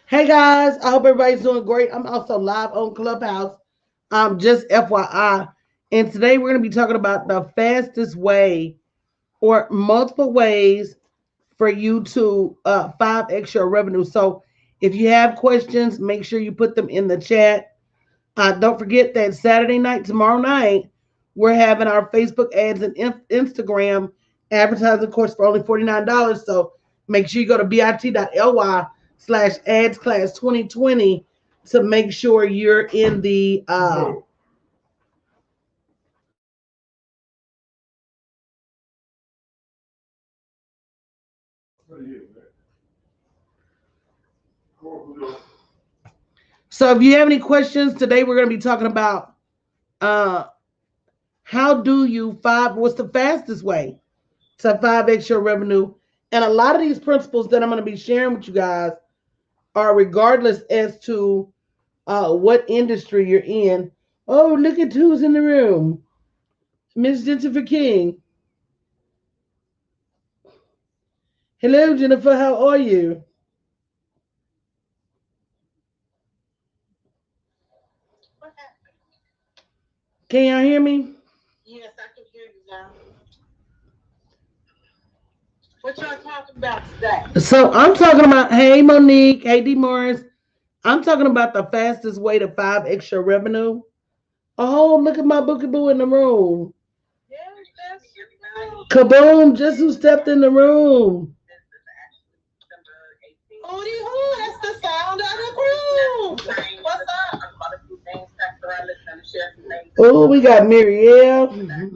Hey guys, I hope everybody's doing great. I'm also live on Clubhouse. Just FYI. And today we're going to be talking about the fastest way or multiple ways for you to 5x your revenue. So if you have questions, make sure you put them in the chat. Don't forget that Saturday night, tomorrow night, we're having our Facebook ads and Instagram advertising course for only $49. So make sure you go to bit.ly/ads class 2020 to make sure you're in the so if you have any questions today, we're going to be talking about uh how do you what's the fastest way to 5x your revenue. And a lot of these principles that I'm going to be sharing with you guys are regardless as to what industry you're in. Oh, look at who's in the room. Miss Jennifer King. Hello, Jennifer. How are you? Can y'all hear me? Yes, I can hear you now. What y'all talking about today? So I'm talking about, hey, Monique. Hey, D. Morris. I'm talking about the fastest way to 5x your revenue. Oh, look at my bookie boo in the room. Yes, that's true. Kaboom, just who stepped in the room. Hootie hoo, that's the sound of the crew. What's up? Oh, we got Mirielle.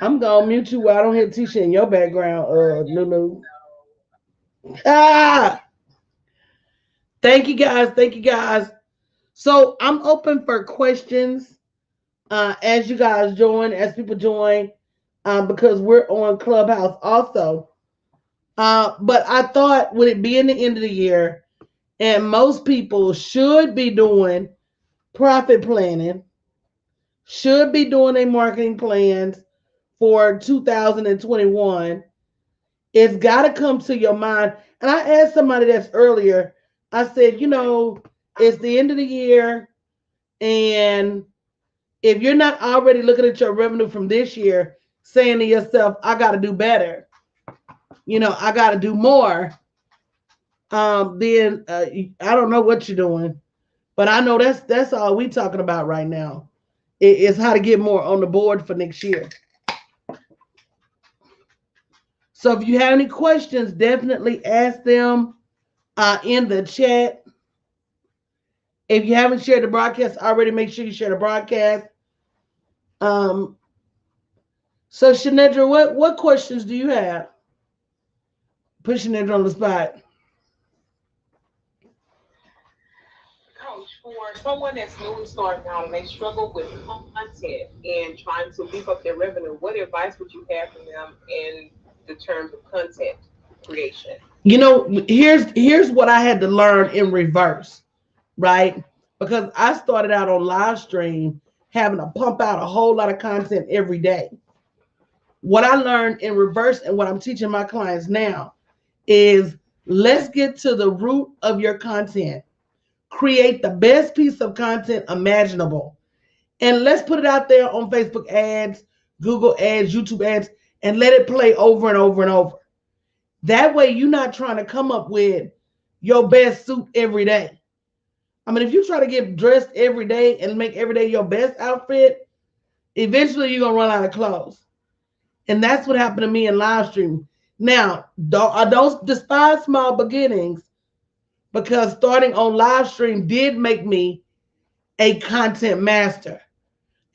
I'm gonna mute you while I don't hear Tisha in your background, Lulu. Ah, thank you guys. Thank you guys. So I'm open for questions as you guys join, as people join, because we're on Clubhouse also. But I thought, with it being the end of the year, and most people should be doing profit planning, should be doing their marketing plans for 2021. It's got to come to your mind. And I asked somebody that's earlier, I said, it's the end of the year. And if you're not already looking at your revenue from this year, saying to yourself, I got to do better, I got to do more, then I don't know what you're doing. But I know that's all we talking about right now. Is how to get more on the board for next year. So if you have any questions, definitely ask them in the chat. If you haven't shared the broadcast already, make sure you share the broadcast. Um, so Shanedra, what questions do you have? Put Shanedra on the spot. Coach, for someone that's newly starting out and they struggle with content and trying to beef up their revenue, what advice would you have for them in the terms of content creation? Here's what I had to learn in reverse, right? Because I started out on live stream having to pump out a whole lot of content every day. What I learned in reverse and what I'm teaching my clients now is let's get to the root of your content. Create the best piece of content imaginable. And let's put it out there on Facebook ads, Google ads, YouTube ads, and let it play over and over and over. That way, you're not trying to come up with your best suit every day. I mean, if you try to get dressed every day and make every day your best outfit, eventually you're going to run out of clothes. And that's what happened to me in live stream. Now, I don't despise small beginnings, because starting on live stream did make me a content master.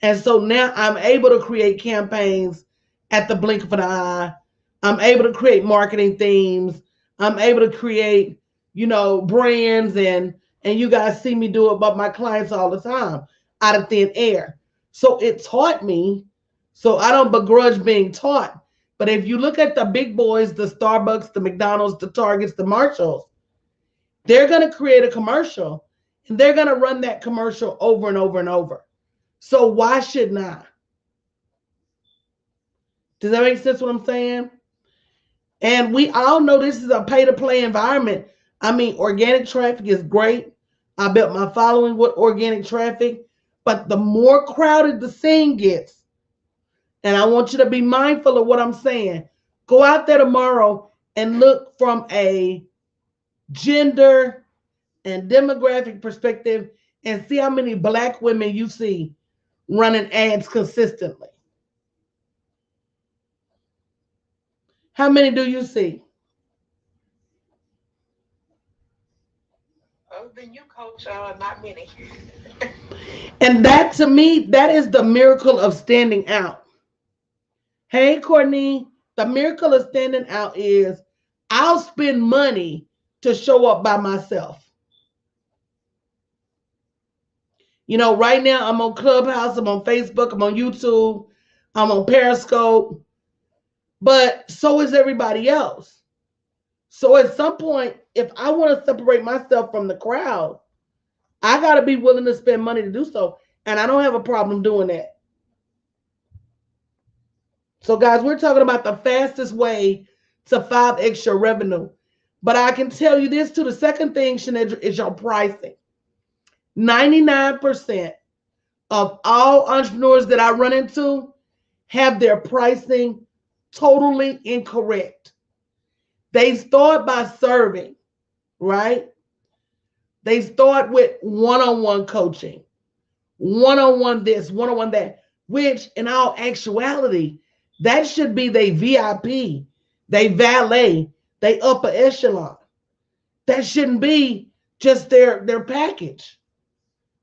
And so now I'm able to create campaigns at the blink of an eye. I'm able to create marketing themes. I'm able to create, brands, and you guys see me do it about my clients all the time out of thin air. So it taught me. So I don't begrudge being taught. But if you look at the big boys, the Starbucks, the McDonald's, the Targets, the Marshalls, they're going to create a commercial and they're going to run that commercial over and over and over. So why shouldn't I? Does that make sense what I'm saying? And we all know this is a pay to play environment. I mean, organic traffic is great. I built my following with organic traffic, but the more crowded the scene gets, and I want you to be mindful of what I'm saying. Go out there tomorrow and look from a gender and demographic perspective and see how many black women you see running ads consistently. How many do you see? Other than you, Coach, not many. And that to me, that is the miracle of standing out. Hey, Courtney, the miracle of standing out is I'll spend money to show up by myself. You know, right now I'm on Clubhouse, I'm on Facebook, I'm on YouTube, I'm on Periscope, but so is everybody else. So at some point, if I want to separate myself from the crowd, I got to be willing to spend money to do so. And I don't have a problem doing that. So, guys, we're talking about the fastest way to 5x your revenue. But I can tell you this too. The second thing, Shanedra, is your pricing. 99% of all entrepreneurs that I run into have their pricing totally incorrect. They start by serving, right? They start with one-on-one coaching, one-on-one this, one-on-one that, which in all actuality, that should be they VIP, they valet, they upper echelon. That shouldn't be just their package.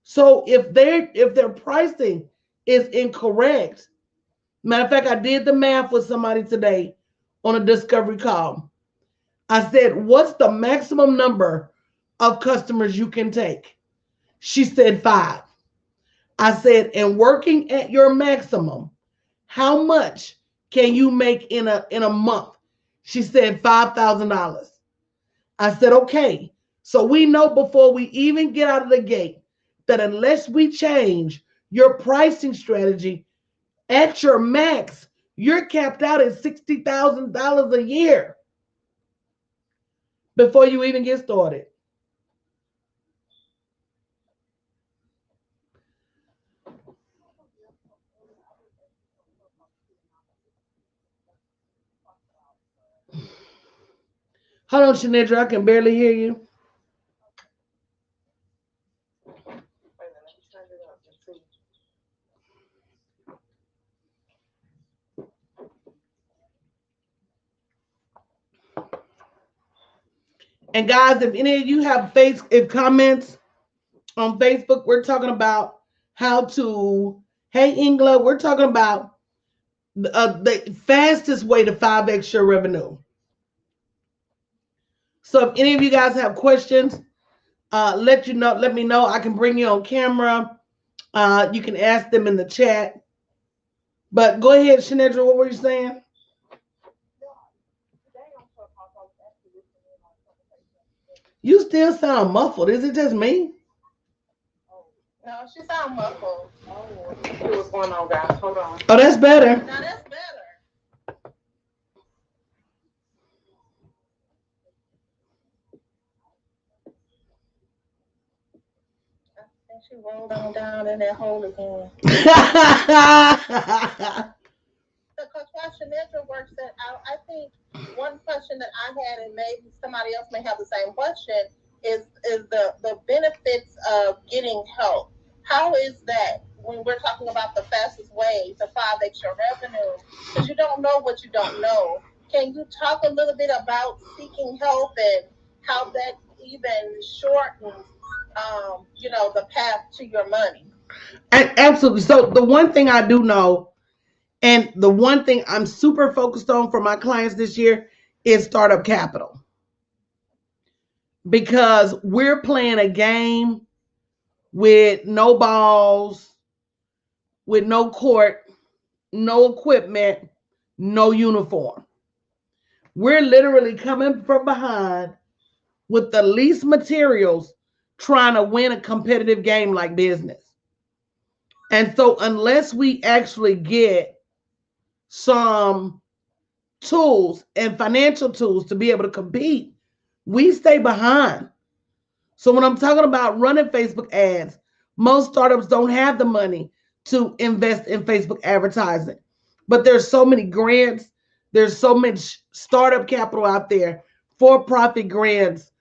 So if their pricing is incorrect, matter of fact, I did the math with somebody today on a discovery call. I said, what's the maximum number of customers you can take? She said 5. I said, and working at your maximum, how much can you make in a month? She said $5,000. I said, okay. So we know before we even get out of the gate that unless we change your pricing strategy at your max, you're capped out at $60,000 a year before you even get started. Hold on, Shanidra, I can barely hear you. And guys, if any of you have comments on Facebook, we're talking about how to, hey Ingla, we're talking about the fastest way to 5x your revenue. So if any of you guys have questions, let me know. I can bring you on camera. You can ask them in the chat. But go ahead, Shanedra, what were you saying? You still sound muffled. Is it just me? No, she sound muffled. Oh, what's going on, guys? Hold on. Oh, that's better. No, that's better. And she rolled on down in that hole again. Because Shanedra works at, I think one question that I had, and maybe somebody else may have the same question, is the benefits of getting help. How is that when we're talking about the fastest way to 5x your revenue? Because you don't know what you don't know. Can you talk a little bit about seeking help and how that even shortens, the path to your money? And absolutely. So the one thing I do know, and the one thing I'm super focused on for my clients this year is startup capital. Because we're playing a game with no balls, with no court, no equipment, no uniform. We're literally coming from behind with the least materials trying to win a competitive game like business. And so unless we actually get some tools and financial tools to be able to compete We stay behind. So when I'm talking about running Facebook ads, most startups don't have the money to invest in Facebook advertising. But there's so many grants, there's so much startup capital out there, for-profit grants,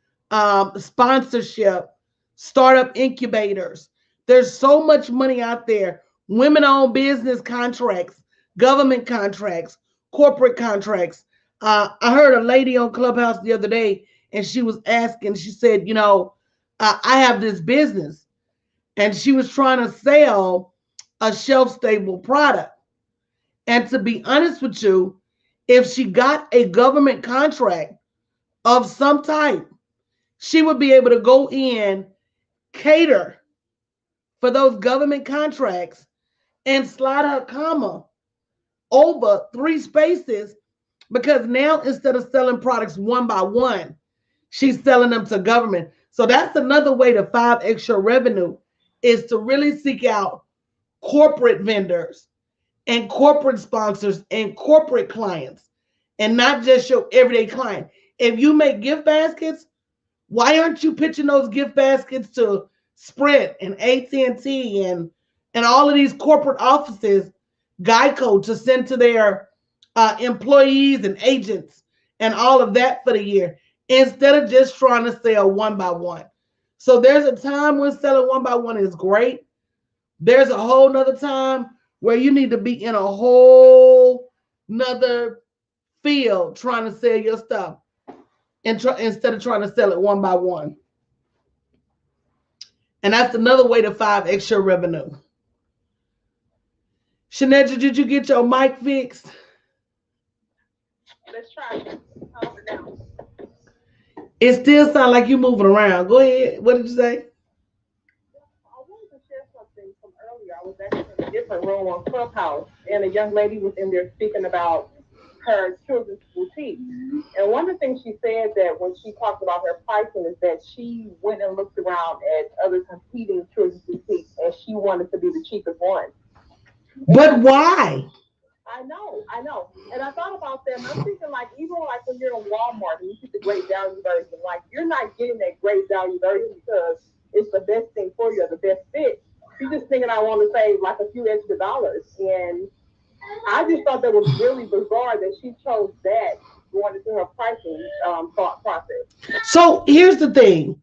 sponsorship, startup incubators. There's so much money out there. Women-owned business contracts, government contracts, corporate contracts. I heard a lady on Clubhouse the other day, and she was asking. She said, I have this business, and she was trying to sell a shelf stable product. And to be honest with you, if she got a government contract of some type, she would be able to go in, cater for those government contracts, and slide her comma over three spaces, because now instead of selling products one by one, she's selling them to government. So that's another way to 5x your revenue, is to really seek out corporate vendors and corporate sponsors and corporate clients, and not just your everyday client. If you make gift baskets, why aren't you pitching those gift baskets to Sprint and AT&T and all of these corporate offices, Geico, to send to their employees and agents and all of that for the year, instead of just trying to sell one by one? So there's a time when selling one by one is great. There's a whole nother time where you need to be in a whole nother field trying to sell your stuff, and instead of trying to sell it one by one. And that's another way to 5x your revenue. Shanetta, did you get your mic fixed? Let's try it. How's it now? It still sounds like you moving around. Go ahead. What did you say? I wanted to share something from earlier. I was actually in a different room on Clubhouse, and a young lady was in there speaking about her children's boutique. And one of the things she said, that when she talked about her pricing, is that she went and looked around at other competing children's boutiques, and she wanted to be the cheapest one. But why? I know. And I thought about that, and I'm thinking, like, even like when you're in Walmart and you get the great value version, like, you're not getting that great value version because it's the best thing for you or the best fit. You're just thinking, I want to save like a few extra dollars. And I just thought that was really bizarre that she chose that going into her pricing thought process. So here's the thing.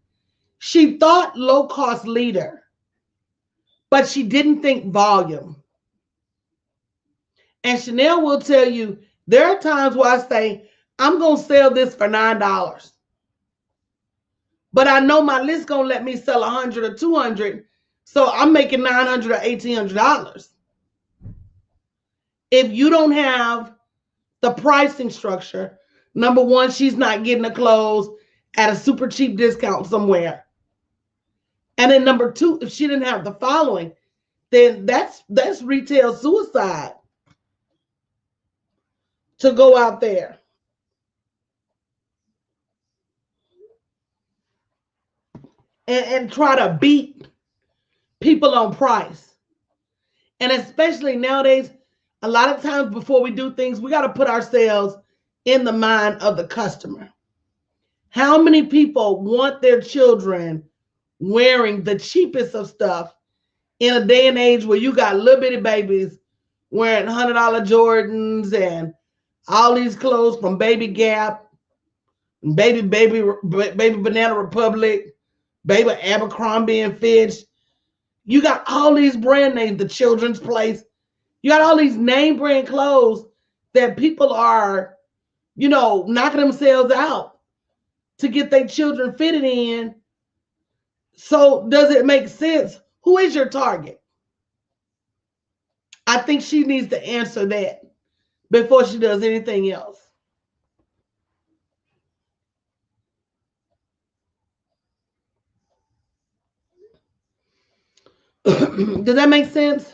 She thought low cost leader, but she didn't think volume. And Chanel will tell you, there are times where I say, I'm going to sell this for $9. But I know my list going to let me sell 100 or 200. So I'm making $900 or $1,800. If you don't have the pricing structure, number one, she's not getting the clothes at a super cheap discount somewhere. And then number two, if she didn't have the following, then that's retail suicide to go out there and try to beat people on price. And especially nowadays, a lot of times before we do things, we got to put ourselves in the mind of the customer. How many people want their children wearing the cheapest of stuff in a day and age where you got little bitty babies wearing $100 Jordans and all these clothes from Baby Gap, baby Banana Republic, baby Abercrombie and Fitch. You got all these brand names, the Children's Place. You got all these name brand clothes that people are, knocking themselves out to get their children fitted in. So does it make sense? Who is your target? I think she needs to answer that before she does anything else. Does that make sense?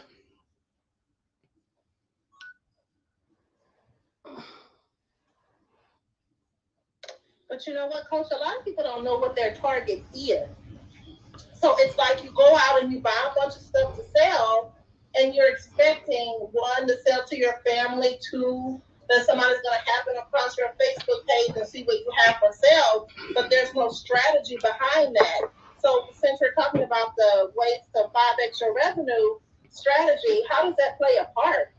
But you know what, Coach? A lot of people don't know what their target is. So it's like you go out and you buy a bunch of stuff to sell, and you're expecting, one, to sell to your family, two, that somebody's going to happen across your Facebook page and see what you have for sale. But they're there's no strategy behind that. So since we're talking about the ways to 5x your revenue strategy, how does that play a part?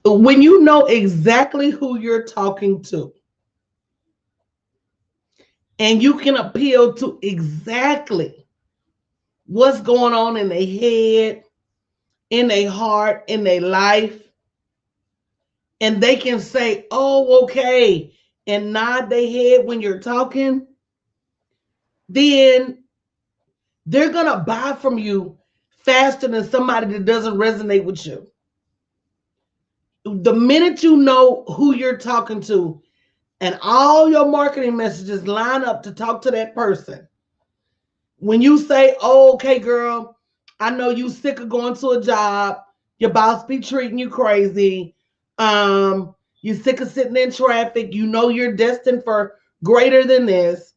When you know exactly who you're talking to and you can appeal to exactly what's going on in their head, in their heart, in their life, and they can say, oh, okay, and nod their head when you're talking, then they're going to buy from you faster than somebody that doesn't resonate with you. The minute you know who you're talking to and all your marketing messages line up to talk to that person, when you say, oh, okay, girl, I know you sick of going to a job, your boss be treating you crazy, you sick of sitting in traffic, you know you're destined for greater than this,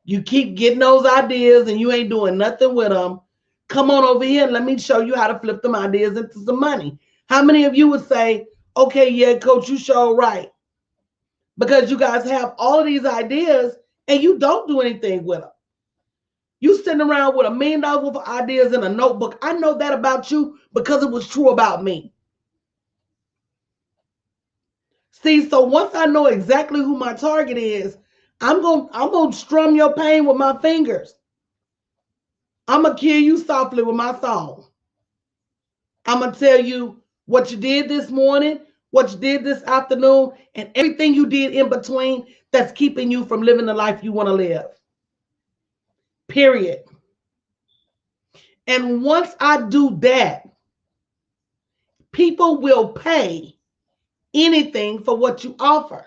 you keep getting those ideas and you ain't doing nothing with them. Come on over here and let me show you how to flip them ideas into some money. How many of you would say, okay, yeah, coach, you sure right? Because you guys have all of these ideas and you don't do anything with them. You sitting around with $1 million worth of ideas in a notebook. I know that about you because it was true about me. See, so once I know exactly who my target is, I'm gonna strum your pain with my fingers. I'm gonna kill you softly with my song. I'm gonna tell you what you did this morning, what you did this afternoon, and everything you did in between that's keeping you from living the life you want to live. Period. And once I do that, people will pay anything for what you offer.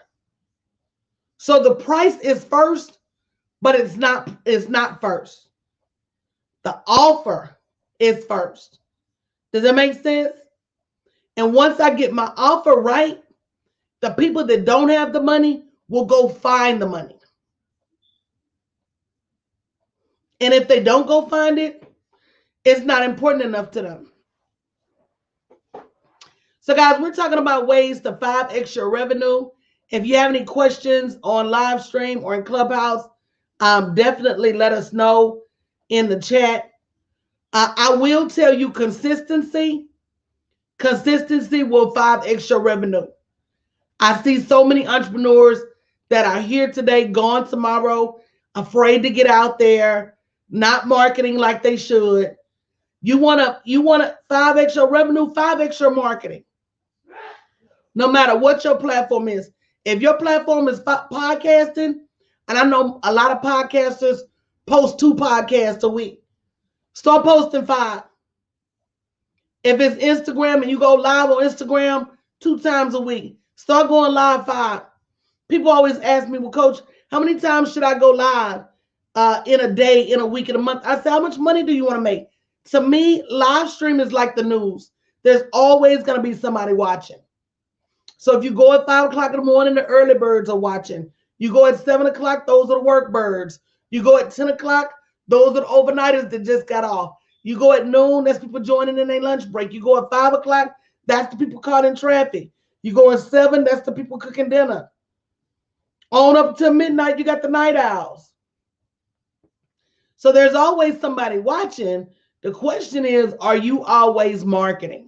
So the price is first, but it's not first. The offer is first. Does that make sense? And once I get my offer right, the people that don't have the money will go find the money. And if they don't go find it, it's not important enough to them. So, guys, we're talking about ways to 5x your revenue. If you have any questions on live stream or in Clubhouse, definitely let us know in the chat. I will tell you consistency. Consistency will 5x your revenue. I see so many entrepreneurs that are here today, gone tomorrow, afraid to get out there, not marketing like they should. You want to 5x your revenue, 5x your marketing. No matter what your platform is. If your platform is podcasting, and I know a lot of podcasters post 2 podcasts a week, start posting 5. If it's Instagram and you go live on Instagram 2 times a week, start going live 5. People always ask me, well, coach, how many times should I go live in a day, in a week, in a month? I say, how much money do you want to make? To me, live stream is like the news. There's always going to be somebody watching. So if you go at 5 o'clock in the morning, the early birds are watching. You go at 7 o'clock, those are the work birds. You go at 10 o'clock, those are the overnighters that just got off. You go at noon, that's people joining in their lunch break. You go at 5 o'clock, that's the people caught in traffic. You go at 7, that's the people cooking dinner. On up to midnight, you got the night owls. So there's always somebody watching. The question is, are you always marketing?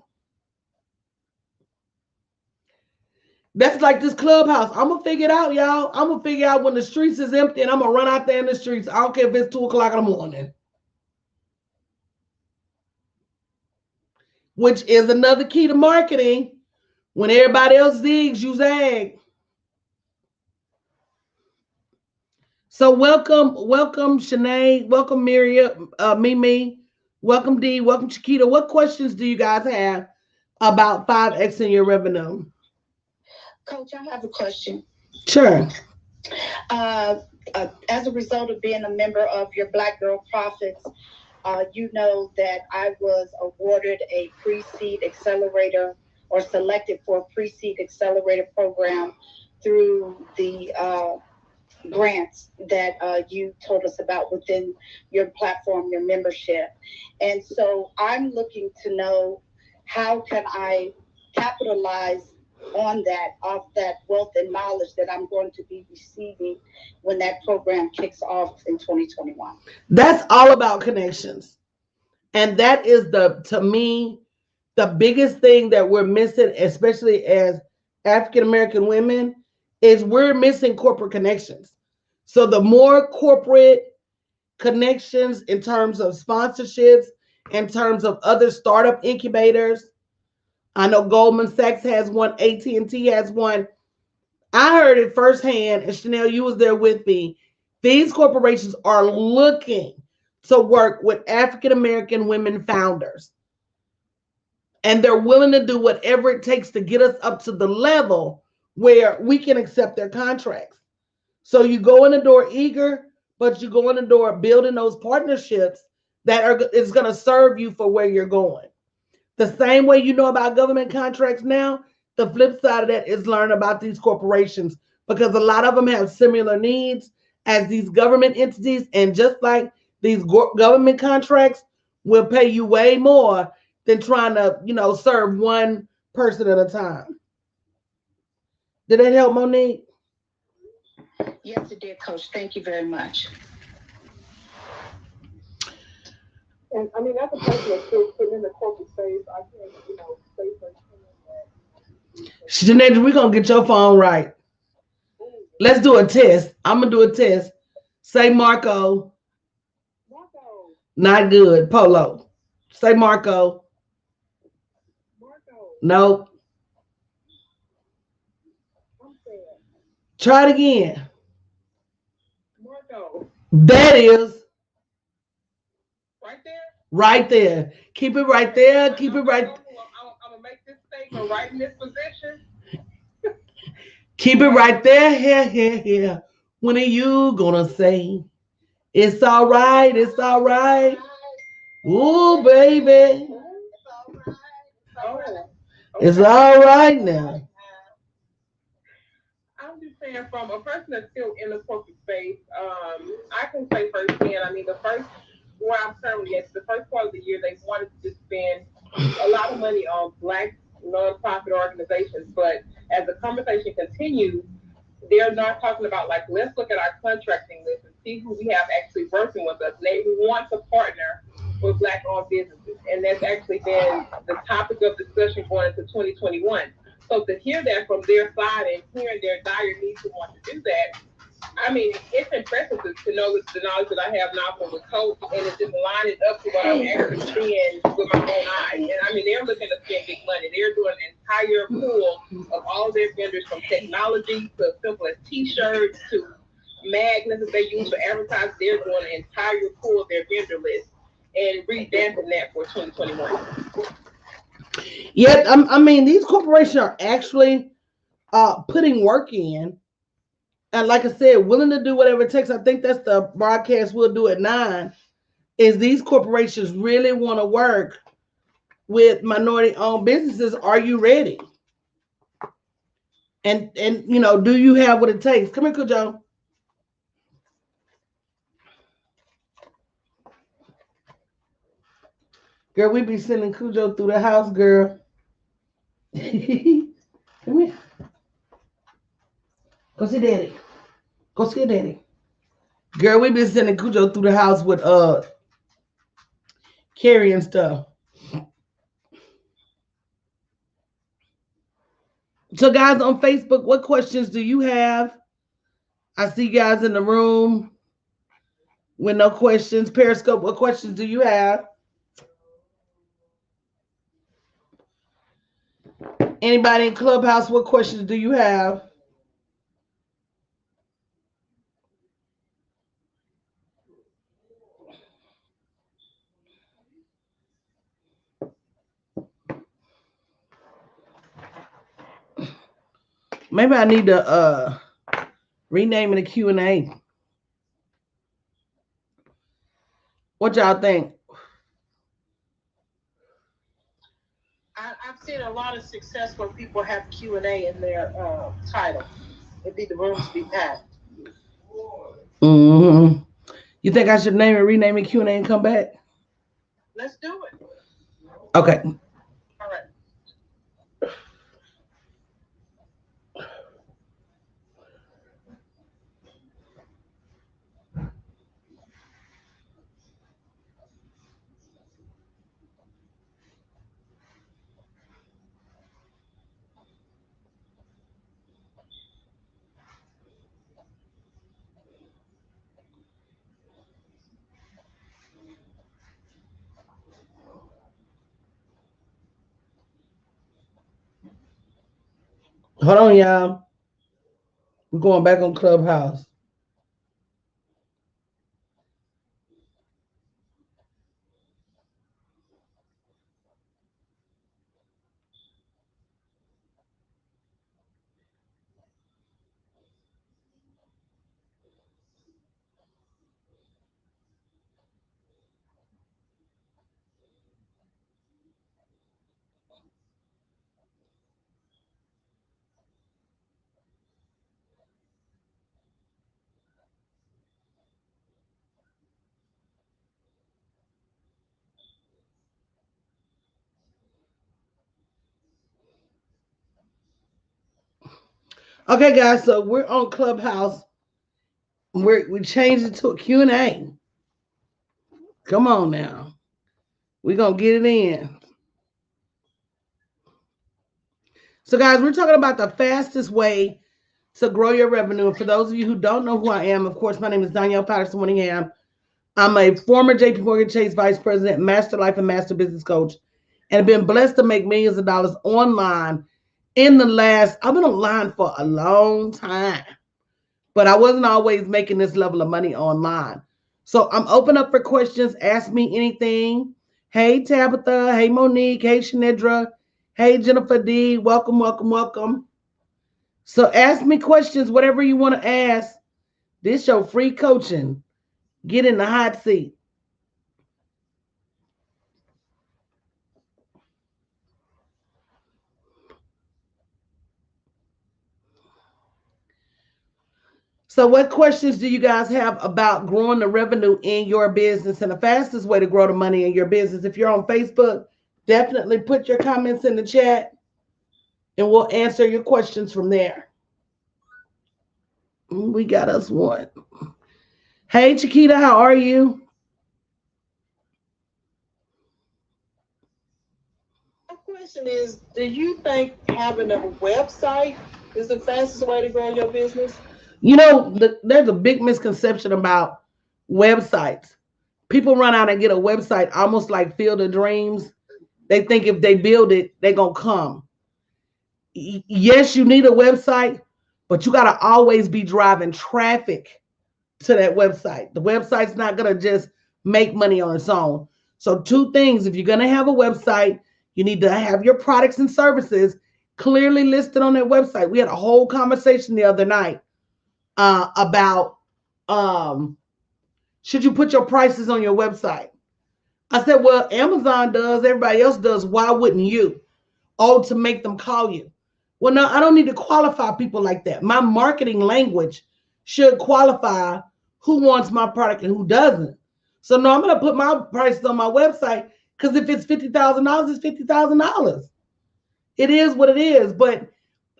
That's like this Clubhouse. I'm going to figure it out, y'all. I'm going to figure out when the streets is empty and I'm going to run out there in the streets. I don't care if it's 2 o'clock in the morning. Which is another key to marketing. When everybody else zigs, you zag. So welcome Shanae, welcome Miriam, Mimi, welcome Dee, welcome Chiquita. What questions do you guys have about 5X in your revenue? Coach, I have a question. Sure. As a result of being a member of your Black Girl Profits, you know that I was awarded a pre-seed accelerator or selected for a pre-seed accelerator program through the grants that you told us about within your platform, your membership. And so I'm looking to know, how can I capitalize on that, off that wealth and knowledge that I'm going to be receiving when that program kicks off in 2021. That's all about connections. And that is to me, the biggest thing that we're missing, especially as African American women, is we're missing corporate connections. So the more corporate connections in terms of sponsorships, in terms of other startup incubators, I know Goldman Sachs has one, AT&T has one. I heard it firsthand, and Chanel, you was there with me. These corporations are looking to work with African American women founders, and they're willing to do whatever it takes to get us up to the level where we can accept their contracts. So you go in the door eager, but you go in the door building those partnerships that are is going to serve you for where you're going. The same way you know about government contracts now, the flip side of that is learn about these corporations, because a lot of them have similar needs as these government entities. And just like these government contracts will pay you way more than trying to, serve one person at a time. Did that help, Monique? Yes, it did, Coach. Thank you very much. And I mean, that's a person that's still sitting in the corporate space. I can't, say for that. Sinead, we're going to get your phone right. Let's do a test. I'm going to do a test. Say Marco. Marco. Not good. Polo. Say Marco. Marco. Nope. I'm saying. Try it again. Marco. That is. Right there? Right there. Keep it right there. Keep it right. I'm going to make this statement right in this position. Keep it right there. Here. When are you going to say, it's all right, it's all right? Ooh, baby. It's all right now. I'm just saying, from a person that's still in the corporate space, I can say firsthand, I mean, where I'm currently at, the first part of the year, they wanted to just spend a lot of money on Black nonprofit organizations. But as the conversation continues, they're not talking about, like, let's look at our contracting list and see who we have actually working with us. They want to partner with Black-owned businesses, and that's actually been the topic of discussion going into 2021. So to hear that from their side and hearing their dire need to want to do that, I mean, it's impressive to know the knowledge that I have now from the coach, and it's just lining up to what I'm actually seeing with my own eyes. And I mean, they're looking to spend big money. They're doing an entire pool of all their vendors, from technology to simple as T-shirts to magnets that they use for advertising. They're doing an entire pool of their vendor list and revamping that for 2021. Yeah, I mean, these corporations are actually putting work in. And like I said, willing to do whatever it takes. I think that's the broadcast we'll do at 9, is these corporations really want to work with minority-owned businesses. Are you ready? And do you have what it takes? Come here, Cujo. Girl, we be sending Cujo through the house, girl. Come here. Go see daddy. Go see daddy. Girl, we been sending Cujo through the house with carrying stuff. So guys on Facebook, what questions do you have? I see guys in the room with no questions. Periscope, what questions do you have? Anybody in Clubhouse, what questions do you have? Maybe I need to rename it a Q&A. What y'all think? I've seen a lot of success where people have Q&A in their title. It'd be the rooms be packed. Mm-hmm. You think I should rename it Q&A and come back? Let's do it. Okay. All right. Hold on, y'all. We're going back on Clubhouse. Okay, guys. So we're on Clubhouse. We changed it to a Q&A. Come on now. We're going to get it in. So, guys, we're talking about the fastest way to grow your revenue. And for those of you who don't know who I am, of course, my name is Danielle Patterson Winningham. I'm a former JP Morgan Chase Vice President, Master Life and Master Business Coach, and have been blessed to make millions of dollars online I've been online for a long time, but I wasn't always making this level of money online. So I'm open up for questions. Ask me anything. Hey, Tabitha. Hey, Monique. Hey, Shanidra. Hey, Jennifer D. Welcome, welcome, welcome. So ask me questions, whatever you want to ask. This your free coaching. Get in the hot seat. So, what questions do you guys have about growing the revenue in your business and the fastest way to grow the money in your business? If you're on Facebook, definitely put your comments in the chat and we'll answer your questions from there. We got us one. Hey, Chiquita, how are you? My question is, do you think having a website is the fastest way to grow your business? You know, there's a big misconception about websites. People run out and get a website almost like Field of Dreams. They think if they build it, they're going to come. Yes, you need a website, but you got to always be driving traffic to that website. The website's not going to just make money on its own. So, two things: if you're going to have a website, you need to have your products and services clearly listed on that website. We had a whole conversation the other night about should you put your prices on your website? I said, well, Amazon does, everybody else does. Why wouldn't you? Oh, to make them call you. Well, no, I don't need to qualify people like that. My marketing language should qualify who wants my product and who doesn't. So no, I'm going to put my prices on my website because if it's $50,000, it's $50,000. It is what it is. But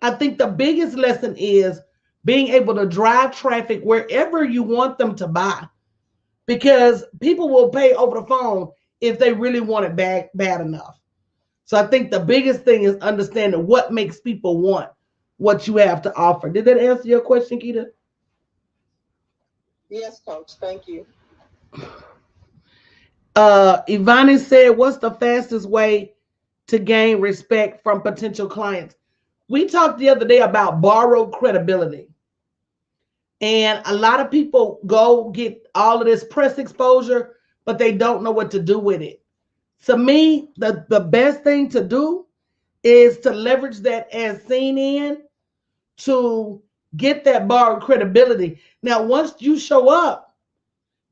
I think the biggest lesson is being able to drive traffic wherever you want them to buy, because people will pay over the phone if they really want it bad enough. So I think the biggest thing is understanding what makes people want what you have to offer. Did that answer your question, Keita? Yes, coach. Thank you. Ivani said, what's the fastest way to gain respect from potential clients? We talked the other day about borrowed credibility. And a lot of people go get all of this press exposure, but they don't know what to do with it. To me, the best thing to do is to leverage that as seen in to get that borrowed credibility. Now, once you show up,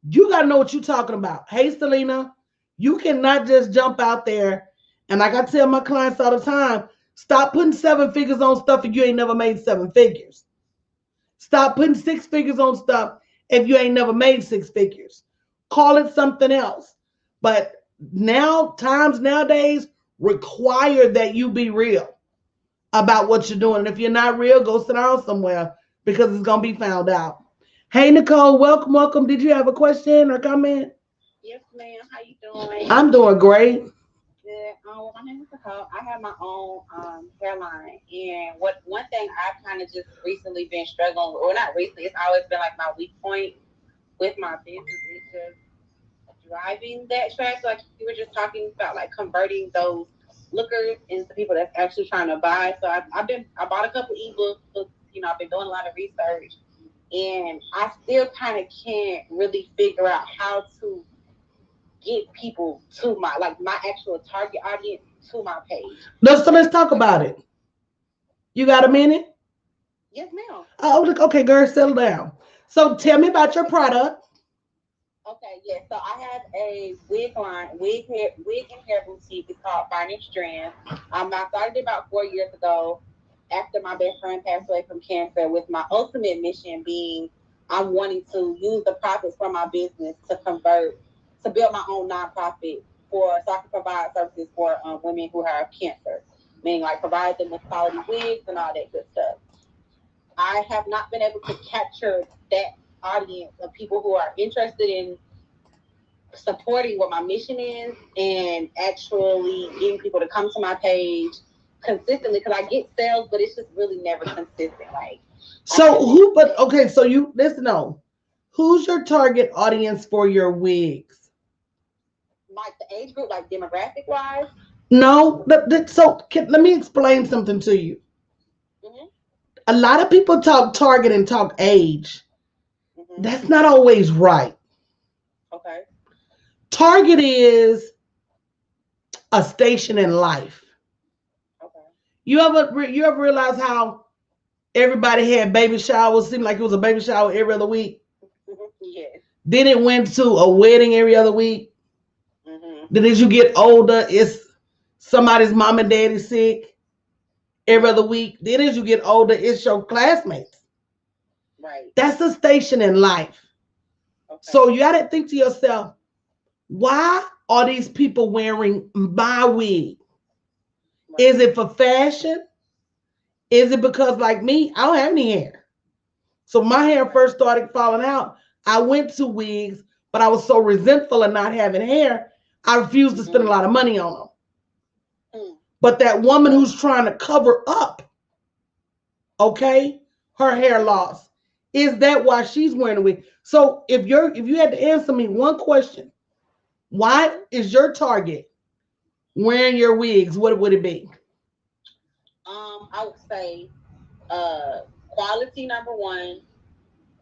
you got to know what you're talking about. Hey, Selena, you cannot just jump out there. And like I tell my clients all the time, stop putting seven figures on stuff if you ain't never made seven figures. Stop putting six figures on stuff if you ain't never made six figures. Call it something else. But now, times nowadays require that you be real about what you're doing. And if you're not real, go sit down somewhere because it's going to be found out. Hey, Nicole, welcome, welcome. Did you have a question or comment? Yes, ma'am. How you doing? I'm doing great. Good. My name is Nicole. I have my own hairline, and what one thing I've kind of just recently been struggling, or not recently, it's always been like my weak point with my business is just driving that traffic. So like you were just talking about, like converting those lookers into people that's actually trying to buy. So I bought a couple ebooks. I've been doing a lot of research, and I still kind of can't really figure out how to get people to my actual target audience to my page. Let's talk about it. You got a minute? Yes, ma'am. Oh, okay, girl, settle down. So tell me about your product. Okay, yes. So I have a wig and hair boutique. It's called Finding Strands. I started it about 4 years ago after my best friend passed away from cancer, with my ultimate mission being I'm wanting to use the profits from my business to build my own nonprofit so I can provide services for women who have cancer, meaning like provide them with quality wigs and all that good stuff. I have not been able to capture that audience of people who are interested in supporting what my mission is and actually getting people to come to my page consistently, because I get sales, but it's just really never consistent. So you listen on who's your target audience for your wigs? Like the age group, like demographic wise. No, let me explain something to you. Mm-hmm. A lot of people talk target and talk age. Mm-hmm. That's not always right. Okay. Target is a station in life. Okay. You ever realize how everybody had baby showers? Seemed like it was a baby shower every other week. Yes. Then it went to a wedding every other week. Mm-hmm. Then as you get older, it's somebody's mom and daddy sick every other week. Then as you get older, it's your classmates. Right. That's a station in life. Okay. So you got to think to yourself, why are these people wearing my wig? Right. Is it for fashion? Is it because, like me, I don't have any hair? So my hair first started falling out, I went to wigs, but I was so resentful of not having hair, I refused to spend a lot of money on them. But that woman who's trying to cover up, okay, her hair loss, is that why she's wearing a wig? So if you had to answer me one question, why is your target wearing your wigs? What would it be? I would say quality number one,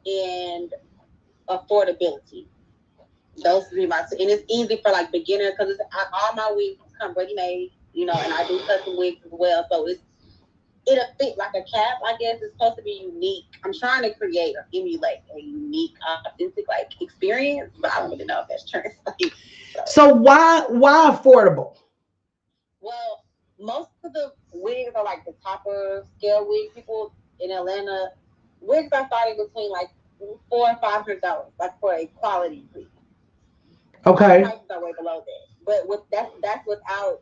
and affordability. Those would be my two. And it's easy for like beginner, because all my wigs come ready made, and I do custom wigs as well. So it'll fit like a cap, I guess. It's supposed to be unique. I'm trying to create or emulate a unique, authentic like experience, but I don't really know if that's translating. So why affordable? Well, most of the wigs are like the topper scale wig people in Atlanta. Wigs are starting between like $400 or $500, like for a quality wig. Okay. Prices are way below that, but that's without,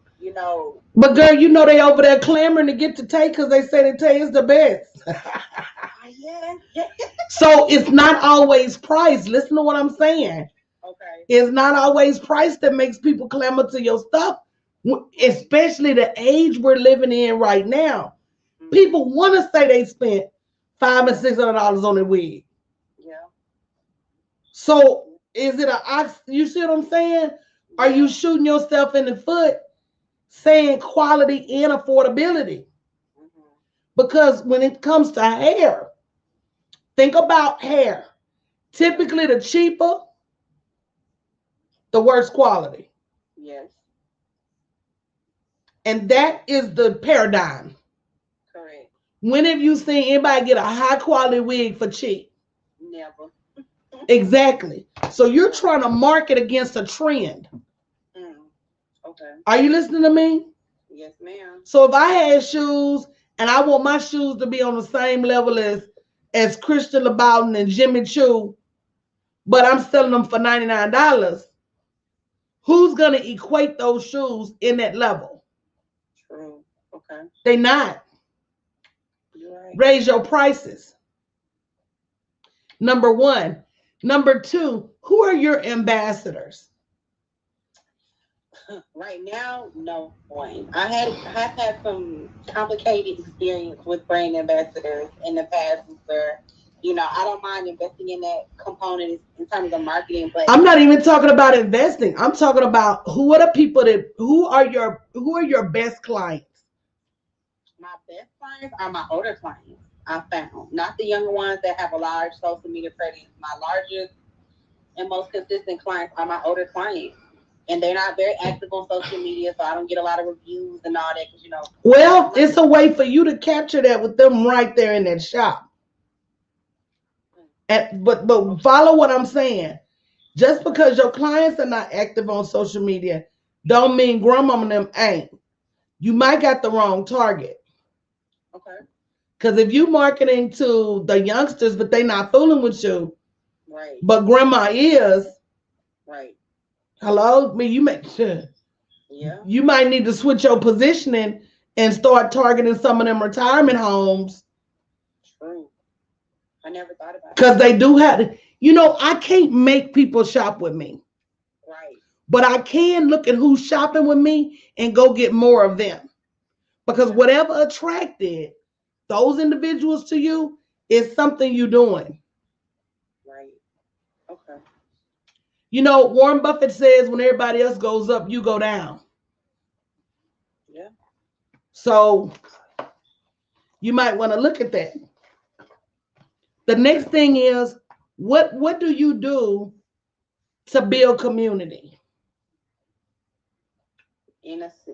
But girl, they over there clamoring to get to Tay because they say that Tay is the best. Yeah. So it's not always price. Listen to what I'm saying. Okay. It's not always price that makes people clamor to your stuff, especially the age we're living in right now. Mm-hmm. People want to say they spent $500 and $600 on a wig. Yeah. So is it you see what I'm saying? Are you shooting yourself in the foot saying quality and affordability? Mm-hmm. Because when it comes to hair, think about hair. Typically the cheaper, the worst quality. Yes. And that is the paradigm. Correct. When have you seen anybody get a high quality wig for cheap? Never. Exactly. So you're trying to market against a trend. Okay. Are you listening to me? Yes, ma'am. So if I had shoes and I want my shoes to be on the same level as Christian LeBoulton and Jimmy Choo, but I'm selling them for $99, who's going to equate those shoes in that level? True. Okay. They not. You're right. Raise your prices. Number one. Number two, who are your ambassadors? Right now, no one. I have had some complicated experience with brand ambassadors in the past where I don't mind investing in that component in terms of marketing, but I'm not even talking about investing. I'm talking about who are the people who are your best clients? my best clients are my older clients. I found not the younger ones that have a large social media presence. My largest and most consistent clients are my older clients. And they're not very active on social media, so I don't get a lot of reviews and all that. Because well, it's a way for you to capture that with them right there in that shop. But follow what I'm saying. Just because your clients are not active on social media, don't mean grandma and them ain't. You might got the wrong target. Okay. Because if you marketing to the youngsters, but they not fooling with you, right? But grandma is, right? Hello, I mean you make sure. Yeah. You might need to switch your positioning and start targeting some of them retirement homes. True. I never thought about it. Because they do have, I can't make people shop with me. Right. But I can look at who's shopping with me and go get more of them. Because whatever attracted those individuals to you is something you're doing. Right. Okay. Warren Buffett says when everybody else goes up, you go down. Yeah. So you might want to look at that. The next thing is, what do you do to build community?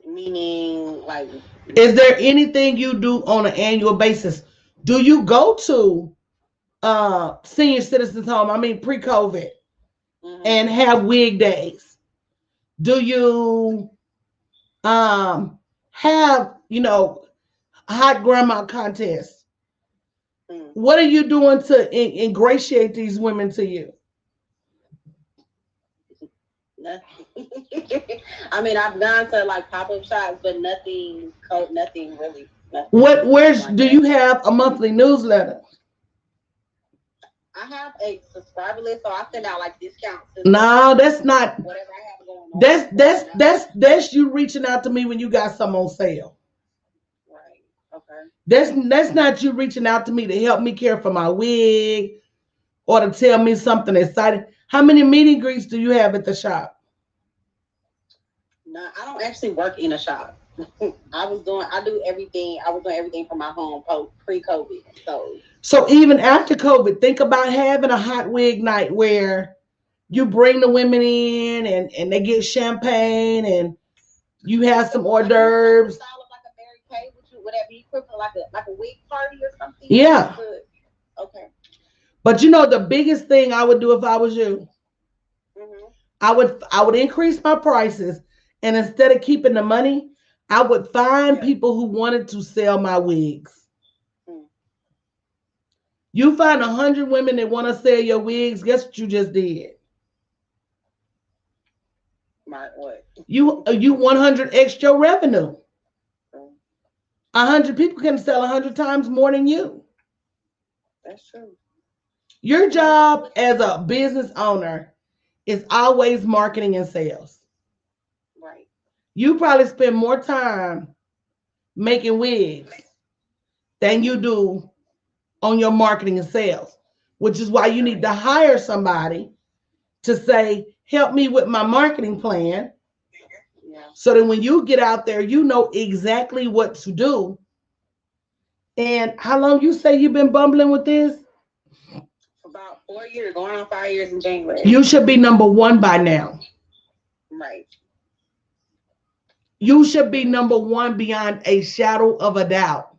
Meaning, like, is there anything you do on an annual basis? Do you go to senior citizens home? I mean, pre-COVID, and have wig days? Do you have hot grandma contests? What are you doing to ingratiate these women to you? Nothing. I mean, I've gone to like pop-up shops, but nothing really. Nothing where's like do that. You have a monthly newsletter? I have a subscriber list, so I send out like discounts. No, that's not. Whatever I have going on. That's you reaching out to me when you got some on sale. Right. Okay. That's not you reaching out to me to help me care for my wig or to tell me something exciting. How many meet and greets do you have at the shop? No, I don't actually work in a shop. I was doing everything from my home pre-COVID. So even after COVID, think about having a hot wig night where you bring the women in and they get champagne and you have some hors d'oeuvres. Like a Mary Kay, would that be equivalent like a wig party or something? Yeah. Okay. But the biggest thing I would do if I was you, I would increase my prices, and instead of keeping the money, I would find people who wanted to sell my wigs. You find 100 women that want to sell your wigs. Guess what you just did? What? You 100 extra revenue. 100 people can sell 100 times more than you. That's true. Your job as a business owner is always marketing and sales. Right. You probably spend more time making wigs than you do on your marketing and sales, which is why you need to hire somebody to say, help me with my marketing plan. Yeah. So that when you get out there, you know exactly what to do. And how long you say you've been bumbling with this? About 4 years, going on 5 years in January. You should be number one by now. Right. You should be number one beyond a shadow of a doubt.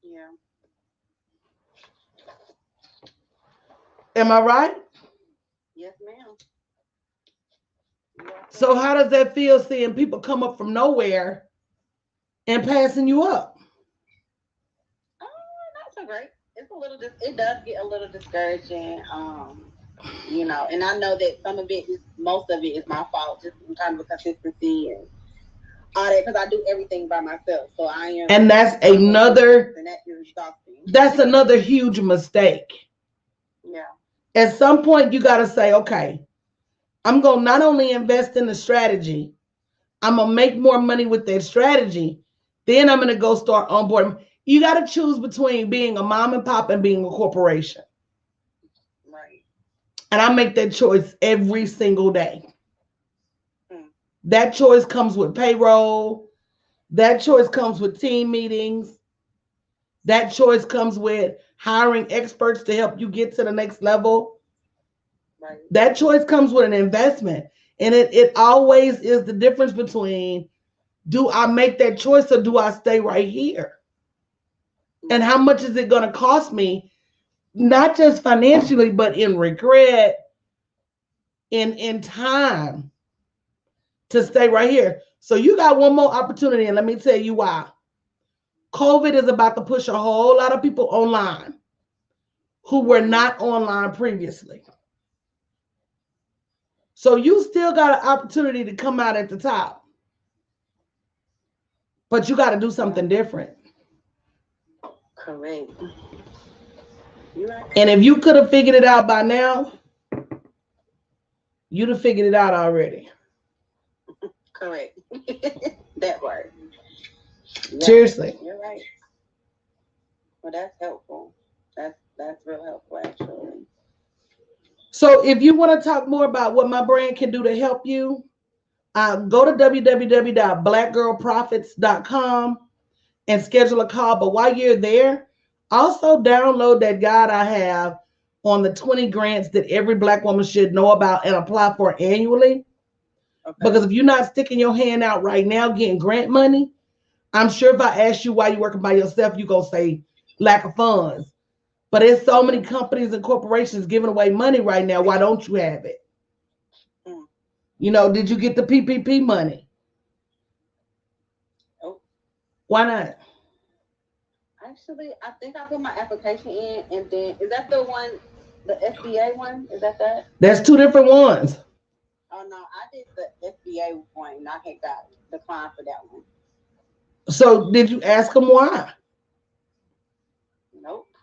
Yeah. Am I right? Yes, ma'am. So how does that feel seeing people come up from nowhere and passing you up? Oh, not so great. It does get a little discouraging. And I know that most of it is my fault, just in terms of consistency and all that, because I do everything by myself. So I am. And that's another. That's another huge mistake. Yeah. At some point, you got to say, okay, I'm going to not only invest in the strategy, I'm going to make more money with that strategy. Then I'm going to go start onboarding. You got to choose between being a mom and pop and being a corporation. Right. And I make that choice every single day. Hmm. That choice comes with payroll. That choice comes with team meetings. That choice comes with hiring experts to help you get to the next level. Right. That choice comes with an investment. And it always is the difference between, do I make that choice or do I stay right here? And how much is it going to cost me? Not just financially, but in regret, in time to stay right here. So you got one more opportunity, and let me tell you why. COVID is about to push a whole lot of people online who were not online previously. So you still got an opportunity to come out at the top, but you got to do something different. Correct. You're right. And if you could have figured it out by now, you'd have figured it out already. Correct. That part. Yeah, Seriously. you're right. Well, that's helpful. That's real helpful, actually. So if you want to talk more about what my brand can do to help you, go to www.blackgirlprofits.com and schedule a call. But while you're there, also download that guide I have on the 20 grants that every Black woman should know about and apply for annually. Okay. Because if you're not sticking your hand out right now getting grant money, I'm sure if I ask you why you're working by yourself, you're going to say lack of funds. But there's so many companies and corporations giving away money right now. Why don't you have it? Mm. You know, did you get the PPP money? Oh, Why not? actually, I think I put my application in, and then is that the one, the FBA one? Is that? There's two different ones. Oh no, I did the FBA one, and I had got declined for that one. So did you ask them why? Nope.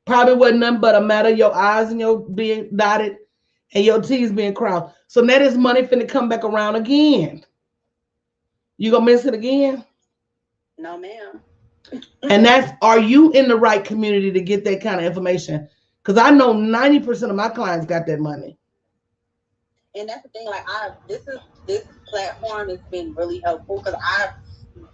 Probably wasn't nothing but a matter of your I's and your being dotted and your T's being crossed. So now this money finna come back around again. You gonna miss it again? No, ma'am. And that's, are you in the right community to get that kind of information? Because I know 90% of my clients got that money. And that's the thing. Like, this platform has been really helpful because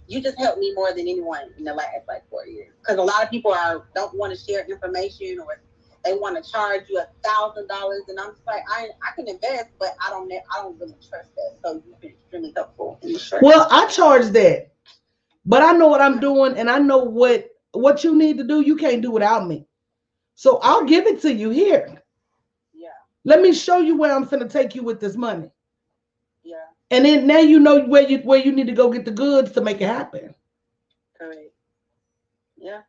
you just helped me more than anyone in the last like 4 years. Because a lot of people don't want to share information, or they want to charge you $1,000, and I'm just like, I can invest, but I don't really trust that. So you've been extremely helpful. Well, I charge that, but I know what I'm doing, and I know what you need to do. You can't do without me, so I'll give it to you here. Yeah. Let me show you where I'm finna take you with this money. Yeah. And then now you know where you need to go get the goods to make it happen. Correct. Yeah.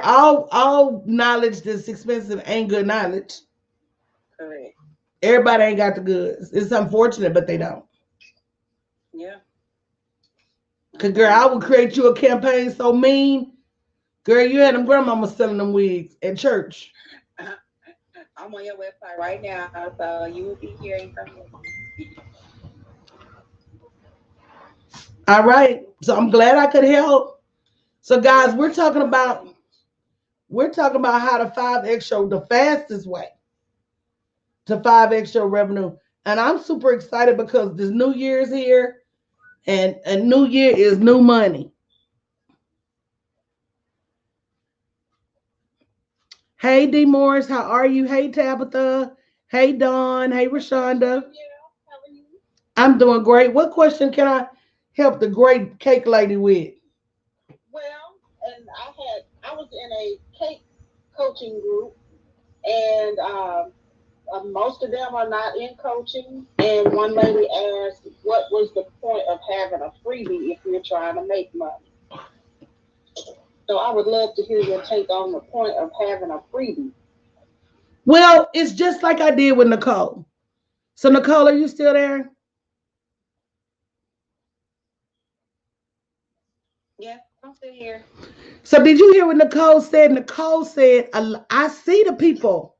All knowledge that's expensive ain't good knowledge. Correct. Everybody ain't got the goods. It's unfortunate, but they don't. Yeah. Cause girl, I would create you a campaign so mean. Girl, you had them grandmamas selling them wigs at church. I'm on your website right now, so you will be hearing from me. All right. So I'm glad I could help. So guys, we're talking about how to 5X show the fastest way to 5X show revenue. And I'm super excited because this new year is here, and a new year is new money. Hey D Morris, how are you? Hey Tabitha. Hey Dawn. Hey Rashonda. I'm doing great. What question can I help the great cake lady with? Well, and I was in a cake coaching group, and most of them are not in coaching. And one lady asked, "What was the point of having a freebie if you're trying to make money?" So I would love to hear your take on the point of having a freebie. Well, it's just like I did with Nicole. So Nicole, are you still there? Yeah, I'm still here. So did you hear what Nicole said? Nicole said, I see the people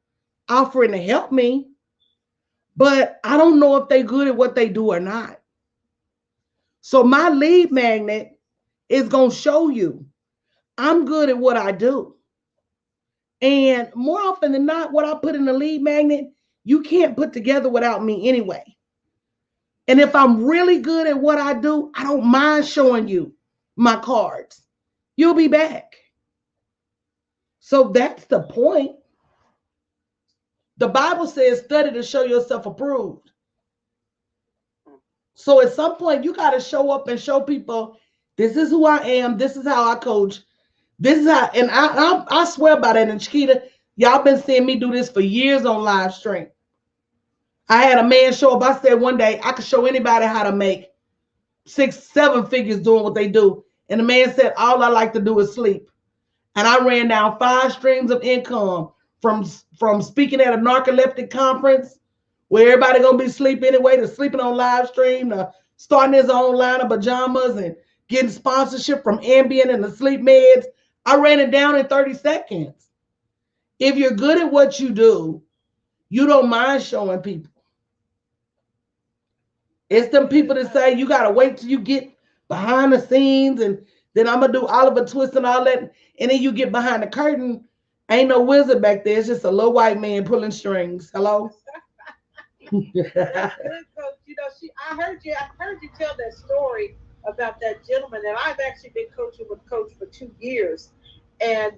offering to help me, but I don't know if they're good at what they do or not. So my lead magnet is going to show you I'm good at what I do. And more often than not, what I put in the lead magnet, you can't put together without me anyway. And if I'm really good at what I do, I don't mind showing you my cards. You'll be back. So that's the point. The Bible says, study to show yourself approved. So at some point, you got to show up and show people, this is who I am. This is how I coach. This is how, and I swear by that. And Chiquita, y'all been seeing me do this for years on live stream. I had a man show up. I said one day I could show anybody how to make 6, 7 figures doing what they do. And the man said, all I like to do is sleep. And I ran down 5 streams of income from speaking at a narcoleptic conference where everybody gonna be sleeping anyway, to sleeping on live stream, to starting his own line of pajamas and getting sponsorship from Ambien and the sleep meds. I ran it down in 30 seconds. If you're good at what you do, you don't mind showing people. It's them people that say you gotta wait till you get behind the scenes and then I'm gonna do Oliver Twist and all that. And then you get behind the curtain. Ain't no wizard back there. It's just a little white man pulling strings. Hello? That's good, Coach. You know, I heard you tell that story about that gentleman, and I've actually been coaching with Coach for 2 years, and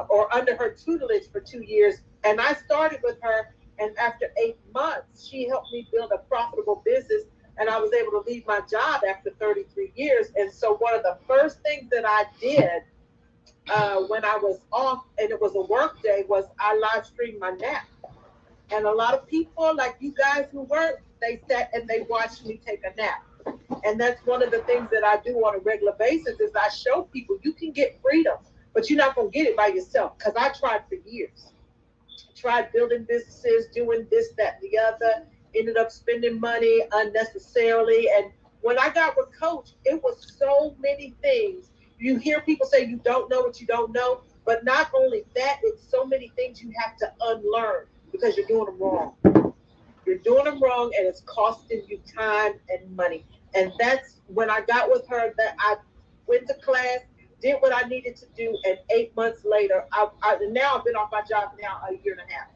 or under her tutelage for 2 years. And I started with her, and after 8 months, she helped me build a profitable business, and I was able to leave my job after 33 years. And so one of the first things that I did when I was off, and it was a work day, was I live streamed my nap. And a lot of people, like you guys who work, they sat and they watched me take a nap. And that's one of the things that I do on a regular basis is I show people you can get freedom, but you're not going to get it by yourself. Because I tried for years. Tried building businesses, doing this, that, and the other. Ended up spending money unnecessarily. And when I got with Coach, it was so many things. You hear people say you don't know what you don't know. But not only that, it's so many things you have to unlearn because you're doing them wrong. You're doing them wrong, and it's costing you time and money. And that's when I got with her, that I went to class, did what I needed to do, and 8 months later, now I've been off my job now a year and a half.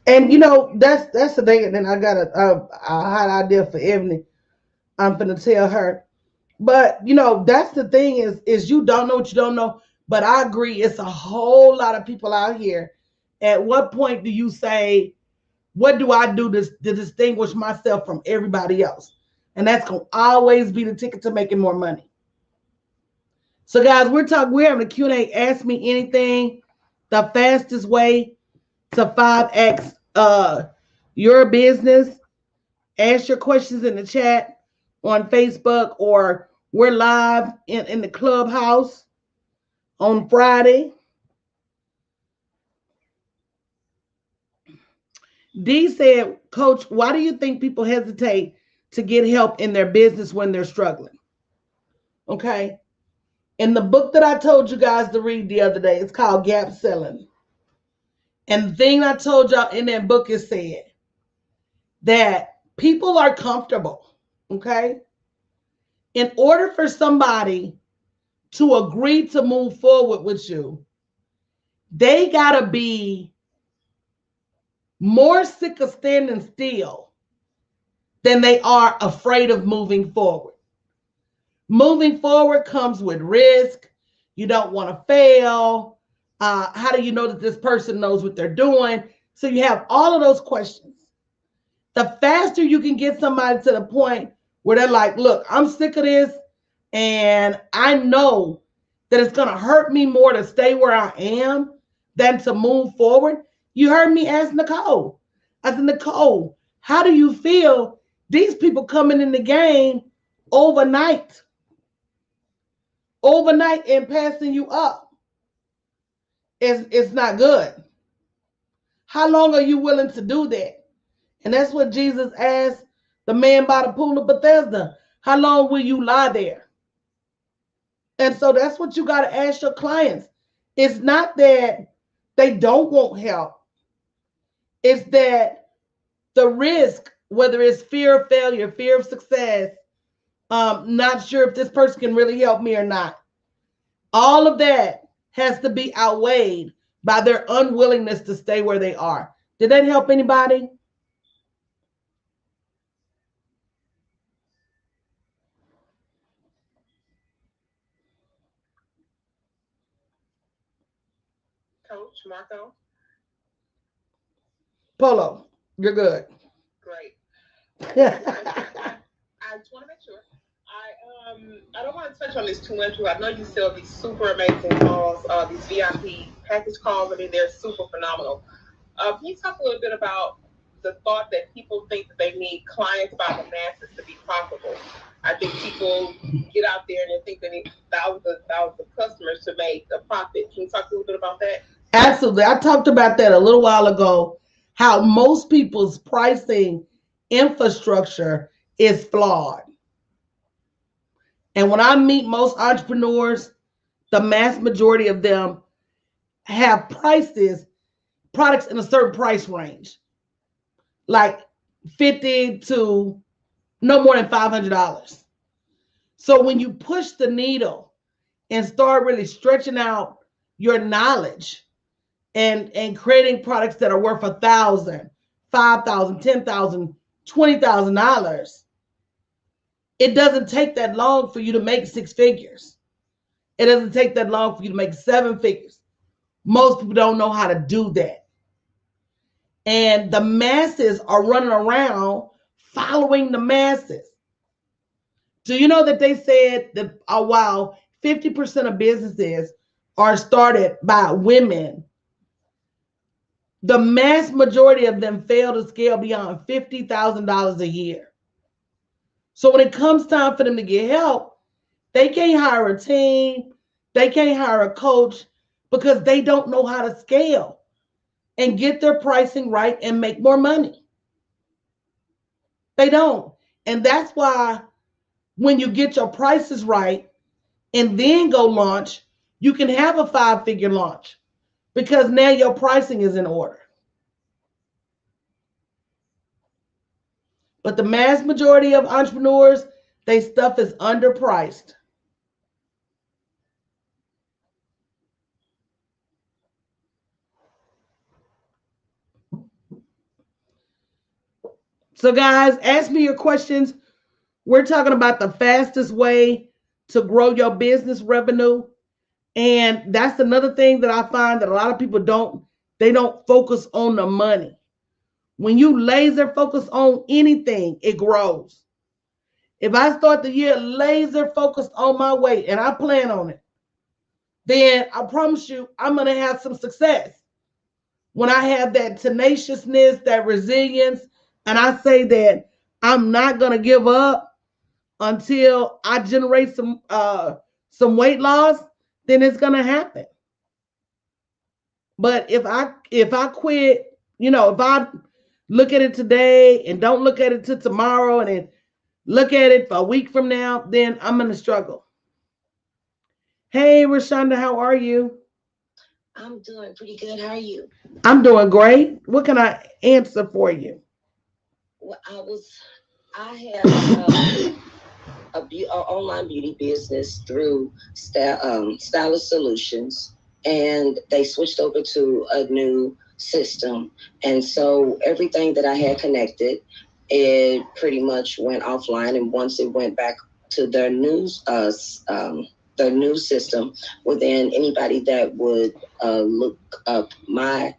And you know, that's the thing. And then I got a hot idea for Ebony. I'm gonna tell her. But you know, that's the thing is you don't know what you don't know. But I agree, it's a whole lot of people out here. At what point do you say, what do I do to distinguish myself from everybody else? And that's gonna always be the ticket to making more money. So guys, we're having a Q&A. Ask me anything. The fastest way to 5x your business. Ask your questions in the chat on Facebook, or we're live in the clubhouse on Friday. D said, Coach, why do you think people hesitate to get help in their business when they're struggling? Okay. In the book that I told you guys to read the other day, it's called Gap Selling. And the thing I told y'all in that book is said that people are comfortable. Okay. In order for somebody to agree to move forward with you, they got to be more sick of standing still than they are afraid of moving forward. Moving forward comes with risk. You don't want to fail. How do you know that this person knows what they're doing? So you have all of those questions. The faster you can get somebody to the point where they're like, look, I'm sick of this, and I know that it's going to hurt me more to stay where I am than to move forward. You heard me ask Nicole. I said, Nicole, how do you feel these people coming in the game overnight and passing you up? It's not good. How long are you willing to do that? And that's what Jesus asked the man by the pool of Bethesda. How long will you lie there? And so that's what you got to ask your clients. It's not that they don't want help. It's that the risk, whether it's fear of failure, fear of success, Not sure if this person can really help me or not. All of that has to be outweighed by their unwillingness to stay where they are. Did that help anybody? Coach Marco. Polo, you're good. Great. I just want to make sure. I don't want to touch on this too much. I know you sell these super amazing calls, these VIP package calls. I mean, they're super phenomenal. Can you talk a little bit about the thought that people think that they need clients by the masses to be profitable? I think people get out there and they think they need thousands of customers to make a profit. Can you talk a little bit about that? Absolutely. I talked about that a little while ago, how most people's pricing infrastructure is flawed. And when I meet most entrepreneurs, the mass majority of them have products in a certain price range, like 50 to no more than $500. So when you push the needle and start really stretching out your knowledge and creating products that are worth $1,000, $5,000, $10,000, $20,000, it doesn't take that long for you to make six figures. It doesn't take that long for you to make seven figures. Most people don't know how to do that. And the masses are running around following the masses. Do you know that they said that while 50% of businesses are started by women, the mass majority of them fail to scale beyond $50,000 a year. So when it comes time for them to get help, they can't hire a team, they can't hire a coach because they don't know how to scale and get their pricing right and make more money. They don't. And that's why when you get your prices right and then go launch, you can have a 5-figure launch because now your pricing is in order. But the mass majority of entrepreneurs, they stuff is underpriced. So guys, ask me your questions. We're talking about the fastest way to grow your business revenue. And that's another thing that I find that a lot of people they don't focus on the money. When you laser focus on anything, it grows. If I start the year laser focused on my weight and I plan on it, then I promise you I'm going to have some success. When I have that tenaciousness, that resilience, and I say that I'm not going to give up until I generate some weight loss, then it's going to happen. But if I quit, if I look at it today and don't look at it till tomorrow and then look at it for a week from now, then I'm going to struggle. Hey, Rashonda, how are you? I'm doing pretty good. How are you? I'm doing great. What can I answer for you? Well, I have a online beauty business through Stylist Solutions, and they switched over to a new system, and so everything that I had connected, it pretty much went offline. And once it went back to their new system, well, then anybody that would look up my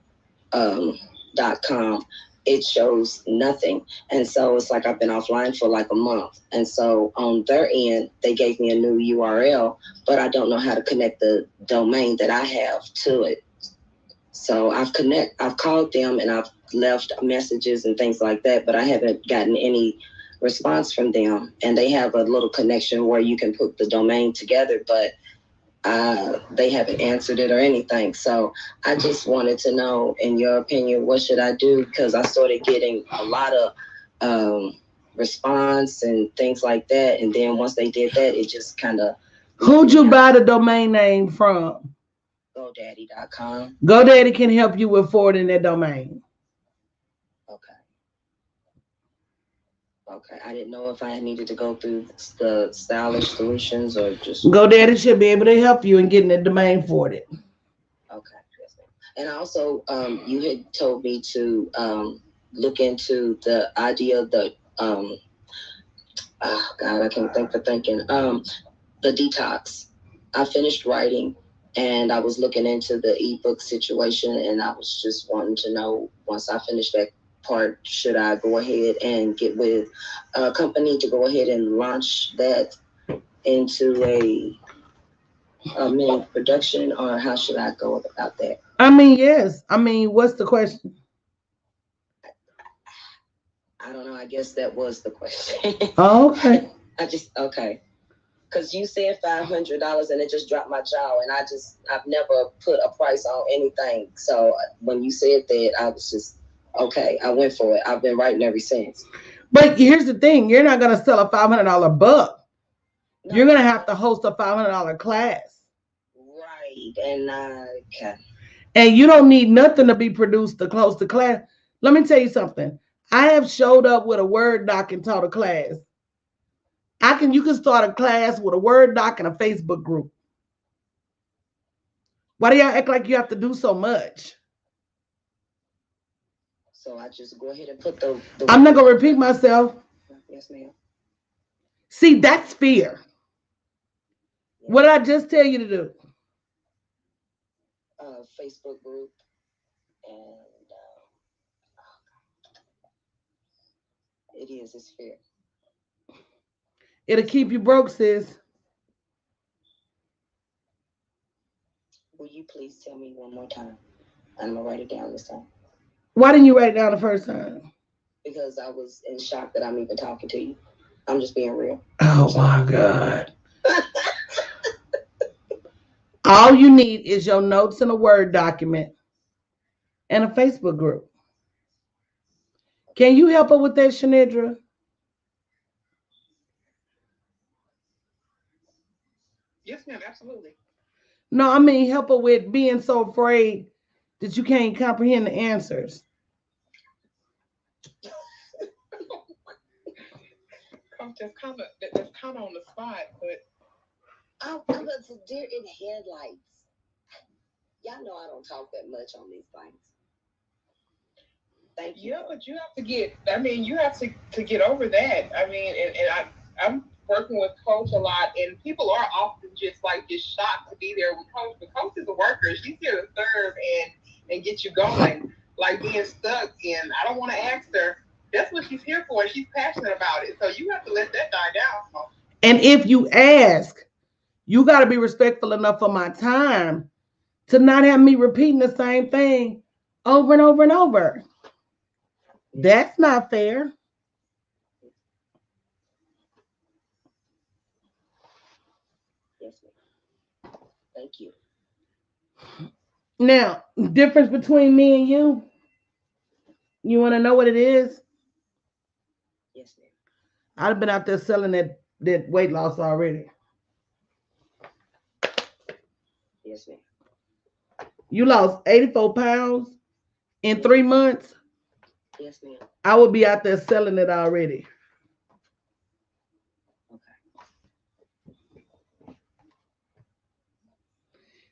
.com, it shows nothing. And so it's like I've been offline for like a month. And so on their end, they gave me a new URL, but I don't know how to connect the domain that I have to it. So I've called them and I've left messages and things like that, but I haven't gotten any response from them. And they have a little connection where you can put the domain together, but they haven't answered it or anything. So I just wanted to know, in your opinion, what should I do? Because I started getting a lot of response and things like that. And then once they did that, it just kind of... Who'd you buy the domain name from? GoDaddy.com. GoDaddy can help you with forwarding that domain. Okay. Okay, I didn't know if I needed to go through the stylish solutions or just GoDaddy should be able to help you in getting the domain for it. okay. Yes, ma'am. And also, you had told me to look into the idea of the oh God, I can't think for thinking. The detox. I finished writing and I was looking into the ebook situation and I was just wanting to know once I finished that part, should I go ahead and get with a company to go ahead and launch that into a mini production or how should I go about that? I mean, yes. I mean, what's the question? I don't know. I guess that was the question. Oh, okay. I just, okay. Because you said $500 and it just dropped my jaw, and I've never put a price on anything. So when you said that, I was just okay. I went for it. I've been writing ever since. But here's the thing: you're not gonna sell a $500 book. No, you're gonna have to host a $500 class. Right, and okay. And you don't need nothing to be produced to close the class. Let me tell you something. I have showed up with a Word doc and taught a class. You can start a class with a Word doc and a Facebook group. Why do y'all act like you have to do so much? So I just go ahead and put the I'm not gonna repeat myself. Yes, ma'am. See, that's fear. What did I just tell you to do? Facebook group and it's fear. It'll keep you broke, sis. Will you please tell me one more time? I'm gonna write it down this time. Why didn't you write it down the first time? Because I was in shock that I'm even talking to you. I'm just being real. Oh my God. All you need is your notes in a Word document and a Facebook group. Can you help her with that, Shanidra? Yes, ma'am, absolutely. No, I mean help her with being so afraid that you can't comprehend the answers. That's kind of on the spot, but I'm a deer in headlights. Y'all know I don't talk that much on these things. Thank you. Yeah, but you have to get. I mean, you have to get over that. I mean, I'm working with Coach a lot, and people are often just shocked to be there with Coach. But Coach is a worker. She's here to serve and get you going. Like being stuck, and I don't want to ask her. That's what she's here for. She's passionate about it. So you have to let that die down. And if you ask, you got to be respectful enough for my time to not have me repeating the same thing over and over and over. That's not fair. Yes, ma'am. Thank you. Now, difference between me and you want to know what it is? Yes, ma'am. I'd have been out there selling that weight loss already. Yes, ma'am. You lost 84 pounds in 3 months. Yes, ma'am. I would be out there selling it already. Okay.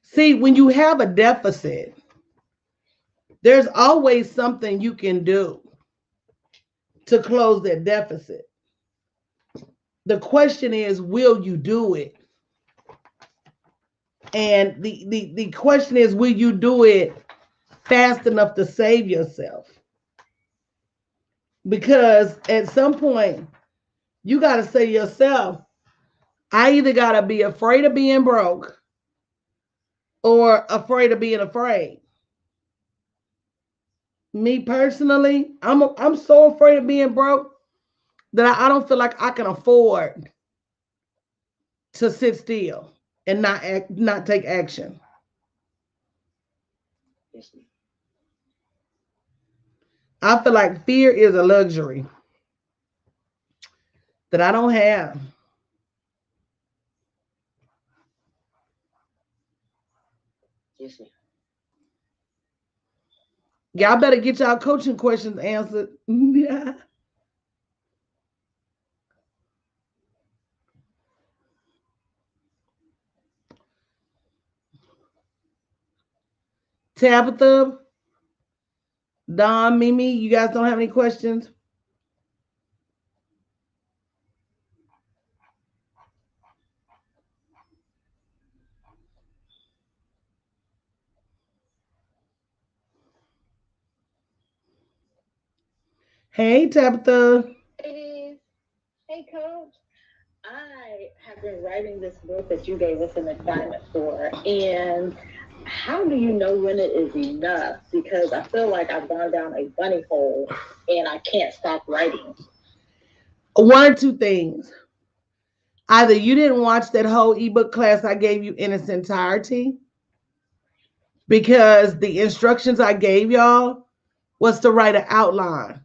See, when you have a deficit, there's always something you can do to close that deficit. The question is, will you do it? And the question is, will you do it fast enough to save yourself? Because at some point, you got to say to yourself, I either got to be afraid of being broke or afraid of being afraid. Me personally, I'm so afraid of being broke that I don't feel like I can afford to sit still and not take action. Yes, ma'am. I feel like fear is a luxury that I don't have. Yes, ma'am. Y'all better get y'all coaching questions answered. Yeah. Tabitha, Don, Mimi, you guys don't have any questions? Hey, Tabitha. Ladies, hey coach. I have been writing this book that you gave us an assignment for, and how do you know when it is enough? Because I feel like I've gone down a bunny hole and I can't stop writing. One or two things. Either you didn't watch that whole ebook class I gave you in its entirety, because the instructions I gave y'all was to write an outline.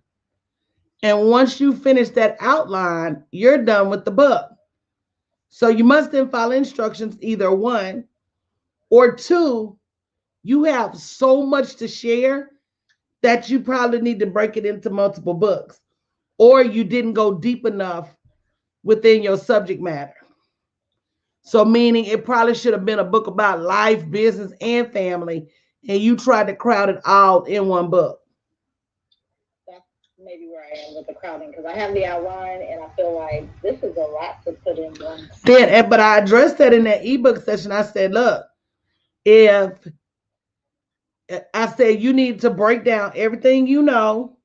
And once you finish that outline, you're done with the book. So you must then follow instructions, either one, or two, you have so much to share that you probably need to break it into multiple books, or you didn't go deep enough within your subject matter. So, meaning it probably should have been a book about life, business, and family, and you tried to crowd it all in one book. That's maybe where I am with the crowding because I have the outline and I feel like this is a lot to put in one. But I addressed that in that ebook session. I said, look, if I said you need to break down everything you know,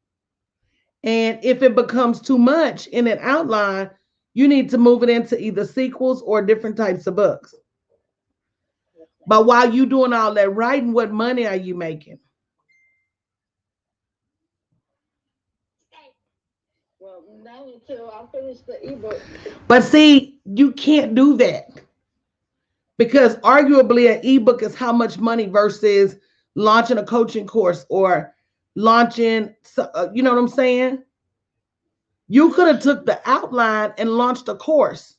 and if it becomes too much in an outline, you need to move it into either sequels or different types of books. But while you doing all that writing, what money are you making? Well, not until I finish the ebook. But see, you can't do that because arguably an ebook is how much money versus launching a coaching course or launching, you know what I'm saying? You could have took the outline and launched a course.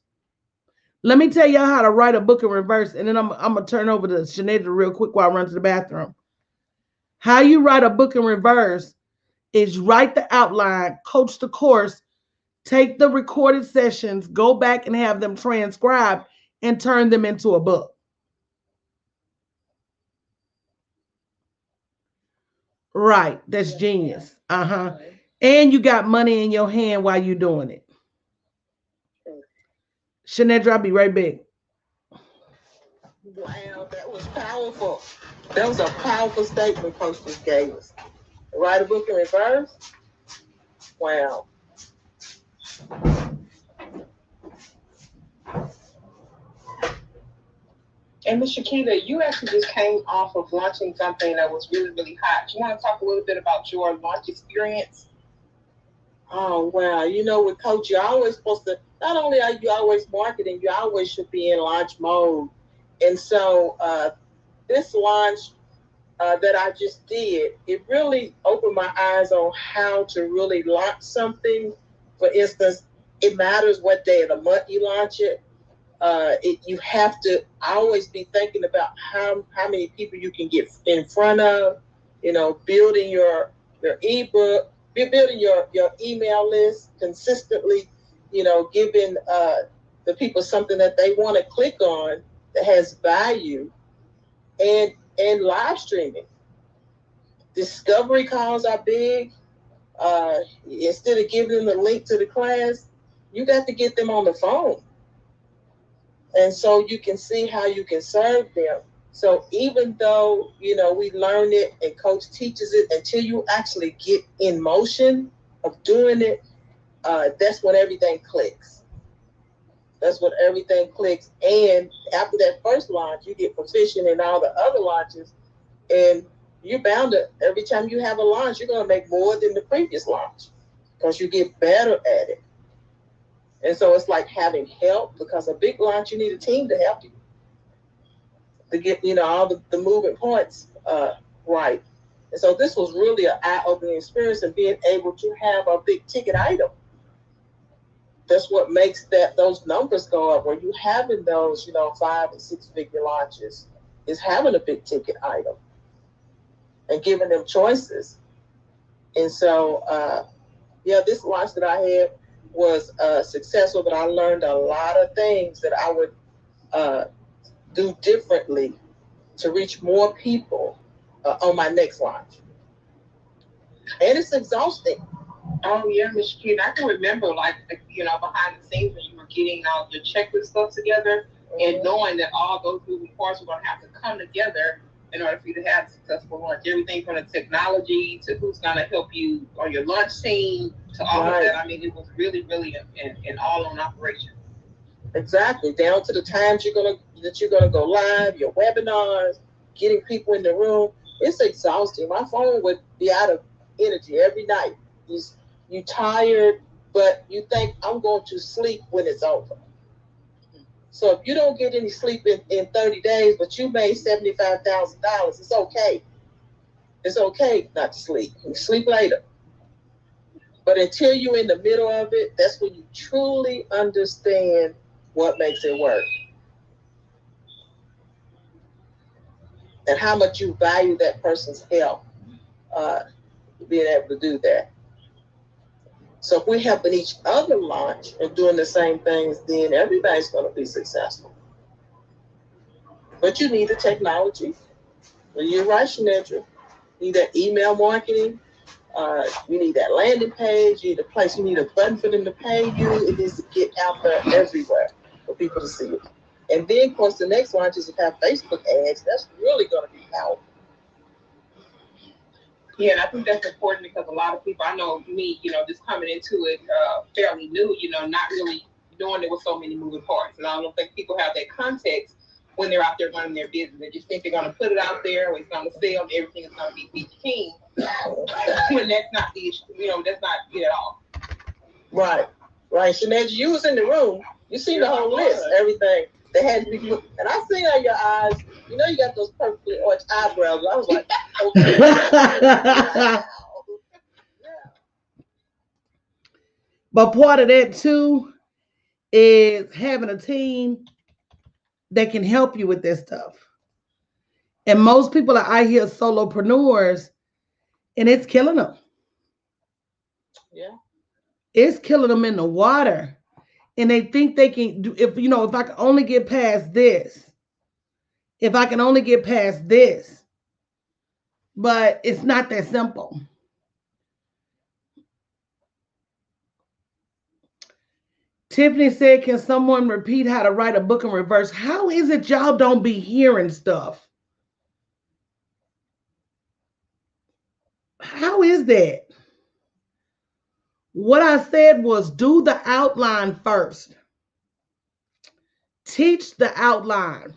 Let me tell y'all how to write a book in reverse, and then I'm gonna turn over to Sinead real quick while I run to the bathroom. How you write a book in reverse is write the outline, coach the course, take the recorded sessions, go back and have them transcribed and turn them into a book. Right, that's genius. Uh-huh. And you got money in your hand while you're doing it. Shanedra, I'll be right back. Wow, that was powerful. That was a powerful statement Coach just gave us. Write a book in reverse? Wow. And Ms. Shakita, you actually just came off of launching something that was really, really hot. You want to talk a little bit about your launch experience? Oh, wow. You know, with Coach, you're always supposed to, not only are you always marketing, you always should be in launch mode. And so this launch that I just did, it really opened my eyes on how to really launch something. For instance, it matters what day of the month you launch it. You have to always be thinking about how many people you can get in front of, you know, building your ebook, building your email list consistently, you know, giving the people something that they want to click on that has value, and live streaming. Discovery calls are big. Instead of giving them the link to the class, you got to get them on the phone. And so you can see how you can serve them. So even though, you know, we learn it and coach teaches it, until you actually get in motion of doing it, that's when everything clicks. That's when everything clicks. And after that first launch, you get proficient in all the other launches. And you're bound to, every time you have a launch, you're going to make more than the previous launch because you get better at it. And so it's like having help, because a big launch, you need a team to help you to get, you know, all the moving points right. And so this was really an eye-opening experience, and being able to have a big ticket item. That's what makes those numbers go up. When you having those, you know, 5 and 6 figure launches, is having a big ticket item and giving them choices. And so, yeah, this launch that I had was successful, but I learned a lot of things that I would do differently to reach more people on my next launch, and it's exhausting. Oh yeah, Miss Kid. I can remember like behind the scenes when you were getting all your checklist stuff together and knowing that all those moving parts were gonna have to come together in order for you to have a successful launch. Everything from the technology to who's gonna help you on your lunch team to all of that. I mean, it was really, really an all-on operation. Exactly, down to the times you're gonna go live, your webinars, getting people in the room. It's exhausting. My phone would be out of energy every night. You you tired, but you think I'm going to sleep when it's over. So if you don't get any sleep in 30 days, but you made $75,000, it's okay. It's okay not to sleep. You sleep later. But until you're in the middle of it, that's when you truly understand what makes it work and how much you value that person's help, uh, being able to do that. So if we're helping each other launch and doing the same things, then everybody's going to be successful. But you need the technology. You're right, Shanedra. You need that email marketing. You need that landing page. You need a place. You need a button for them to pay you. It needs to get out there everywhere for people to see it. And then, of course, the next launch is to have Facebook ads. That's really going to be powerful. Yeah, and I think that's important because a lot of people, I know me, just coming into it fairly new, not really knowing there were so many moving parts. And I don't think people have that context when they're out there running their business. They just think they're going to put it out there, or it's going to sell, and everything is going to be peachy keen. When that's not the issue, that's not it at all. Right, right. Sinead, you was in the room. You seen the whole list, everything. They had to be put, and I seen on your eyes, you got those perfectly arched eyebrows. I was like, okay. Yeah. But part of that too is having a team that can help you with this stuff. And most people are out here solopreneurs, and it's killing them. Yeah. It's killing them in the water. And they think they can do, if I can only get past this, if I can only get past this. But it's not that simple. Tiffany said, can someone repeat how to write a book in reverse? How is it y'all don't be hearing stuff? How is that? What I said was do the outline first. Teach the outline.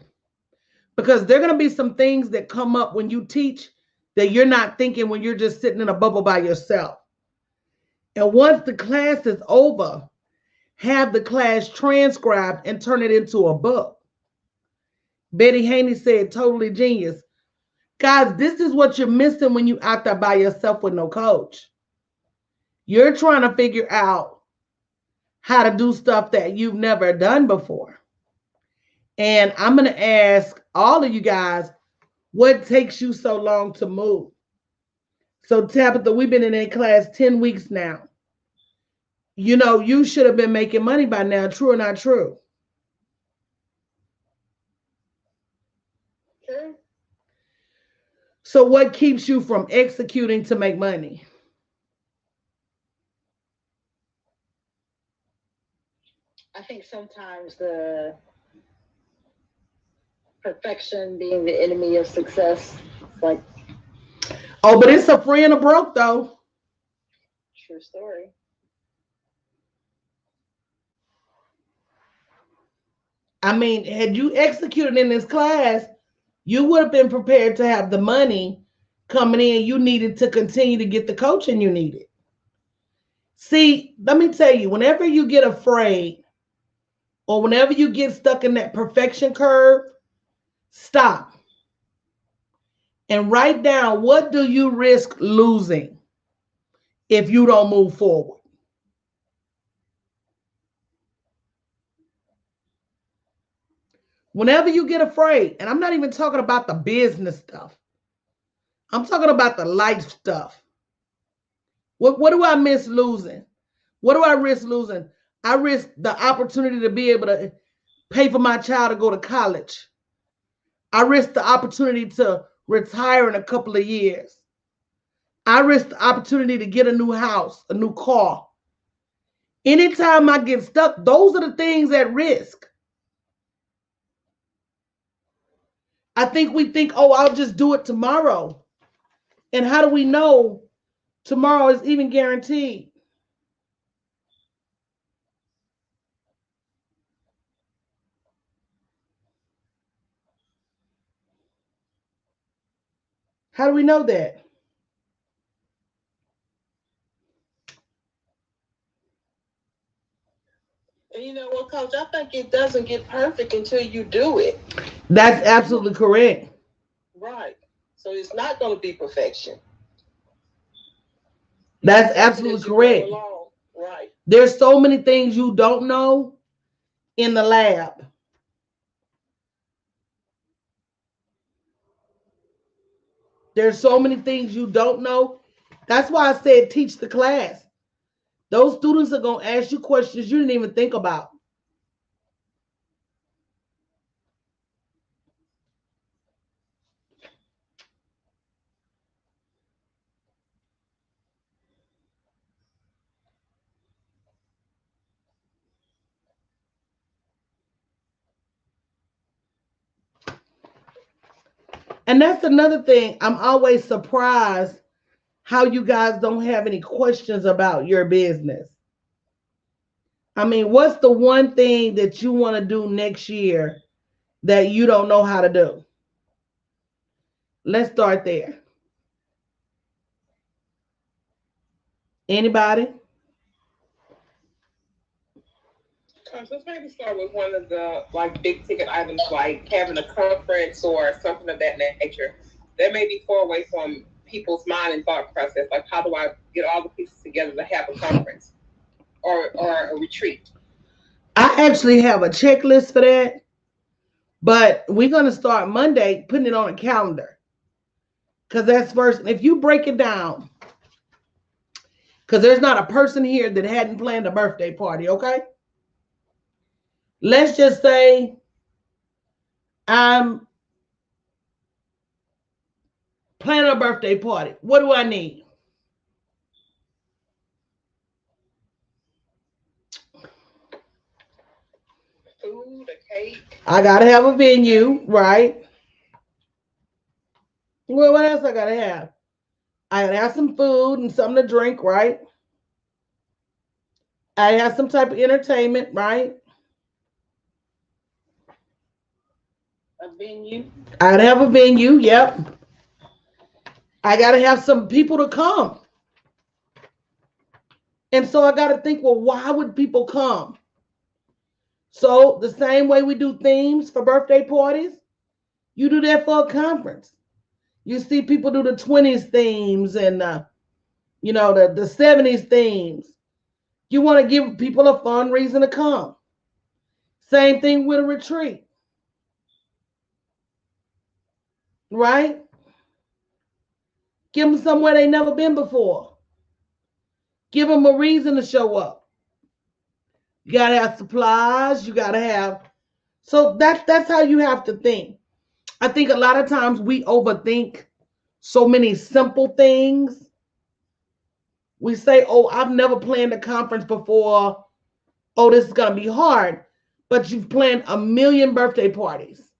Because there are going to be some things that come up when you teach that you're not thinking when you're just sitting in a bubble by yourself. And once the class is over, have the class transcribed and turn it into a book. Betty Haney said, totally genius. Guys, this is what you're missing when you out there by yourself with no coach. You're trying to figure out how to do stuff that you've never done before. And I'm going to ask all of you guys, what takes you so long to move? So Tabitha, we've been in a class 10 weeks now. You should have been making money by now. True or not true? True. So what keeps you from executing to make money? I think sometimes the perfection being the enemy of success. It's like, Oh, but it's a friend of broke though. true story. I mean, had you executed in this class, you would have been prepared to have the money coming in you needed to continue to get the coaching you needed. See, let me tell you, whenever you get afraid or whenever you get stuck in that perfection curve, stop and write down what do you risk losing if you don't move forward. Whenever you get afraid, and I'm not even talking about the business stuff, I'm talking about the life stuff. What do I miss losing? What do I risk losing? I risk the opportunity to be able to pay for my child to go to college. I risk the opportunity to retire in a couple of years. I risk the opportunity to get a new house, a new car. Anytime I get stuck, those are the things at risk. I think we think, oh, I'll just do it tomorrow. And how do we know tomorrow is even guaranteed? How do we know that? And you know what, Coach? I think it doesn't get perfect until you do it. That's absolutely correct. Right. So it's not going to be perfection. That's absolutely correct. Right. There's so many things you don't know in the lab. There's so many things you don't know. That's why I said teach the class. Those students are going to ask you questions you didn't even think about. And that's another thing. I'm always surprised how you guys don't have any questions about your business. I mean, what's the one thing that you want to do next year that you don't know how to do? Let's start there. Anybody? Let's maybe start with one of the like big ticket items, like having a conference or something of that nature. That may be far away from people's mind and thought process. Like, how do I get all the pieces together to have a conference or a retreat? I actually have a checklist for that, but we're going to start Monday putting it on a calendar because that's first. If you break it down, because there's not a person here that hadn't planned a birthday party, okay? Let's just say I'm planning a birthday party. What do I need? Food, a cake. I got to have a venue, right? Well, what else I got to have? I got to have some food and something to drink, right? I have some type of entertainment, right? A venue. I gotta have a venue, yep. I gotta have some people to come. And so I gotta think, well, why would people come? So the same way we do themes for birthday parties, you do that for a conference. You see people do the 20s themes and the 70s themes. You want to give people a fun reason to come. Same thing with a retreat. Right? Give them somewhere they never been before. Give them a reason to show up. You gotta have supplies. You gotta have. So that's how you have to think. I think a lot of times we overthink so many simple things. We say, "Oh, I've never planned a conference before. Oh, this is gonna be hard," but you've planned a million birthday parties,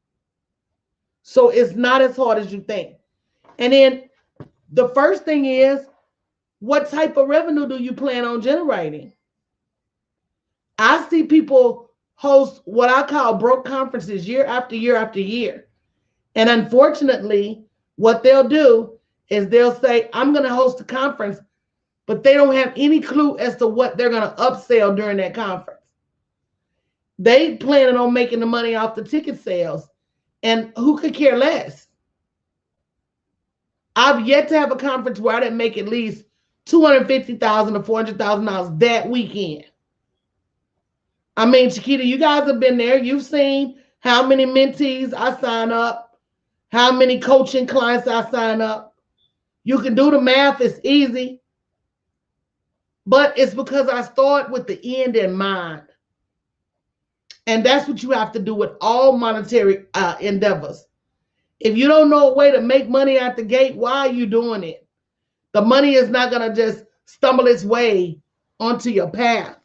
so it's not as hard as you think. And then the first thing is, what type of revenue do you plan on generating? I see people host what I call broke conferences year after year after year. And unfortunately, what they'll do is they'll say, I'm going to host a conference, but they don't have any clue as to what they're going to upsell during that conference. They planning on making the money off the ticket sales. And who could care less? I've yet to have a conference where I didn't make at least $250,000 to $400,000 that weekend. I mean, Chiquita, you guys have been there. You've seen how many mentees I sign up, how many coaching clients I sign up. You can do the math, it's easy. But it's because I start with the end in mind. And that's what you have to do with all monetary endeavors. If you don't know a way to make money at the gate, why are you doing it? The money is not going to just stumble its way onto your path.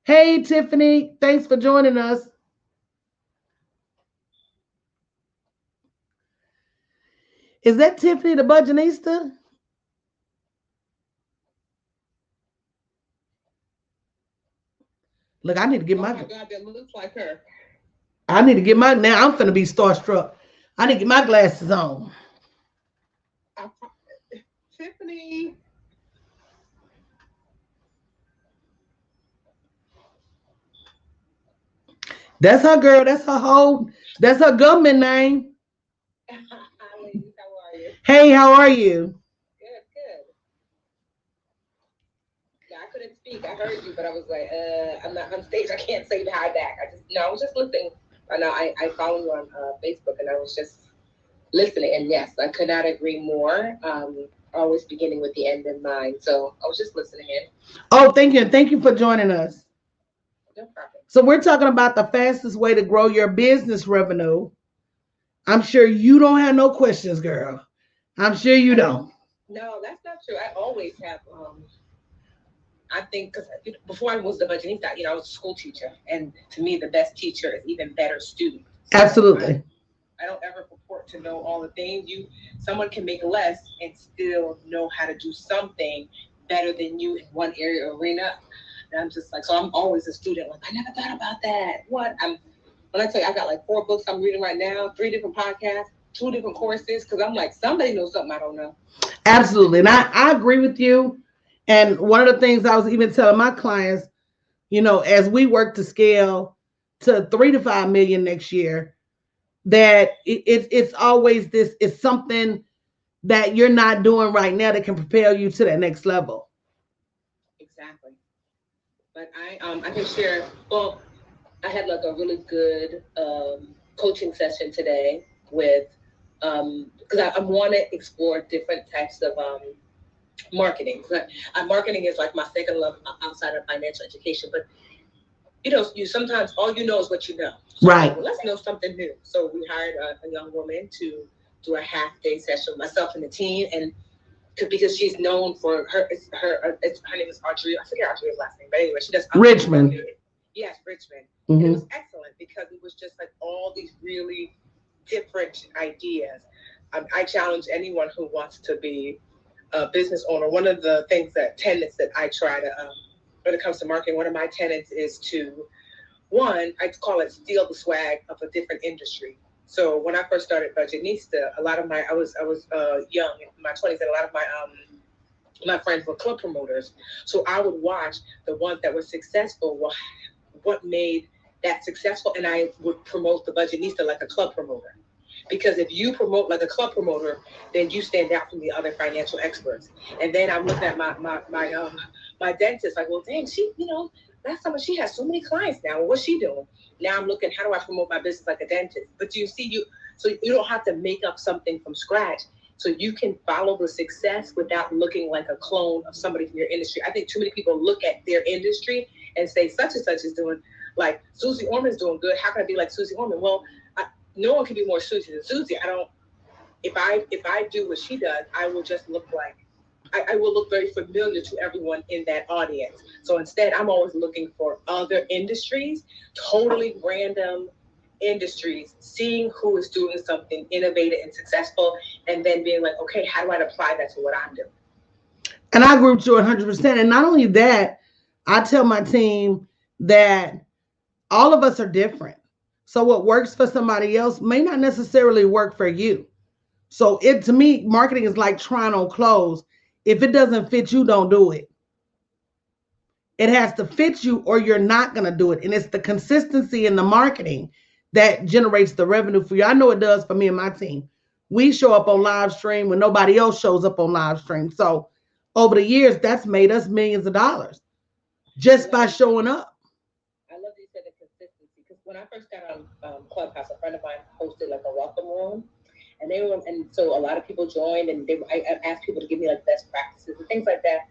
Hey, Tiffany, thanks for joining us. Is that Tiffany the Budgetista? Look, I need to get Oh my. my God, that looks like her. I need to get my. Now I'm finna be starstruck. I need to get my glasses on. I, Tiffany. That's her girl. That's her whole. That's her government name. Hi, ladies. How are you? Hey, how are you? Good, good. Yeah, I couldn't speak. I heard you, but I was like, I'm not on stage. I can't say hi back. I was just listening. I know I follow you on Facebook, and I was just listening. And yes, I could not agree more. Always beginning with the end in mind. So I was just listening in. Oh, thank you. Thank you for joining us. No problem. So we're talking about the fastest way to grow your business revenue. I'm sure you don't have no questions, girl. I'm sure you don't. No, that's not true. I always have. I think because before I was the budgetista, I was a school teacher, and to me, the best teacher is even better student. So Absolutely. I don't ever purport to know all the things. Someone can make less and still know how to do something better than you in one area or arena. And I'm just like, so I'm always a student. Like, I never thought about that. When I tell you, I got like 4 books I'm reading right now, 3 different podcasts, 2 different courses, because I'm like, somebody knows something I don't know. Absolutely. And I agree with you. And one of the things I was even telling my clients, as we work to scale to 3 to 5 million next year, that it's always this, it's something that you're not doing right now that can propel you to that next level. Exactly. But I can share. Well, I had like a really good coaching session today with because I want to explore different types of marketing. Marketing is like my second love outside of financial education. But you sometimes all you know is what you know. So right. Well, let's know something new. So we hired a young woman to do a half-day session with myself and the team, and because she's known for her name is Audrey. I forget Audrey's last name, but anyway, she does Richmond. Yes, Richmond. Mm-hmm. And it was excellent because it was just like all these really different ideas. I challenge anyone who wants to be a business owner. One of the tenets that I try to, when it comes to marketing, one of my tenets is to, one, I call it steal the swag of a different industry. So when I first started Budgetista, a lot of I was young in my 20s, and a lot of my friends were club promoters. So I would watch the ones that were successful, what made that successful, and I would promote the Budgetista like a club promoter. Because if you promote like a club promoter, then you stand out from the other financial experts. And then I'm looking at my dentist, like, well, dang, she, last summer she has so many clients now. What's she doing? Now I'm looking, how do I promote my business like a dentist? But so you don't have to make up something from scratch. So you can follow the success without looking like a clone of somebody from your industry. I think too many people look at their industry and say such and such is doing, like Susie Orman's doing good. How can I be like Susie Orman? Well, no one can be more Susie than Susie. If I do what she does, I will just look like, I will look very familiar to everyone in that audience. So instead, I'm always looking for other industries, totally random industries, seeing who is doing something innovative and successful, and then being like, okay, how do I apply that to what I'm doing? And I agree with you 100%. And not only that, I tell my team that all of us are different. So what works for somebody else may not necessarily work for you. So to me, marketing is like trying on clothes. If it doesn't fit you, don't do it. It has to fit you or you're not going to do it. And it's the consistency in the marketing that generates the revenue for you. I know it does for me and my team. We show up on live stream when nobody else shows up on live stream. So over the years, that's made us millions of dollars just by showing up. I love that you said the consistency, because when I first got on Clubhouse, a friend of mine hosted like a welcome room, and so a lot of people joined, and I asked people to give me like best practices and things like that.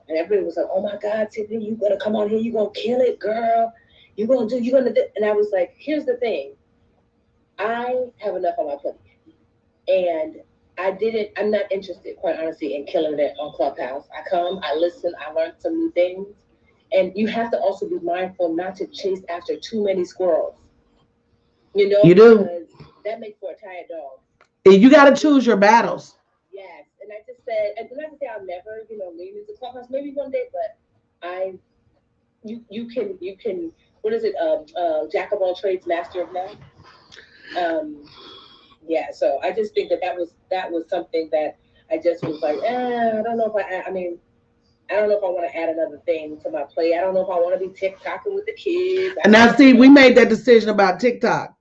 And everybody was like, "Oh my God, Tiffany, you gonna come on here? You gonna kill it, girl? You're gonna do." And I was like, "Here's the thing. I have enough on my plate. And I'm not interested, quite honestly, in killing it on Clubhouse. I come, I listen, I learn some new things. And you have to also be mindful not to chase after too many squirrels, You do. because that makes for a tired dog. You got to choose your battles. Yes. And I just said, and not to say I'll never, lean into Clubhouse, maybe one day, but I, you can, what is it? Jack of all trades, master of none. Um, yeah, so I just think that was something that I just was like, I don't know if I mean, I don't know if I want to add another thing to my plate. I don't know if I want to be TikToking with the kids. And now, see, we made that decision about TikTok.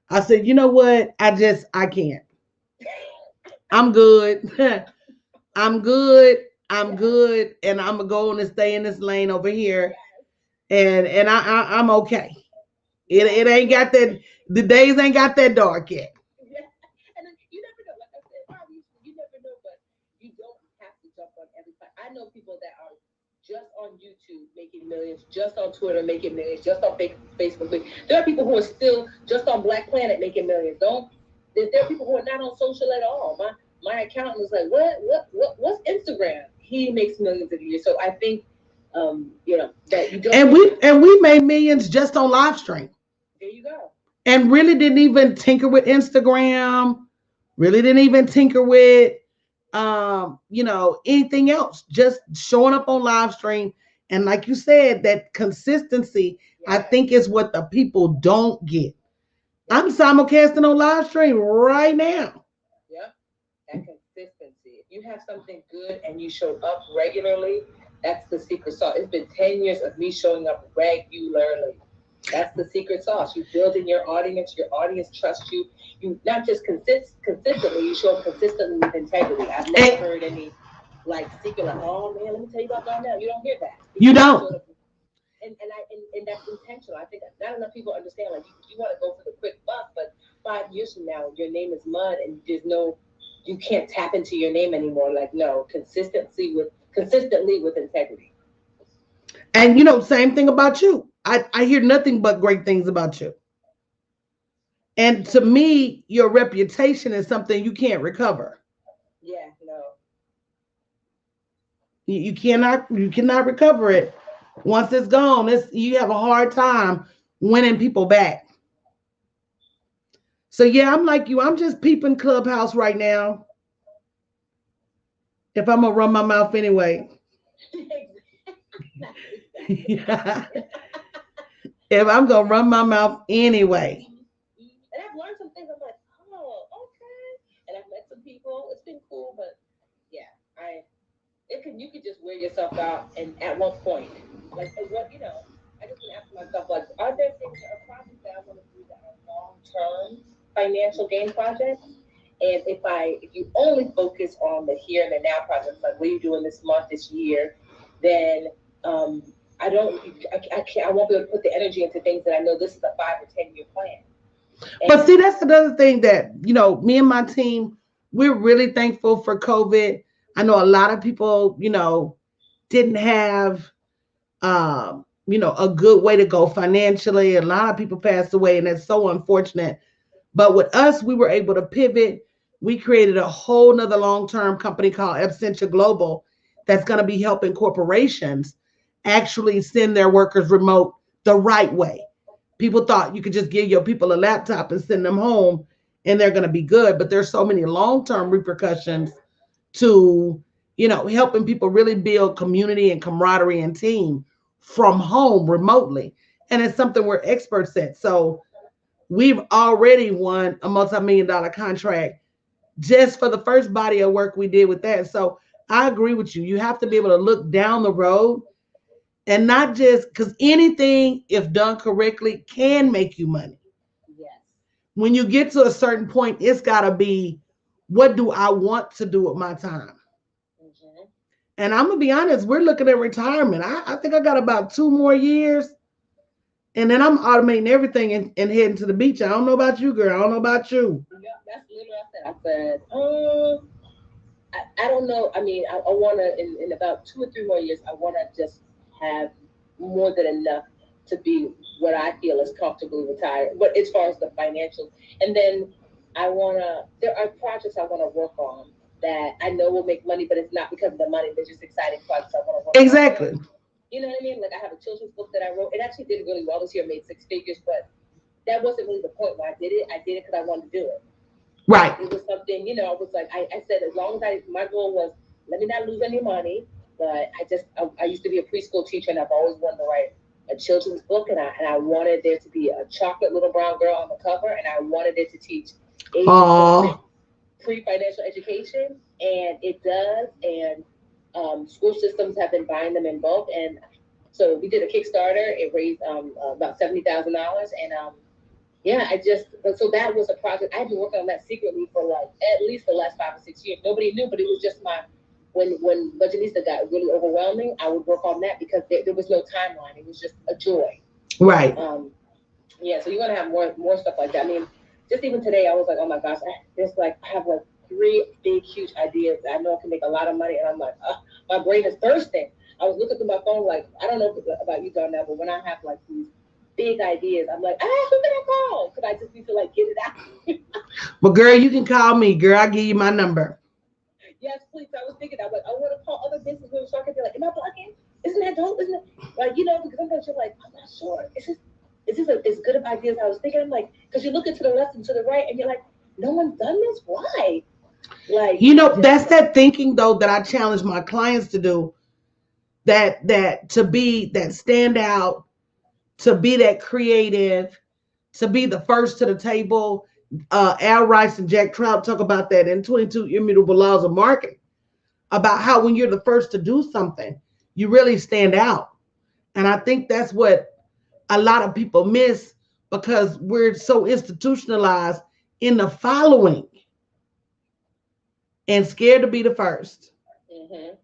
I said, you know what? I can't. I'm good. I'm good. I'm Yes, good. And I'm going to go on and stay in this lane over here. And I'm okay. yes, It ain't got that, the days ain't got that dark yet. yes. And then you never know. Like I said, probably you never know, but you don't have to jump on every fight. I know people that are just on YouTube making millions, just on Twitter making millions, just on Facebook. There are people who are still just on Black Planet making millions. Don't there are people who are not on social at all. My accountant was like, what's Instagram? He makes millions a year. So I think that you don't. And we made millions just on live stream. There you go. And really didn't even tinker with Instagram. Really didn't even tinker with anything else. Just showing up on live stream. And like you said, that consistency, I Yes. think is what the people don't get. Yep. I'm simulcasting on live stream right now. Yep. That consistency. If you have something good and you show up regularly, that's the secret sauce. It's been 10 years of me showing up regularly. That's the secret sauce. You build in your audience trusts you. You not just consistently, you show up consistently with integrity. I've never heard any like secret like, oh man, let me tell you about that now. You don't hear that. You Because don't. and that's intentional. I think not enough people understand. Like you want to go for the quick buck, but 5 years from now, your name is mud, and you can't tap into your name anymore. Like no, consistently with integrity. And same thing about you. I hear nothing but great things about you. And to me, your reputation is something you can't recover. Yeah, no. You cannot recover it. Once it's gone, you have a hard time winning people back. So yeah, I'm like you. I'm just peeping Clubhouse right now. If I'm gonna run my mouth anyway. If I'm gonna run my mouth anyway. And I've learned some things. I'm like, oh, okay. And I've met some people. It's been cool, but yeah, you could just wear yourself out. And at one point, like what I just been asking myself, like, are there things that are projects that I want to do that are long term financial gain projects? And if you only focus on the here and the now projects, like what are you doing this month, this year, then um, I don't, I can't, I won't be able to put the energy into things that I know this is a 5 or 10 year plan. But And see, that's another thing that, me and my team, we're really thankful for COVID. I know a lot of people, didn't have, a good way to go financially. A lot of people passed away, and that's so unfortunate. But with us, we were able to pivot. We created a whole nother long-term company called Absentia Global that's going to be helping corporations actually send their workers remote the right way. People thought you could just give your people a laptop and send them home and they're going to be good. But there's so many long-term repercussions to, helping people really build community and camaraderie and team from home remotely. And it's something we're experts at. So we've already won a multi-million dollar contract just for the first body of work we did with that. So I agree with you. You have to be able to look down the road and not just because anything, if done correctly, can make you money. yes. When you get to a certain point, it's got to be, what do I want to do with my time? Hmm. And I'm going to be honest, we're looking at retirement. I think I got about 2 more years. And then I'm automating everything and heading to the beach. I don't know about you, girl. I don't know about you. Yeah, that's literally what I said. I don't know. I mean, I want to, in about 2 or 3 more years, I want to just have more than enough to be what I feel is comfortably retired. But as far as the financials, and then there are projects I wanna work on that I know will make money, but it's not because of the money. They're just exciting projects I wanna work on. Exactly. You know what I mean? Like I have a children's book that I wrote. It actually did really well this year, made six figures, but that wasn't really the point why I did it. I did it because I wanted to do it. Right. It was something, I was like, I said, as long as my goal was, let me not lose any money. But I used to be a preschool teacher and I've always wanted to write a children's book. And I wanted there to be a chocolate little brown girl on the cover. And I wanted it to teach age pre-financial education. And it does. And school systems have been buying them in bulk. And so we did a Kickstarter. It raised about $70,000. And yeah, so that was a project. I've been working on that secretly for like at least the last 5 or 6 years. Nobody knew, but it was just when Budgetista got really overwhelming, I would work on that because there was no timeline. It was just a joy. Right. Yeah, so you're gonna have more stuff like that. I mean, just even today, I was like, oh my gosh, I have like three big, huge ideas that I know I can make a lot of money, and I'm like, my brain is thirsting. I was looking through my phone, like, I don't know about you, Darnell, but when I have like these big ideas, I'm like, who can I call? Because I just need to like get it out. Well, girl, you can call me, girl. I'll give you my number. Yes, please. I was thinking, I want to call other business women so I can be like, am I blocking? Isn't that dope? Isn't it? Like, because sometimes you're like, I'm not sure. Is this as good of ideas I was thinking? I'm like, because you're looking to the left and to the right, and you're like, no one's done this. Why? Like, that's that thinking though that I challenge my clients to do. That to be that standout, to be that creative, to be the first to the table. Al Rice and Jack Trout talk about that in 22 Immutable Laws of Marketing, about how when you're the first to do something, you really stand out. And I think that's what a lot of people miss because we're so institutionalized in the following and scared to be the 1st. Mm-hmm.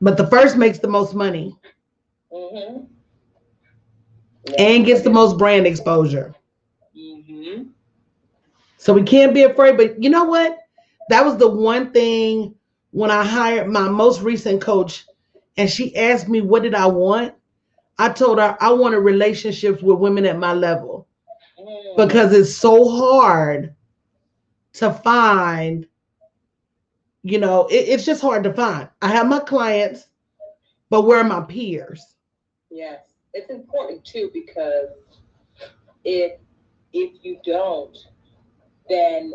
But the first makes the most money. Mm-hmm. And gets the most brand exposure. Mm-hmm. So we can't be afraid. But you know what? That was the one thing when I hired my most recent coach and she asked me, what did I want? I told her I wanted relationships with women at my level because it's so hard to find, it's just hard to find. I have my clients, but where are my peers? Yes. It's important too because if you don't, then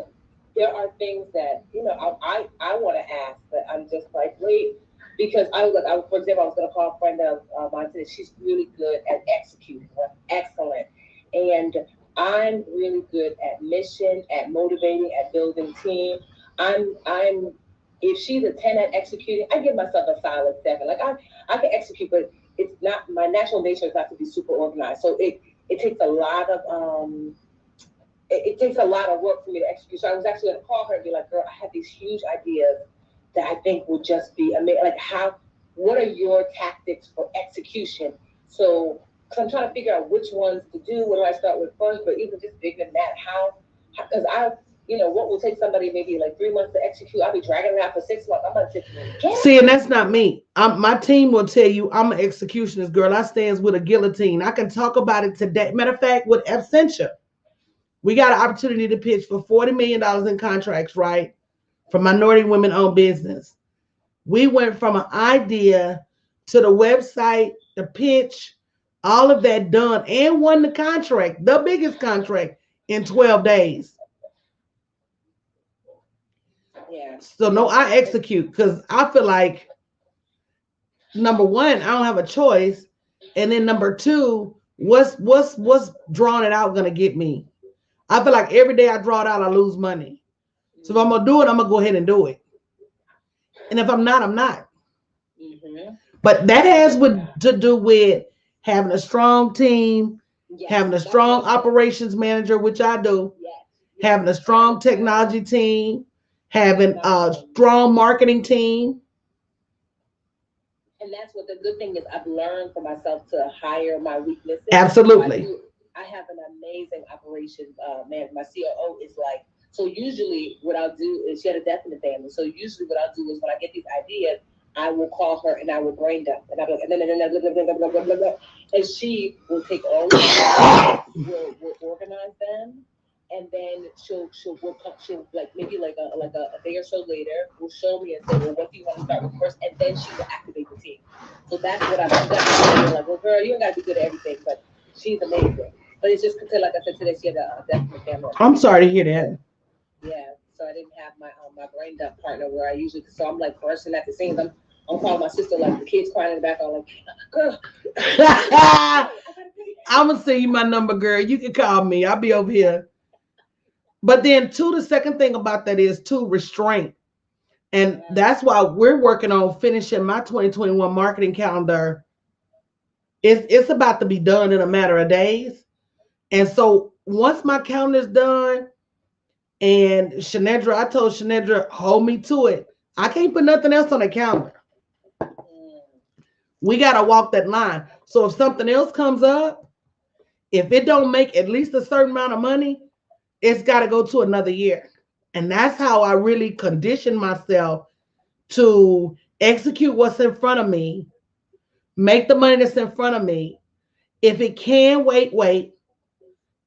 there are things that I want to ask, but I'm just like, wait, because for example, I was going to call a friend of mine today. She's really good at executing, excellent, and I'm really good at mission, at motivating, at building team. I'm if she's a 10 at executing, I give myself a solid 7. Like I can execute, but it's not my natural nature is not to be super organized. So it takes a lot of it takes a lot of work for me to execute. So I was actually going to call her and be like, girl, I have these huge ideas that I think will just be amazing. Like what are your tactics for execution? So, because I'm trying to figure out which ones to do. What do I start with first? But even just bigger than that, because what will take somebody maybe like 3 months to execute, I'll be dragging it out for 6 months. I'm going to see, and that's not me. My team will tell you I'm an executionist, girl. I stands with a guillotine. I can talk about it today. Matter of fact, with Absentia, we got an opportunity to pitch for $40 million in contracts, right? For minority women-owned business. We went from an idea to the website, the pitch, all of that done, and won the contract, the biggest contract, in 12 days. Yeah. So no, I execute because I feel like, number one, I don't have a choice, and then number two, what's drawing it out gonna get me? I feel like every day I draw it out, I lose money. So if I'm gonna do it, I'm gonna go ahead and do it. And if I'm not, I'm not. Mm-hmm. But that has to do with having a strong team, having a strong operations manager, which I do, having a strong technology team, having a strong marketing team. And that's what the good thing is. I've learned for myself to hire my weaknesses. Absolutely. I have an amazing operations man. My COO is like, so usually what I'll do is she had a death in the family. So usually what I'll do is when I get these ideas, I will call her and I will brain dump, and I'll be like, and then blah, blah, blah, blah, blah, blah, blah. And she will take all of them, will organize them, and then she'll like maybe like a day or so later will show me and say, well, what do you want to start with first, and then she will activate the team. So that's what I'm like. Well, girl, you don't gotta be good at everything, but she's amazing. But it's just because, like I said today, she had a death in the family. I'm sorry to hear that. Yeah, so I didn't have my brain dump partner where I usually. So I'm like bursting at the seams. I'm calling my sister like the kids crying in the back. I'm like, girl, I'm gonna send you my number, girl. You can call me. I'll be over here. But then, too, the second thing about that is too restraint, and that's why we're working on finishing my 2021 marketing calendar. It's about to be done in a matter of days, and so once my calendar's done, and Shanedra, I told Shanedra, hold me to it. I can't put nothing else on the calendar. We gotta walk that line. So if something else comes up, if it don't make at least a certain amount of money, it's got to go to another year. And that's how I really condition myself to execute what's in front of me, make the money that's in front of me. If it can wait, wait.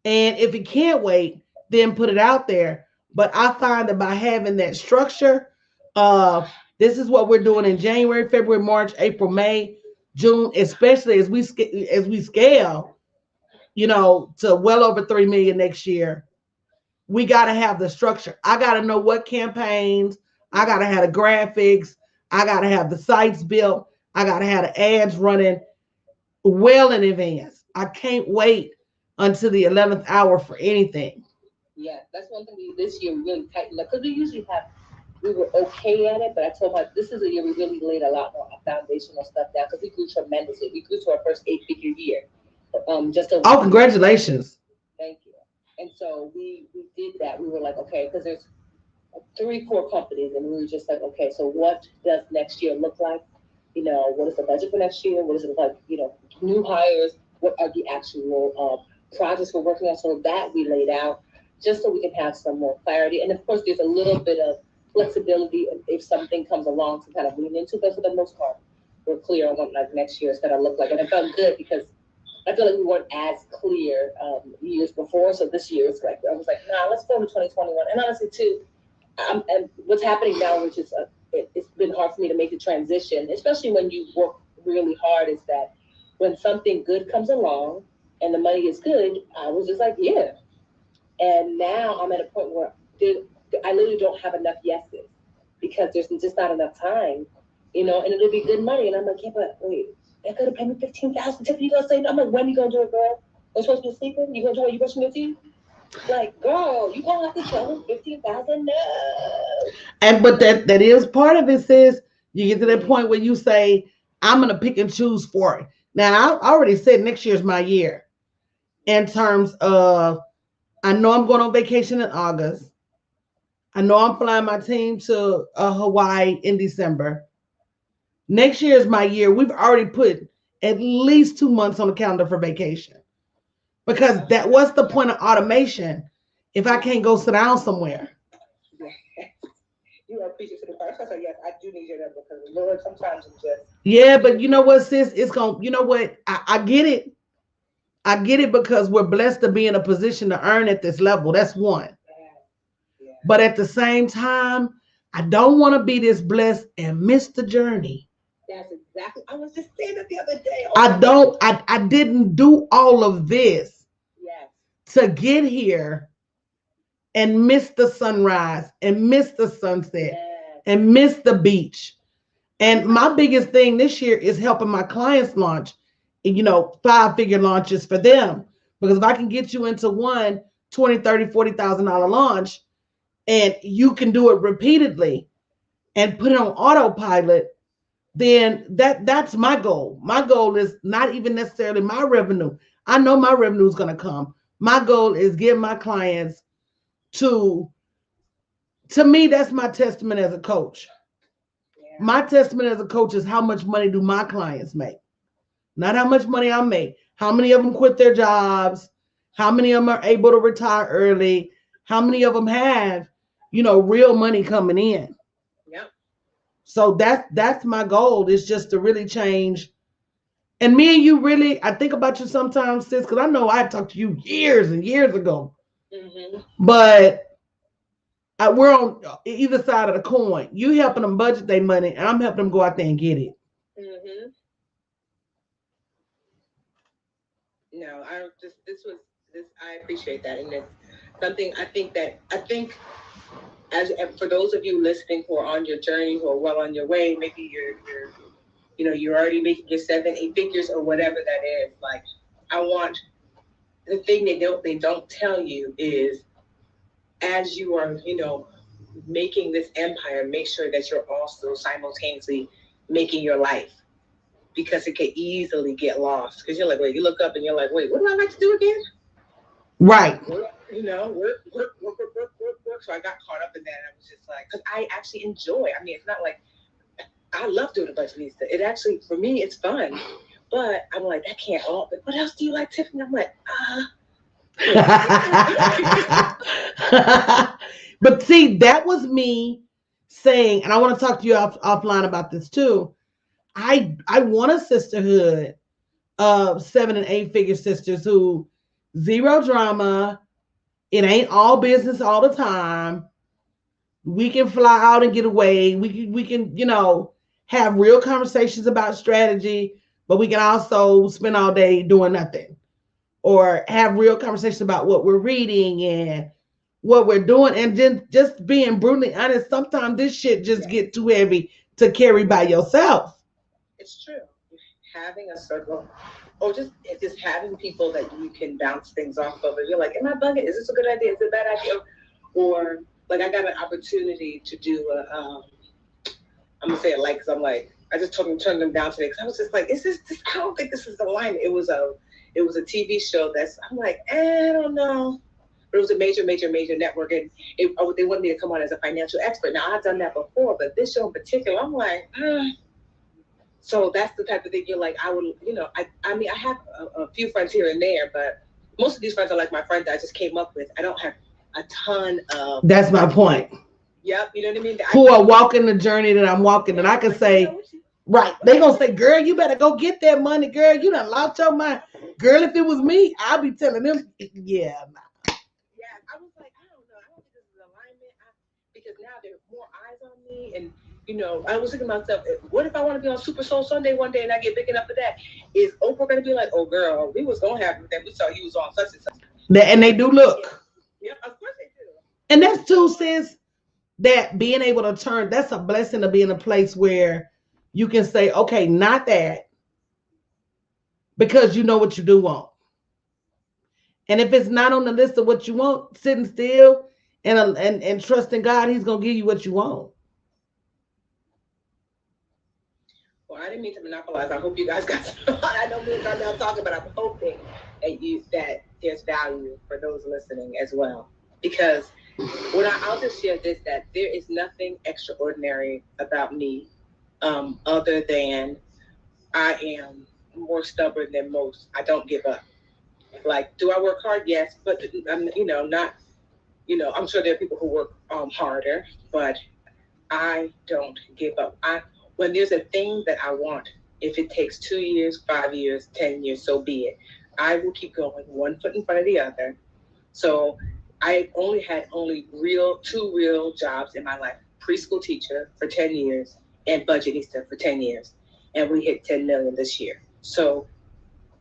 And if it can't wait, then put it out there. But I find that by having that structure, this is what we're doing in January, February, March, April, May, June, especially as we scale, to well over 3 million next year. We got to have the structure. I got to know what campaigns. I got to have the graphics. I got to have the sites built. I got to have the ads running well in advance. I can't wait until the 11th hour for anything. Yeah, that's one thing this year we really tightened up because we were okay at it, but I told my this is a year we really laid a lot more foundational stuff down because we grew tremendously. We grew to our first 8-figure year. Just over. Oh, congratulations! Thank you. And so we did that. We were like, okay, because there's 3 core companies, and we were just like, okay, so what does next year look like? What is the budget for next year? What does it look like? New hires. What are the actual projects we're working on? So that we laid out just so we can have some more clarity. And of course, there's a little bit of flexibility if something comes along to kind of lean into. But for the most part, we're clear on what like next year is going to look like. And it felt good because I feel like we weren't as clear years before. So this year, it's like I was like, nah, let's go to 2021. And honestly, too, and what's happening now, which is it's been hard for me to make the transition, especially when you work really hard, is that when something good comes along and the money is good, I was just like, yeah. And now I'm at a point where I literally don't have enough yeses because there's just not enough time, and it'll be good money. And I'm like, yeah, but wait, they're gonna pay me 15,000. Tiffany, you gonna say no? I'm like, when you gonna do it, girl? I'm supposed to be sleeping. You gonna do it? You brushing your teeth? Like, girl, you gonna have to tell them 15,000? No. But that is part of it. Sis, you get to that point where you say, I'm gonna pick and choose for it. Now I already said next year's my year in terms of I know I'm going on vacation in August. I know I'm flying my team to Hawaii in December. Next year is my year. We've already put at least 2 months on the calendar for vacation because what's the point of automation if I can't go sit down somewhere? You are preaching to the choir. So yes, I do need your number because Lord, sometimes it's just. Yeah, but you know what, sis? It's going. You know what? I get it. I get it because we're blessed to be in a position to earn at this level. That's one. Yeah. But at the same time, I don't want to be this blessed and miss the journey. That's exactly. I was just saying it the other day. I didn't do all of this to get here and miss the sunrise and miss the sunset and miss the beach. And my biggest thing this year is helping my clients launch, 5-figure launches for them. Because if I can get you into one $20,000, $30,000, $40,000 launch and you can do it repeatedly and put it on autopilot, then that's my goal. My goal is not even necessarily my revenue. I know my revenue is going to come. My goal is get my clients to me, that's my testament as a coach. Yeah. My testament as a coach is how much money do my clients make? Not how much money I make. How many of them quit their jobs? How many of them are able to retire early? How many of them have, real money coming in? Yep. So that's my goal, is just to really change. And me and you really, I think about you sometimes, sis, because I know I talked to you years and years ago. Mm-hmm. But we're on either side of the coin. You helping them budget their money, and I'm helping them go out there and get it. Mm-hmm. No, I just this I appreciate that, and it's something I think as for those of you listening who are on your journey, who are well on your way, maybe you're already making your 7, 8 figures or whatever that is. Like, I want the thing they don't tell you is, as you are making this empire, make sure that you're also simultaneously making your life, because it could easily get lost, because you're like, wait, you look up and you're like, wait, what do I like to do again? Right. Work. So I got caught up in that, and I was just like, because I actually enjoy. I mean, it's not like I love doing a bunch of these things. It actually, for me, it's fun. But I'm like, that can't all. But what else do you like, Tiffany? I'm like, But see, that was me saying, and I want to talk to you offline about this too. I want a sisterhood of 7 and 8 figure sisters who zero drama. It ain't all business all the time. We can fly out and get away. We can have real conversations about strategy, but we can also spend all day doing nothing, or have real conversations about what we're reading and what we're doing, and then just being brutally honest. Sometimes this shit just get too heavy to carry by yourself. it's true. Having a circle, or just having people that you can bounce things off of. You're like, am I bugging? Is this a good idea? Is it a bad idea? Or like, I got an opportunity to do I'm gonna say it like, because I'm like, I just turned them down today, because I was just like, is this? I don't think this is the line. It was a TV show that's, I'm like, I don't know. But it was a major network, and they wanted me to come on as a financial expert. Now, I've done that before, but this show in particular, I'm like, So that's the type of thing you're like, I would, I mean, I have a few friends here and there, but most of these friends are like my friends that I just came up with. I don't have a ton of. That's my point. Yep, you know what I mean? Who are walking the journey that I'm walking, and I can say, right, they gonna say, girl, you better go get that money, girl. You done lost your mind. Girl, if it was me, I'll be telling them, yeah. Yeah, I was like, I don't know. I don't think this is alignment, because now there are more eyes on me. And, I was thinking to myself, what if I want to be on Super Soul Sunday one day and I get big enough for that? Is Oprah going to be like, oh, girl, we was going to have that. We saw you was on such and such. And they do look. Yeah, of course they do. And that's too, sis, that being able to turn, that's a blessing to be in a place where you can say, okay, not that, because you know what you do want. And if it's not on the list of what you want, sitting still and trusting God, He's gonna give you what you want. Well, I didn't mean to monopolize. I hope you guys got some. I know we're not now talking, but I'm hoping that there's value for those listening as well. Because I'll just share this, that there is nothing extraordinary about me, other than I am more stubborn than most. I don't give up. Like, do I work hard? Yes, but I'm, not. I'm sure there are people who work harder, but I don't give up. When there's a thing that I want, if it takes 2 years, 5 years, 10 years, so be it. I will keep going, one foot in front of the other. So I had two real jobs in my life: preschool teacher for 10 years and budgetista for 10 years, and we hit 10 million this year. So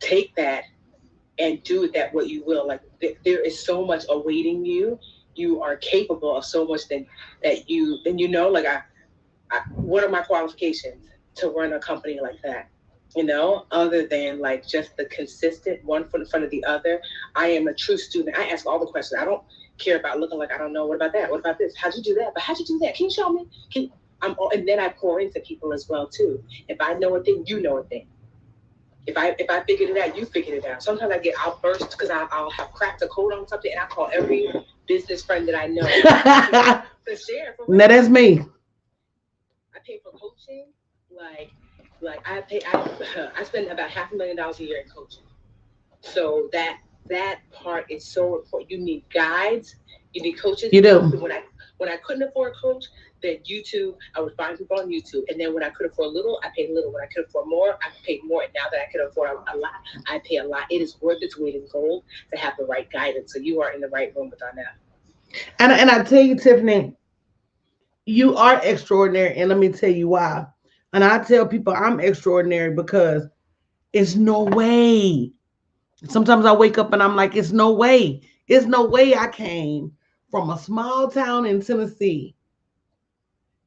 take that and do with that what you will. Like, there is so much awaiting you. You are capable of so much like, what are my qualifications to run a company like that? Other than like just the consistent one foot in front of the other. I am a true student. I ask all the questions. I don't care about looking like I don't know. What about that? What about this? How'd you do that? But how'd you do that? Can you show me? And then I pour into people as well too. If I know a thing, you know a thing. If I figured it out, you figured it out. Sometimes I get outbursts because I'll have cracked a code on something, and I call every business friend that I know to share. Now that's me. I pay for coaching, like I spend about $500,000 a year in coaching. So that part is so important. You need guides, you need coaches. You do. When I couldn't afford a coach, then YouTube, I would find people on YouTube. And then when I could afford little, I paid little. When I could afford more, I paid more. And now that I can afford a lot, I pay a lot. It is worth its weight in gold to have the right guidance. So you are in the right room with Arnett. And I tell you, Tiffany, you are extraordinary, and let me tell you why. And I tell people I'm extraordinary because it's no way. Sometimes I wake up and I'm like, it's no way. It's no way I came from a small town in Tennessee.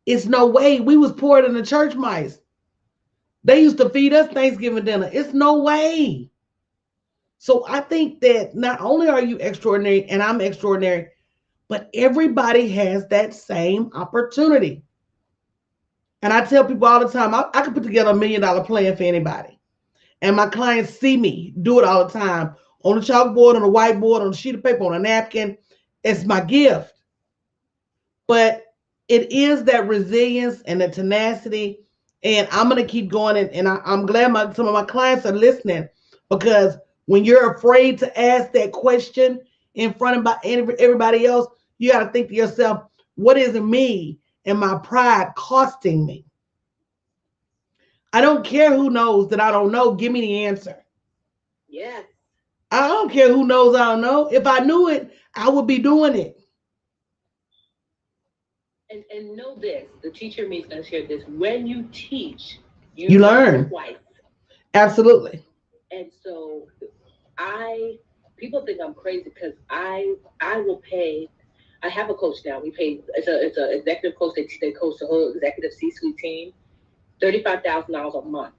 It's no way we was poor than the church mice. They used to feed us Thanksgiving dinner. It's no way. So I think that not only are you extraordinary and I'm extraordinary, but everybody has that same opportunity. And I tell people all the time, I can put together $1 million plan for anybody. And my clients see me do it all the time on the chalkboard, on the whiteboard, on a sheet of paper, on a napkin. It's my gift. But it is that resilience and the tenacity. And I'm going to keep going. And I'm glad some of my clients are listening, because when you're afraid to ask that question in front of everybody else, you got to think to yourself, what is me and my pride costing me? I don't care who knows that I don't know. Give me the answer. Yes. I don't care who knows I don't know. If I knew it, I would be doing it. And know this, the teacher means going to share this. When you teach, you learn twice. Absolutely. And so people think I'm crazy because I will pay. I have a coach now. We pay. It's a executive coach. They coach the whole executive C-suite team, $35,000 a month.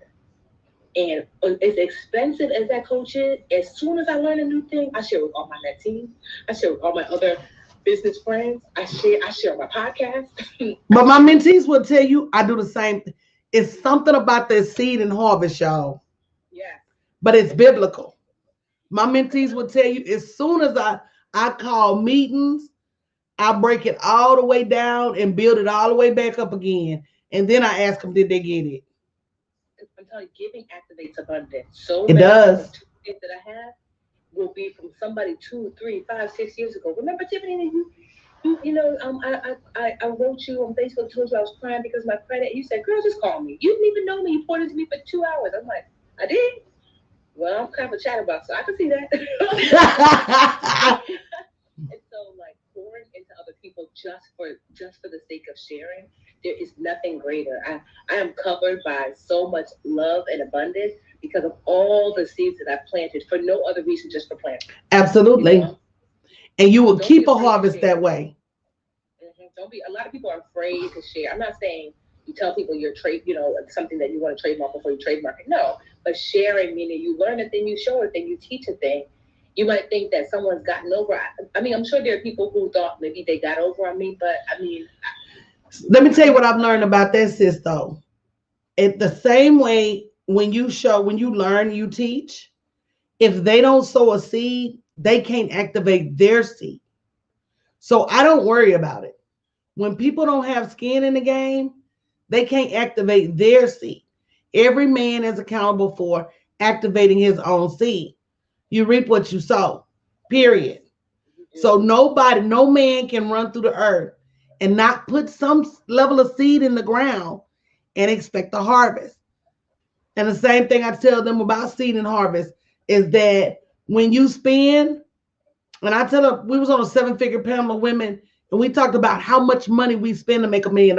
And as expensive as that coach is, as soon as I learn a new thing, I share with all my net team. I share with all my other business friends. I share on my podcast. But my mentees will tell you I do the same. It's something about this seed and harvest, y'all. Yeah. But it's biblical. My mentees will tell you as soon as I call meetings, I break it all the way down and build it all the way back up again. And then I ask them, did they get it? I'm telling you, giving activates abundance. So it does. That I have will be from somebody 2, 3, 5, 6 years ago. Remember, Tiffany, I wrote you on Facebook, told you I was crying because of my credit. You said, girl, just call me. You didn't even know me. You pointed to me for 2 hours. I'm like, I did? Well, I'm kind of a chatterbox, so I can see that. And so, like, pouring into other people just for the sake of sharing, there is nothing greater. I am covered by so much love and abundance because of all the seeds that I've planted for no other reason, just for planting. Absolutely. You know? And you will keep a harvest that way. Mm-hmm. Don't be. A lot of people are afraid to share. I'm not saying you tell people your trade, something that you want to trademark before you trademark it. No, but sharing, meaning you learn a thing, you show a thing, you teach a thing. You might think that someone's gotten over. I mean, I'm sure there are people who thought maybe they got over on me, but I mean. Let me tell you what I've learned about that, sis, though. It's the same way when you learn, you teach. If they don't sow a seed, they can't activate their seed. So I don't worry about it. When people don't have skin in the game, they can't activate their seed. Every man is accountable for activating his own seed. You reap what you sow, period. So no man can run through the earth and not put some level of seed in the ground and expect a harvest. And the same thing I tell them about seed and harvest is that when you spend, and I tell them, we was on a 7-figure panel of women, and we talked about how much money we spend to make $1 million.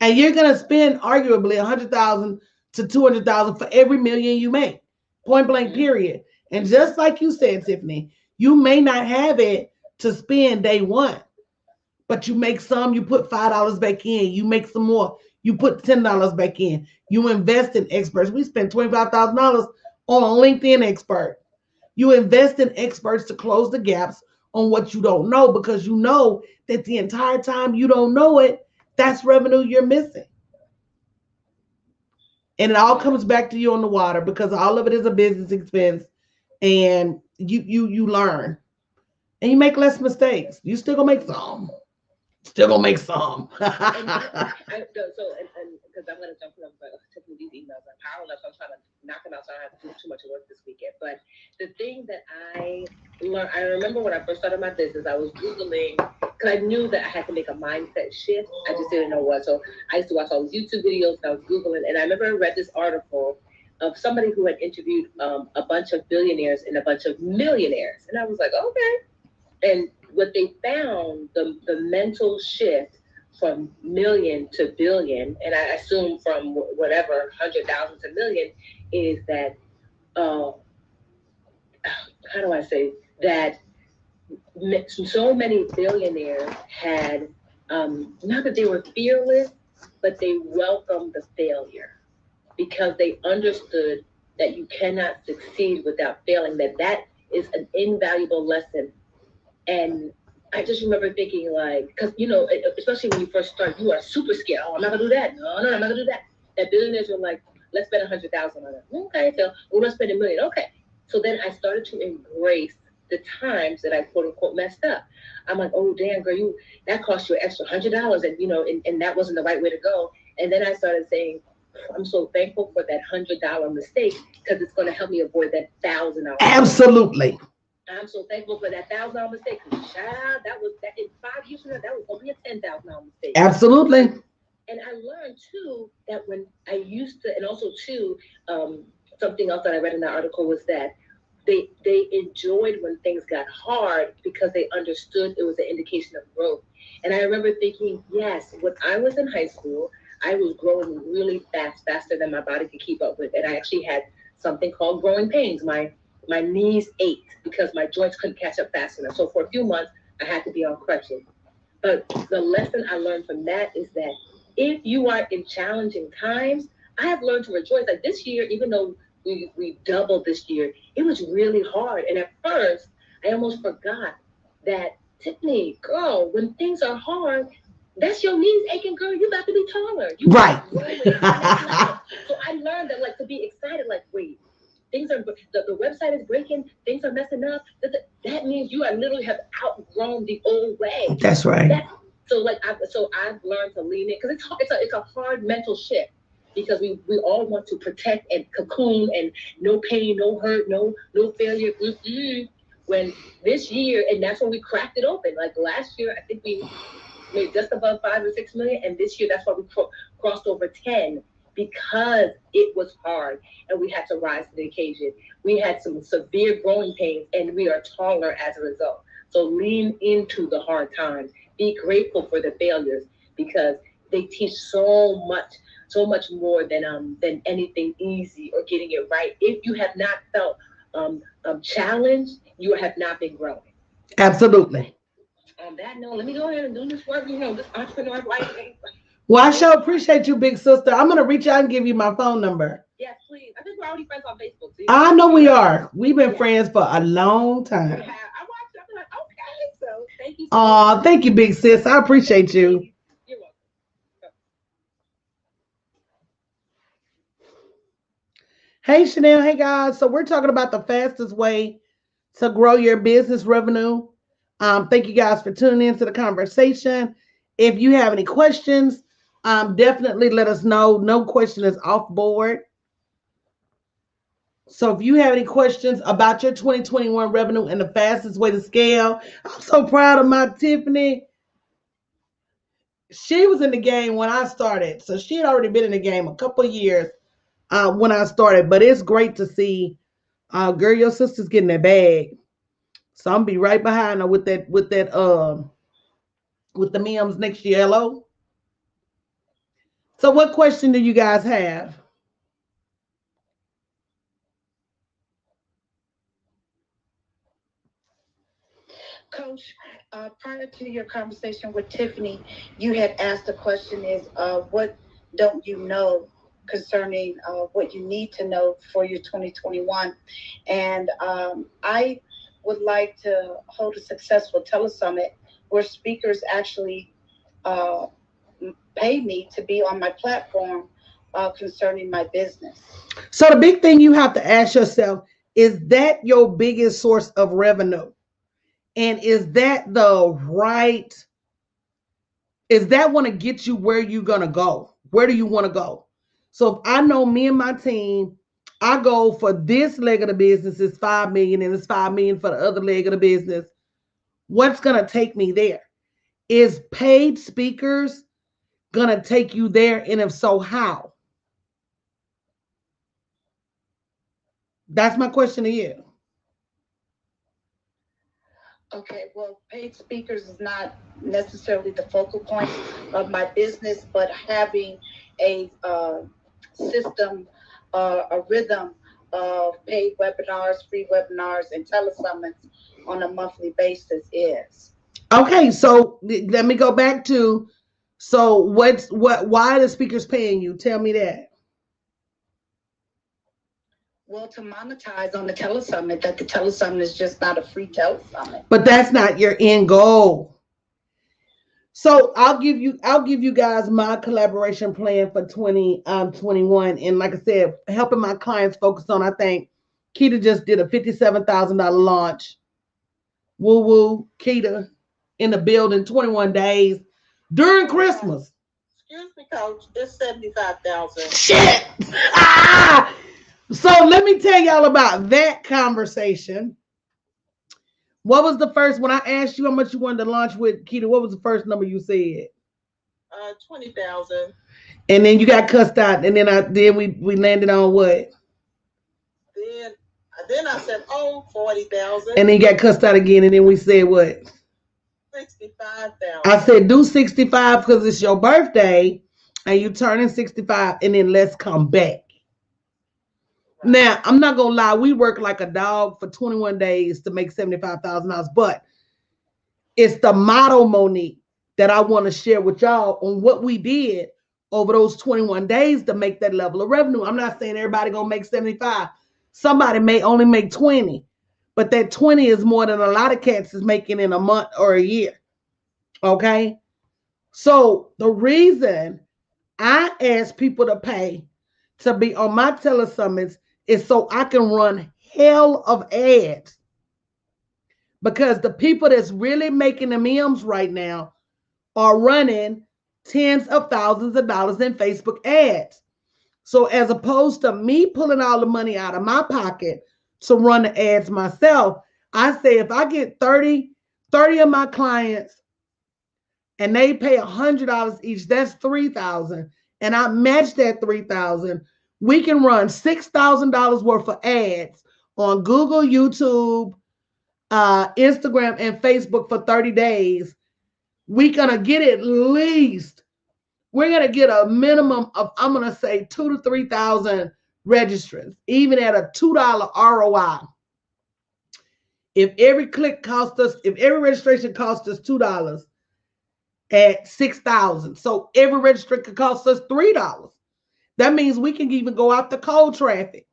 And you're going to spend arguably $100,000 to $200,000 for every million you make, point blank, period. And just like you said, Tiffany, you may not have it to spend day one, but you make some, you put $5 back in, you make some more, you put $10 back in, you invest in experts. We spent $25,000 on a LinkedIn expert. You invest in experts to close the gaps on what you don't know, because you know that the entire time you don't know it, that's revenue you're missing. And it all comes back to you on the water, because all of it is a business expense, and you learn and you make less mistakes. You still gonna make some. Still gonna make some. So, because I'm gonna jump in, but Tiffany, these emails are powerless. I'm trying to knock them out, so I don't have to do too much work this weekend. But the thing that I learned, I remember when I first started my business, I was Googling because I knew that I had to make a mindset shift. I just didn't know what. So I used to watch all these YouTube videos. And I was Googling, and I remember I read this article of somebody who had interviewed a bunch of billionaires and a bunch of millionaires. And I was like, okay. And what they found, the mental shift from million to billion, and I assume from whatever 100,000 to million, is that uh, how do I say that so many billionaires had not that they were fearless, but they welcomed the failure because they understood that you cannot succeed without failing. That is an invaluable lesson. And I just remember thinking, like, because especially when you first start, you are super scared. Oh, I'm not gonna do that. No, I'm not gonna do that. That billionaires were like, let's spend 100,000 on it. Okay, so we're gonna spend a million. Okay. So then I started to embrace the times that I quote unquote messed up. I'm like, oh damn, girl, that cost you an extra $100, and that wasn't the right way to go. And then I started saying, I'm so thankful for that $100 mistake because it's going to help me avoid that $1,000. Absolutely. I'm so thankful for that $1,000 mistake. Child, that was that in 5 years from now, that was gonna be a $10,000 mistake. Absolutely. And I learned too that when I used to, and also too, something else that I read in that article was that they enjoyed when things got hard because they understood it was an indication of growth. And I remember thinking, yes, when I was in high school, I was growing really fast, faster than my body could keep up with, and I actually had something called growing pains. My knees ached because my joints couldn't catch up fast enough. So for a few months, I had to be on crutches. But the lesson I learned from that is that if you are in challenging times, I have learned to rejoice. Like this year, even though we doubled this year, it was really hard. And at first, I almost forgot that, Tiffany, girl, when things are hard, that's your knees aching, girl. You got to be taller. You right. So I learned that, like, to be excited, like, wait, things are the website is breaking, things are messing up. That means you are literally have outgrown the old way. That's right. I've learned to lean in because it's a hard mental shift because we all want to protect and cocoon and no pain, no hurt, no failure. When this year, and that's when we cracked it open. Like last year, I think we made just above 5 or 6 million, and this year that's why we crossed over 10 because it was hard and we had to rise to the occasion. We had some severe growing pains and we are taller as a result. So lean into the hard times. Be grateful for the failures because they teach so much more than anything easy or getting it right. If you have not felt challenged, you have not been growing. Absolutely. On that note, let me go ahead and do this work, this entrepreneur life. Well, I sure appreciate you, big sister. I'm going to reach out and give you my phone number. Yes, please. I think we're already friends on Facebook. So I know we are. We've been friends for a long time. I watched it. I'm like, okay. So thank you. Thank you, big sis. I appreciate you. You're welcome. Hey, Chanel. Hey, guys. So we're talking about the fastest way to grow your business revenue. Thank you guys for tuning into the conversation. If you have any questions, definitely let us know. No question is off board. So if you have any questions about your 2021 revenue and the fastest way to scale, I'm so proud of my Tiffany. She was in the game when I started. So she had already been in the game a couple of years when I started. But it's great to see, girl, your sister's getting that bag. So I'm gonna be right behind her with the memes next year. Hello. So what question do you guys have? Coach, prior to your conversation with Tiffany, you had asked the question is, what don't you know concerning what you need to know for your 2021? And I would like to hold a successful telesummit where speakers actually pay me to be on my platform concerning my business. So the big thing you have to ask yourself, is that your biggest source of revenue? And is that want to get you where you're going to go? Where do you want to go? So if I know me and my team, I go for this leg of the business is 5 million and it's 5 million for the other leg of the business. What's going to take me there? Is paid speakers gonna take you there? And if so, how? That's my question to you. Okay, well, paid speakers is not necessarily the focal point of my business, but having a system, a rhythm of paid webinars, free webinars, and telesummits on a monthly basis is. Okay, so let me go back to, so why are the speakers paying you? Tell me that. Well, to monetize on the telesummit, that the telesummit is just not a free telesummit. But that's not your end goal. So I'll give you guys my collaboration plan for 2021. And like I said, helping my clients focus on, I think Keita just did a $57,000 launch. Woo woo, Keita in the building, 21 days during Christmas. Excuse me, Coach. It's 75,000. Shit. Ah! So let me tell y'all about that conversation. What was the first, when I asked you how much you wanted to launch with, Keita, what was the first number you said? 20,000. And then you got cussed out, and then we landed on what? Then I said, 40,000. And then you got cussed out again, and then we said what? 65,000. I said do 65 because it's your birthday, and you turning 65, and then let's come back. Right. Now, I'm not gonna lie, we work like a dog for 21 days to make $75,000, but it's the model, Monique, that I want to share with y'all on what we did over those 21 days to make that level of revenue. I'm not saying everybody gonna make 75. Somebody may only make 20, but that 20 is more than a lot of cats is making in a month or a year. Okay? So the reason I ask people to pay to be on my telesummits is so I can run hell of ads. Because the people that's really making the M's right now are running tens of thousands of dollars in Facebook ads. So as opposed to me pulling all the money out of my pocket to run the ads myself, I say if I get 30 of my clients and they pay $100 each, that's $3,000. And I match that $3,000, we can run $6,000 worth of ads on Google, YouTube, Instagram, and Facebook for 30 days. We're gonna get we're gonna get a minimum of, I'm gonna say 2,000 to 3,000 registrants, even at a $2 ROI. If every registration costs us $2 at 6,000, so every registration could cost us $3. That means we can even go after cold traffic.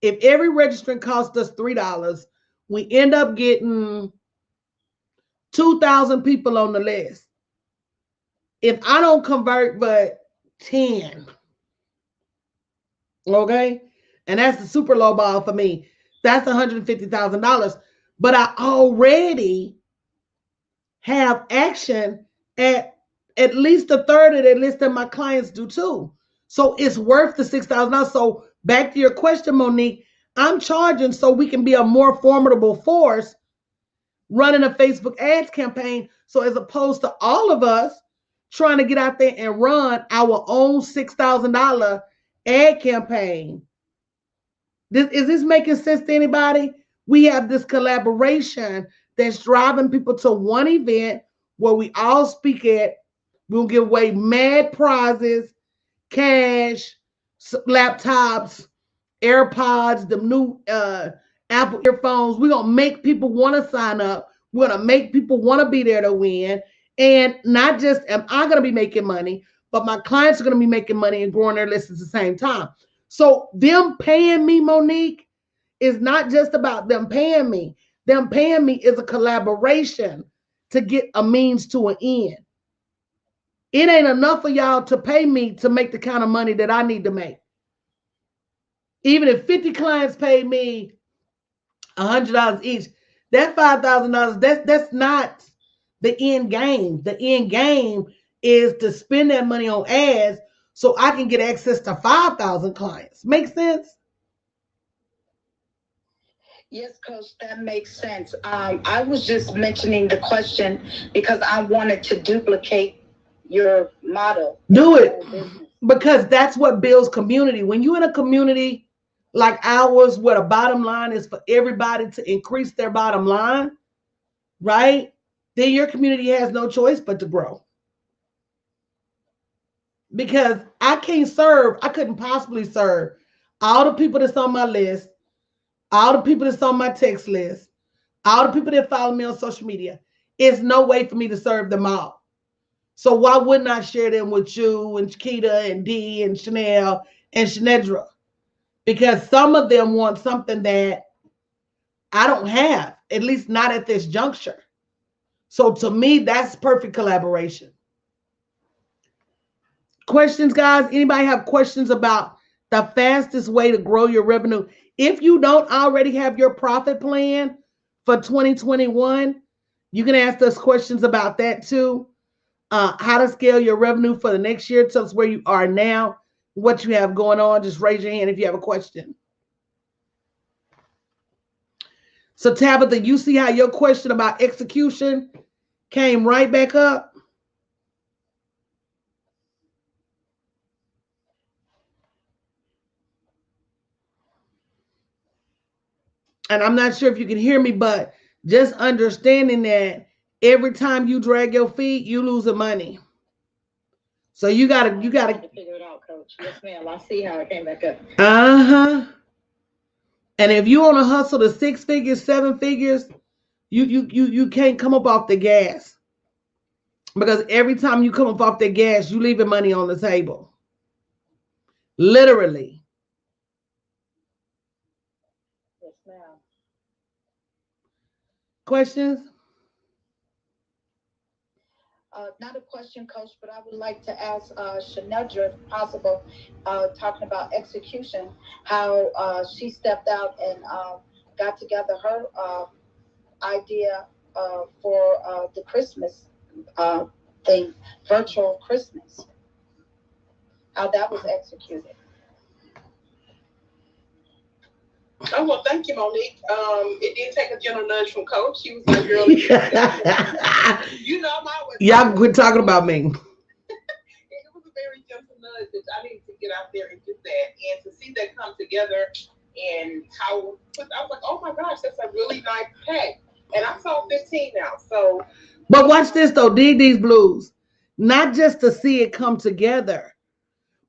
If every registrant costs us $3, we end up getting 2,000 people on the list. If I don't convert but 10, okay, and that's the super low ball for me, that's $150,000. But I already have action at least a third of that list that my clients do too. So it's worth the $6,000. So back to your question, Monique, I'm charging so we can be a more formidable force running a Facebook ads campaign. So as opposed to all of us trying to get out there and run our own $6,000 ad campaign. Is this making sense to anybody? We have this collaboration that's driving people to one event where we all speak at. We'll give away mad prizes, cash, laptops, AirPods, the new Apple earphones. We're going to make people want to sign up. We're going to make people want to be there to win. And not just am I going to be making money, but my clients are going to be making money and growing their lists at the same time. So them paying me, Monique, is not just about them paying me. Them paying me is a collaboration to get a means to an end. It ain't enough for y'all to pay me to make the kind of money that I need to make. Even if 50 clients pay me $100 each, that $5,000, that's not the end game. The end game is to spend that money on ads so I can get access to 5,000 clients. Make sense? Yes, Coach, that makes sense. I was just mentioning the question because I wanted to duplicate your model. Do it, because that's what builds community. When you're in a community like ours, where the bottom line is for everybody to increase their bottom line, right? Then your community has no choice but to grow. Because I couldn't possibly serve all the people that's on my list, all the people that's on my text list, all the people that follow me on social media. It's no way for me to serve them all. So why wouldn't I share them with you and Chiquita and Dee and Chanel and Shanedra? Because some of them want something that I don't have, at least not at this juncture. So to me, that's perfect collaboration. Questions, guys? Anybody have questions about the fastest way to grow your revenue? If you don't already have your profit plan for 2021, you can ask us questions about that too. How to scale your revenue for the next year. Tell us where you are now, what you have going on. Just raise your hand if you have a question. So Tabitha, you see how your question about execution came right back up? And I'm not sure if you can hear me, but just understanding that every time you drag your feet, you losing money. So you gotta figure it out, Coach. Yes, ma'am. I see how it came back up. And if you want to hustle to 6 figures, 7 figures, you can't come up off the gas, because every time you come up off the gas, you leaving money on the table. Literally. Yes, ma'am. Questions? Not a question, Coach, but I would like to ask Shanedra, if possible, talking about execution, how she stepped out and got together her idea for the Christmas thing, virtual Christmas, how that was executed. Oh, well, thank you, Monique. It did take a gentle nudge from Coach. She was like, girl, you know, I'm always. Y'all quit talking about me. It was a very gentle nudge that I needed to get out there and do that. And to see that come together and how, I was like, oh my gosh, that's a really nice pack. And I saw 15 now. So. But watch this, though, dig these blues. Not just to see it come together,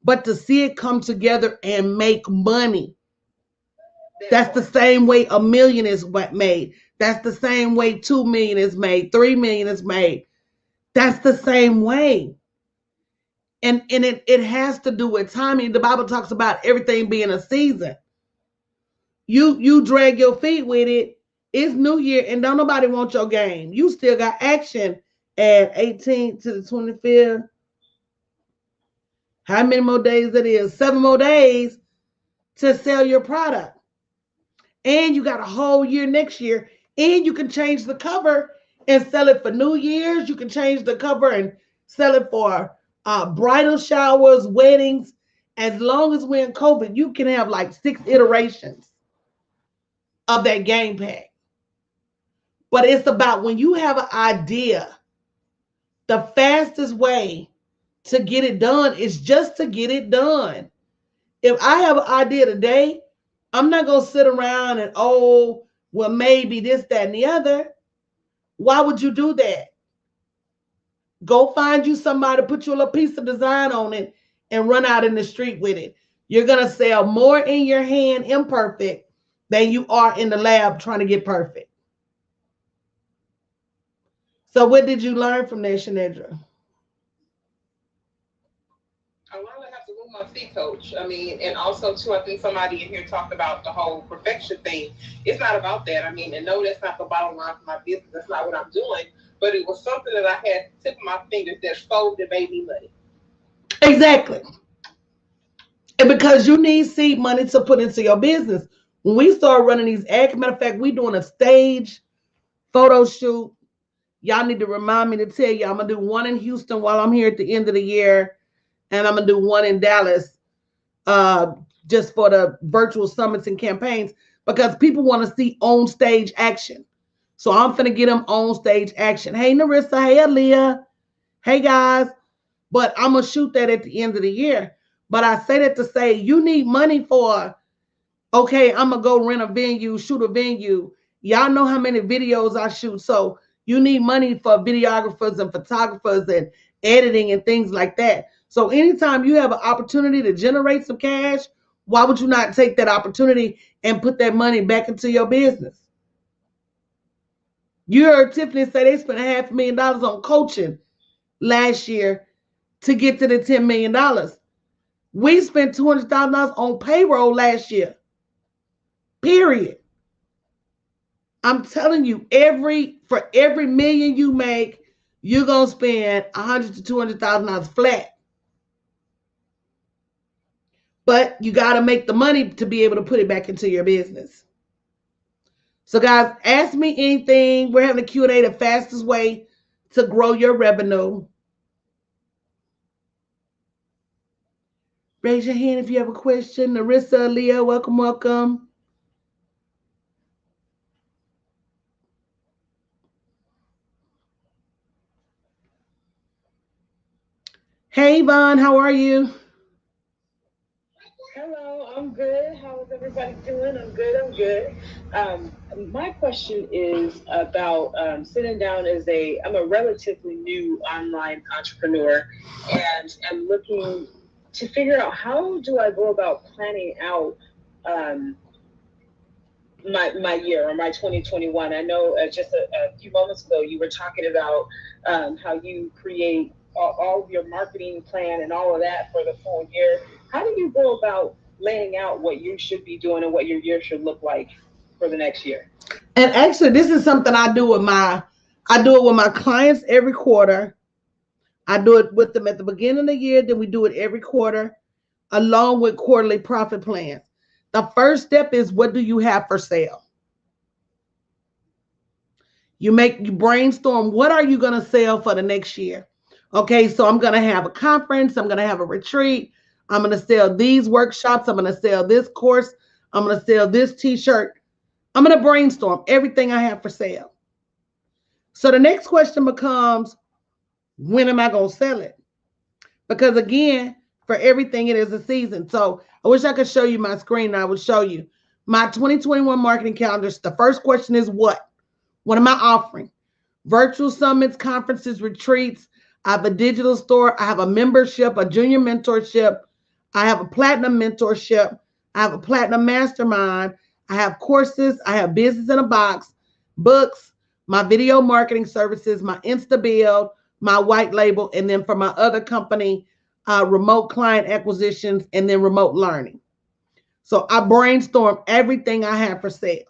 but to see it come together and make money. That's the same way $1 million is made. That's the same way 2 million is made. 3 million is made. That's the same way. And it has to do with timing. The Bible talks about everything being a season. You drag your feet with it. It's New Year and don't nobody want your game. You still got action at 18th to the 25th. How many more days it is? 7 more days to sell your product. And you got a whole year next year. And you can change the cover and sell it for New Year's. You can change the cover and sell it for bridal showers, weddings. As long as we're in COVID, you can have like 6 iterations of that game pack. But it's about when you have an idea, the fastest way to get it done is just to get it done. If I have an idea today, I'm not going to sit around and, oh, well, maybe this, that, and the other. Why would you do that? Go find you somebody, put you a little piece of design on it, and run out in the street with it. You're going to sell more in your hand imperfect than you are in the lab trying to get perfect. So what did you learn from that, Shanedra? I learned I have to move my feet, Coach. I mean, and also too, I think somebody in here talked about the whole perfection thing. It's not about that. I mean, and no, that's not the bottom line for my business. That's not what I'm doing. But it was something that I had tip of my fingers that folded that made me money. Exactly. And because you need seed money to put into your business. When we start running these ads, matter of fact, we doing a stage photo shoot. Y'all need to remind me to tell you, I'm going to do one in Houston while I'm here at the end of the year. And I'm going to do one in Dallas just for the virtual summits and campaigns. because people want to see on stage action. So I'm finna get them on stage action. Hey, Narissa. Hey, Aaliyah. Hey, guys. But I'm going to shoot that at the end of the year. But I say that to say you need money for, okay, I'm going to go rent a venue, shoot a venue. Y'all know how many videos I shoot. So you need money for videographers and photographers and editing and things like that. So anytime you have an opportunity to generate some cash, why would you not take that opportunity and put that money back into your business? You heard Tiffany say they spent $500,000 on coaching last year to get to the $10 million. We spent $200,000 on payroll last year. Period. I'm telling you, for every million you make, you're gonna spend $100,000 to $200,000 flat. But you got to make the money to be able to put it back into your business. So, guys, ask me anything. We're having a Q&A, the fastest way to grow your revenue. Raise your hand if you have a question. Narissa, Leah, welcome, welcome. Hey, Yvonne, how are you? Hello, I'm good. How is everybody doing? I'm good. I'm good. My question is about sitting down I'm a relatively new online entrepreneur, and I'm looking to figure out how do I go about planning out um, my year or my 2021. I know just a few moments ago you were talking about how you create all of your marketing plan and all of that for the full year. How do you go about laying out what you should be doing and what your year should look like for the next year? And actually, this is something I do it with my clients every quarter. I do it with them at the beginning of the year, then we do it every quarter, along with quarterly profit plans. The first step is, what do you have for sale? You brainstorm, what are you going to sell for the next year? Okay, so I'm going to have a conference, I'm going to have a retreat, I'm going to sell these workshops, I'm going to sell this course, I'm going to sell this t-shirt. I'm going to brainstorm everything I have for sale. So the next question becomes, when am I going to sell it? Because again, for everything, it is a season. So I wish I could show you my screen and I would show you my 2021 marketing calendars. The first question is what? What am I offering? Virtual summits, conferences, retreats. I have a digital store. I have a membership, a junior mentorship. I have a platinum mentorship. I have a platinum mastermind. I have courses. I have business in a box, books, my video marketing services, my Insta build, my white label, and then for my other company, remote client acquisitions, and then remote learning. So I brainstorm everything I have for sale.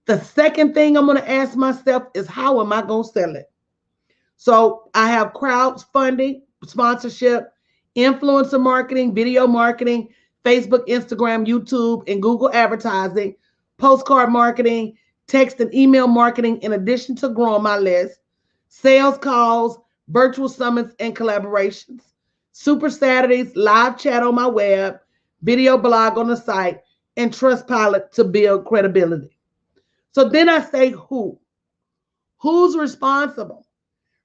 The second thing I'm going to ask myself is, how am I going to sell it? So I have crowdfunding, sponsorship, influencer marketing, video marketing, Facebook, Instagram, YouTube, and Google advertising, postcard marketing, text and email marketing, in addition to growing my list, sales calls, virtual summits, and collaborations, Super Saturdays, live chat on my web, video blog on the site, and Trustpilot to build credibility. So then I say who's responsible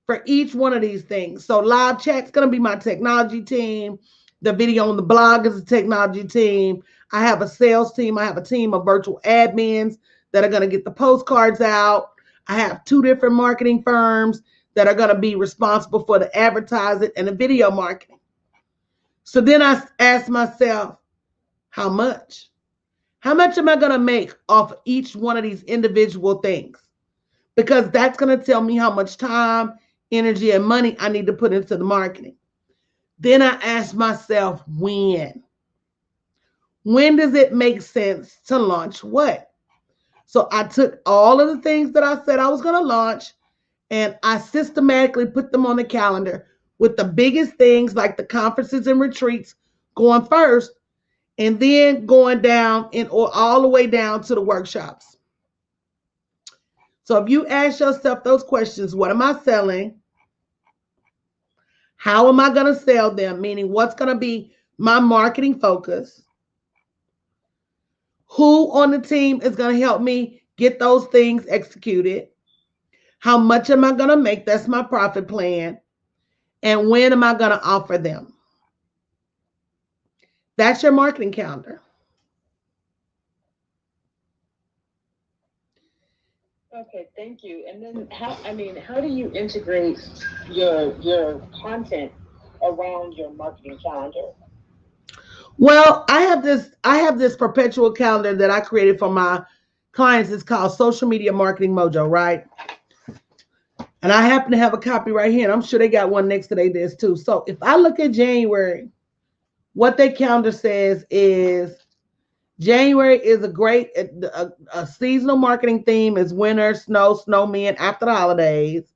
for each one of these things. So live chat's going to be my technology team. The video on the blog is a technology team. I have a sales team. I have a team of virtual admins that are going to get the postcards out. I have 2 different marketing firms that are going to be responsible for the advertising and the video marketing. So then I ask myself, how much? How much am I going to make off each one of these individual things? Because that's going to tell me how much time, energy, and money I need to put into the marketing. Then I ask myself, when? When does it make sense to launch what? So I took all of the things that I said I was going to launch, and I systematically put them on the calendar, with the biggest things like the conferences and retreats going first, and then going down or all the way down to the workshops. So if you ask yourself those questions, what am I selling? How am I going to sell them? Meaning, what's going to be my marketing focus? Who on the team is going to help me get those things executed? How much am I going to make? That's my profit plan. And when am I going to offer them? That's your marketing calendar. Okay, thank you. And then how do you integrate your content around your marketing calendar? Well, I have this perpetual calendar that I created for my clients. It's called Social Media Marketing Mojo, right? And I happen to have a copy right here, and I'm sure they got one next to their desk too. So if I look at January, what their calendar says is January is a seasonal marketing theme is winter, snow, snowmen after the holidays.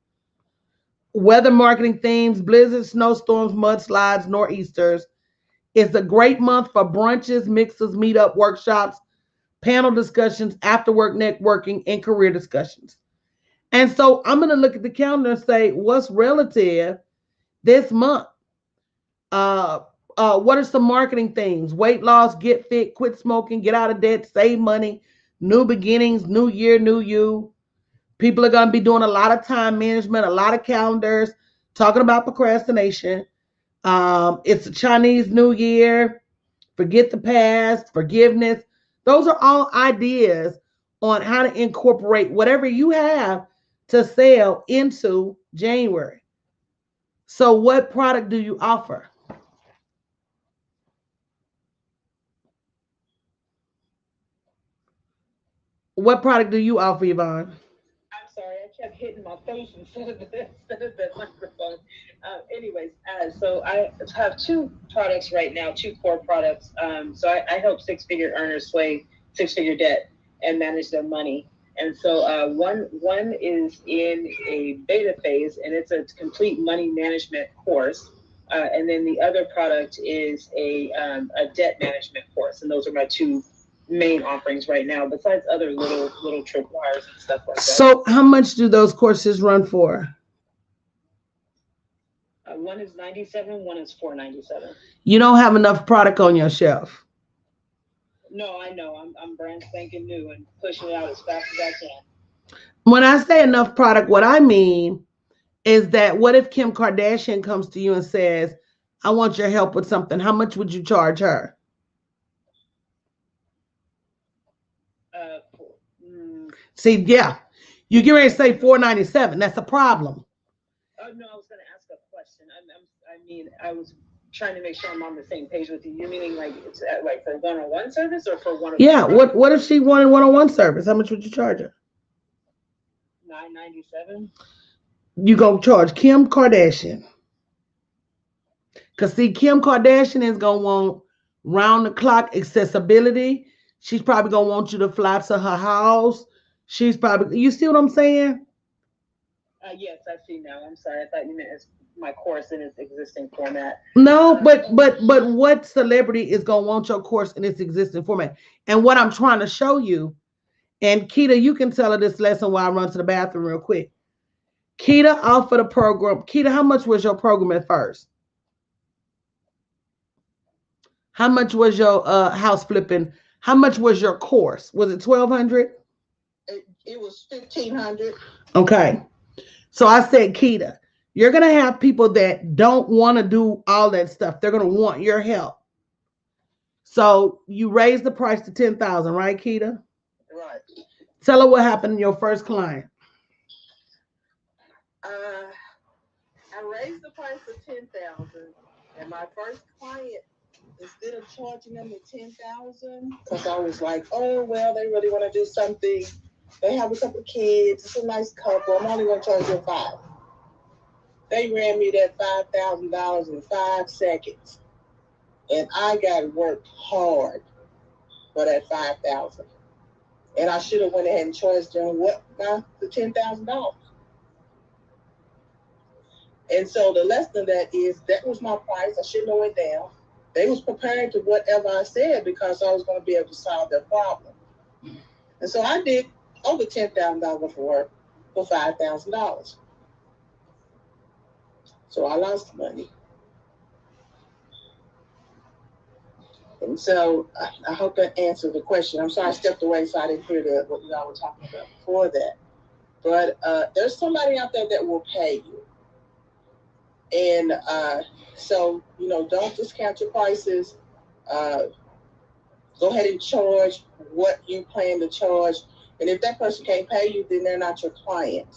Weather marketing themes, blizzards, snowstorms, mudslides, nor'easters. It's a great month for brunches, mixers, meetup, workshops, panel discussions, after work networking, and career discussions. And so I'm going to look at the calendar and say, what's relative this month? Uh, what are some marketing things? Weight loss, get fit, quit smoking, get out of debt, save money, new beginnings, new year, new you. People are going to be doing a lot of time management, a lot of calendars, talking about procrastination. It's a Chinese New Year, forget the past, forgiveness. Those are all ideas on how to incorporate whatever you have to sell into January. So, what product do you offer? What product do you offer, Yvonne? I'm sorry, I kept hitting my face instead of the microphone. Anyways, so I have two products right now, two core products. So I help six-figure earners sway six-figure debt and manage their money. And so one is in a beta phase, and it's a complete money management course. And then the other product is a debt management course, and those are my two main offerings right now, besides other little tripwires and stuff like that. So, how much do those courses run for? One is 97, one is 497. You don't have enough product on your shelf. No, I know. I'm brand spanking new and pushing it out as fast as I can. When I say enough product, what I mean is that what if Kim Kardashian comes to you and says, I want your help with something? How much would you charge her? Uh, See, yeah, you get ready to say 497. That's a problem. Oh no, I was going to ask a question. I was trying to make sure I'm on the same page with you. You meaning like it's like for one-on-one service or for one? Yeah. What if she wanted one-on-one service? How much would you charge her? $997. You go charge Kim Kardashian. Because see, Kim Kardashian is going to want round the clock accessibility. She's probably going to want you to fly to her house. She's probably, you see what I'm saying? Yes, I see now. I'm sorry. I thought you meant as my course in its existing format. No, but what celebrity is going to want your course in its existing format? And what I'm trying to show you, and Keita, you can tell her this lesson while I run to the bathroom real quick. Keita offered a program. Keita, how much was your program at first? How much was your house flipping? How much was your course? Was it 1,200? It was 1,500. Okay. So I said, Keita, you're gonna have people that don't want to do all that stuff. They're gonna want your help. So you raised the price to 10,000, right, Keita? Right. Tell her what happened in your first client. I raised the price to 10,000, and my first client, instead of charging them the 10,000, because I was like, oh well, they really want to do something. They have a couple of kids. It's a nice couple. I'm only going to charge them 5. They ran me that $5,000 in 5 seconds, and I got worked hard for that 5,000. And I should have went ahead and charged them what now the $10,000. And so the lesson of that is that was my price. I shouldn't have went down. They was prepared to whatever I said because I was going to be able to solve their problem. And so I did over $10,000 worth of work for $5,000. So I lost money. And so I hope that answered the question. I'm sorry I stepped away, so I didn't hear what y'all were talking about before that. But there's somebody out there that will pay you. And so, don't discount your prices. Go ahead and charge what you plan to charge. And if that person can't pay you, then they're not your client.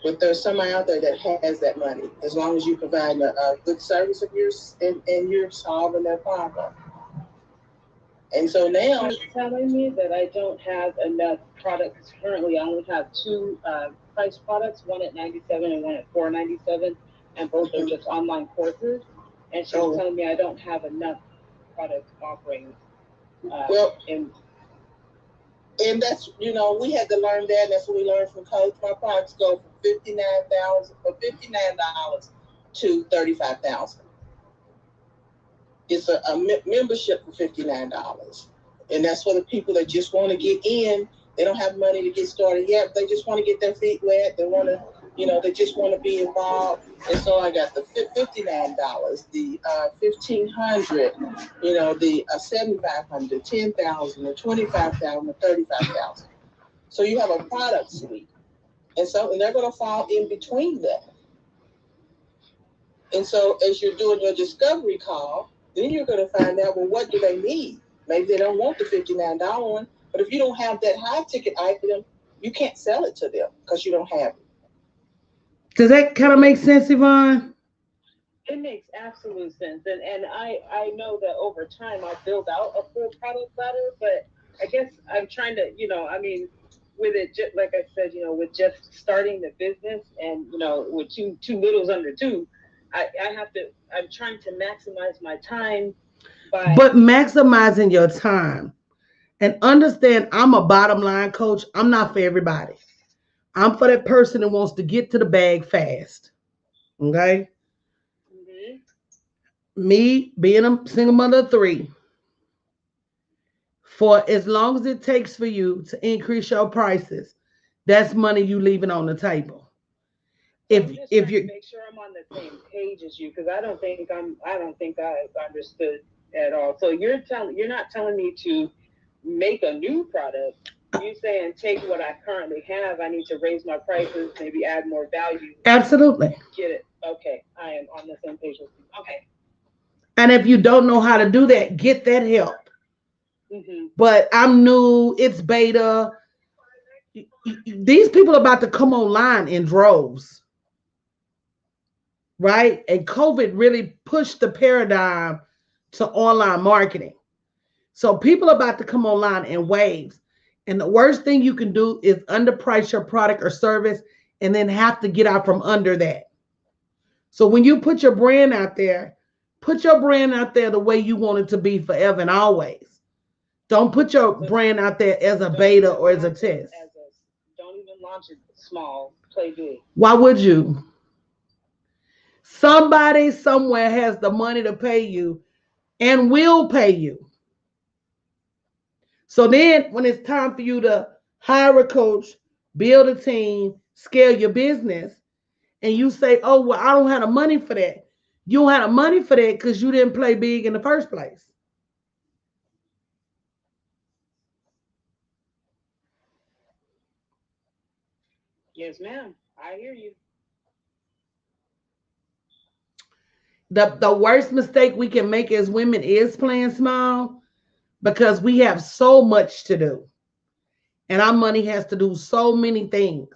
But there's somebody out there that has that money, as long as you provide a good service of yours and you're solving their problem. And so now it's telling me that I don't have enough products currently. I only have two price products, one at $97 and one at $497, and both are just online courses. And she was telling me I don't have enough product offerings. And that's, we had to learn that. And that's what we learned from Coach. My products go from $59 to $35,000. It's a membership for $59. And that's for the people that just want to get in. They don't have money to get started yet. They just want to get their feet wet. They want to, they just want to be involved. And so I got the $59, the $1,500, the $7,500, $10,000, the $25,000, the $35,000. So you have a product suite. And they're going to fall in between that. And so as you're doing your discovery call, then you're going to find out, well, what do they need? Maybe they don't want the $59 one, but if you don't have that high ticket item, you can't sell it to them because you don't have it. Does that kind of make sense, Yvonne? It makes absolute sense. And I know that over time I'll build out a full product ladder, but I guess I'm trying to, with it, just, like I said, with just starting the business and, with two littles under two, I'm trying to maximize my time. But maximizing your time, and understand, I'm a bottom line coach. I'm not for everybody. I'm for that person that wants to get to the bag fast. Okay? Mm-hmm. Me being a single mother of 3, for as long as it takes for you to increase your prices, that's money you leaving on the table. If you make sure I'm on the same page as you, because I don't think I understood at all. So you're not telling me to make a new product. You're saying take what I currently have. I need to raise my prices, maybe add more value. Absolutely. Get it? Okay, I am on the same page with you. Okay. And if you don't know how to do that, get that help. Mm-hmm. But I'm new. It's beta. These people are about to come online in droves. Right? And COVID really pushed the paradigm to online marketing. So people are about to come online in waves. And the worst thing you can do is underprice your product or service and then have to get out from under that. So when you put your brand out there, put your brand out there the way you want it to be forever and always. Don't put your brand out there as a beta or as a test. Don't even launch it small. Play big. Why would you? Somebody somewhere has the money to pay you and will pay you. So then when it's time for you to hire a coach, build a team, scale your business, and you say, oh, well, I don't have the money for that. You don't have the money for that because you didn't play big in the first place. Yes, ma'am. I hear you. The worst mistake we can make as women is playing small, because we have so much to do. And our money has to do so many things.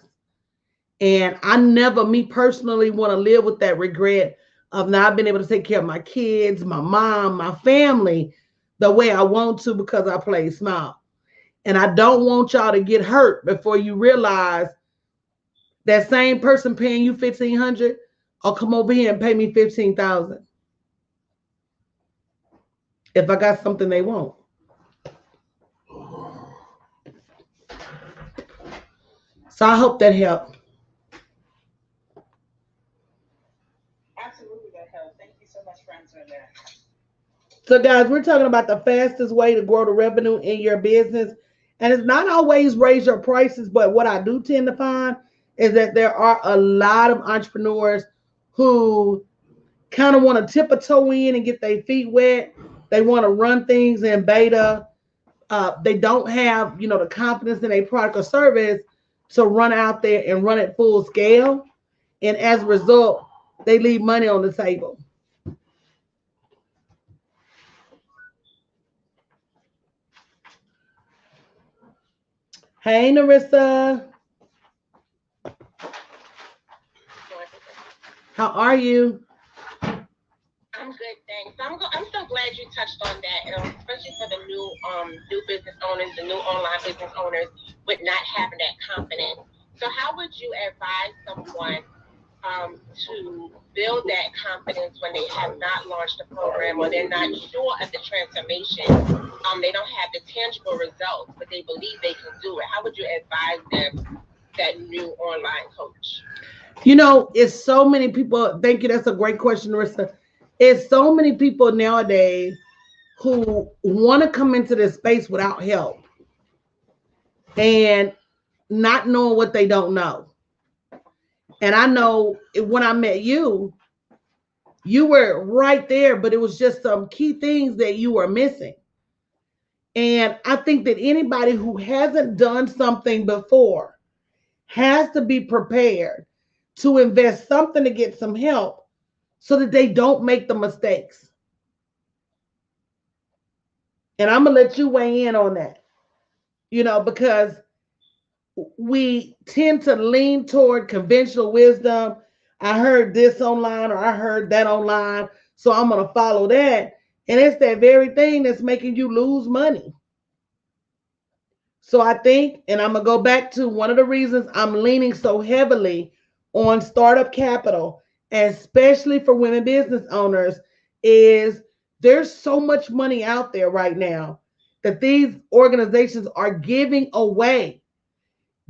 And I never, me personally, want to live with that regret of not being able to take care of my kids, my mom, my family the way I want to because I play small. And I don't want y'all to get hurt before you realize that same person paying you $1,500 or come over here and pay me $15,000 if I got something they want. So I hope that helped. Absolutely, that helped. Thank you so much for answering that. So guys, we're talking about the fastest way to grow the revenue in your business. And it's not always raise your prices, but what I do tend to find is that there are a lot of entrepreneurs who kind of want to tip a toe in and get their feet wet. They want to run things in beta. They don't have, the confidence in a product or service to run out there and run it full scale. And as a result, they leave money on the table. Hey, Narissa. How are you? I'm good, thanks. I'm so glad you touched on that, especially for the new business owners, the new online business owners, with not having that confidence. So, how would you advise someone to build that confidence when they have not launched a program or they're not sure of the transformation? They don't have the tangible results, but they believe they can do it. How would you advise them, that new online coach? It's so many people. Thank you. That's a great question, Narissa. It's so many people nowadays who want to come into this space without help and not knowing what they don't know. And I know when I met you, you were right there, but it was just some key things that you were missing. And I think that anybody who hasn't done something before has to be prepared to invest something to get some help so that they don't make the mistakes. And I'm going to let you weigh in on that, because we tend to lean toward conventional wisdom. I heard this online or I heard that online, so I'm going to follow that. And it's that very thing that's making you lose money. So I think, and I'm going to go back to one of the reasons I'm leaning so heavily on startup capital, especially for women business owners, is there's so much money out there right now that these organizations are giving away.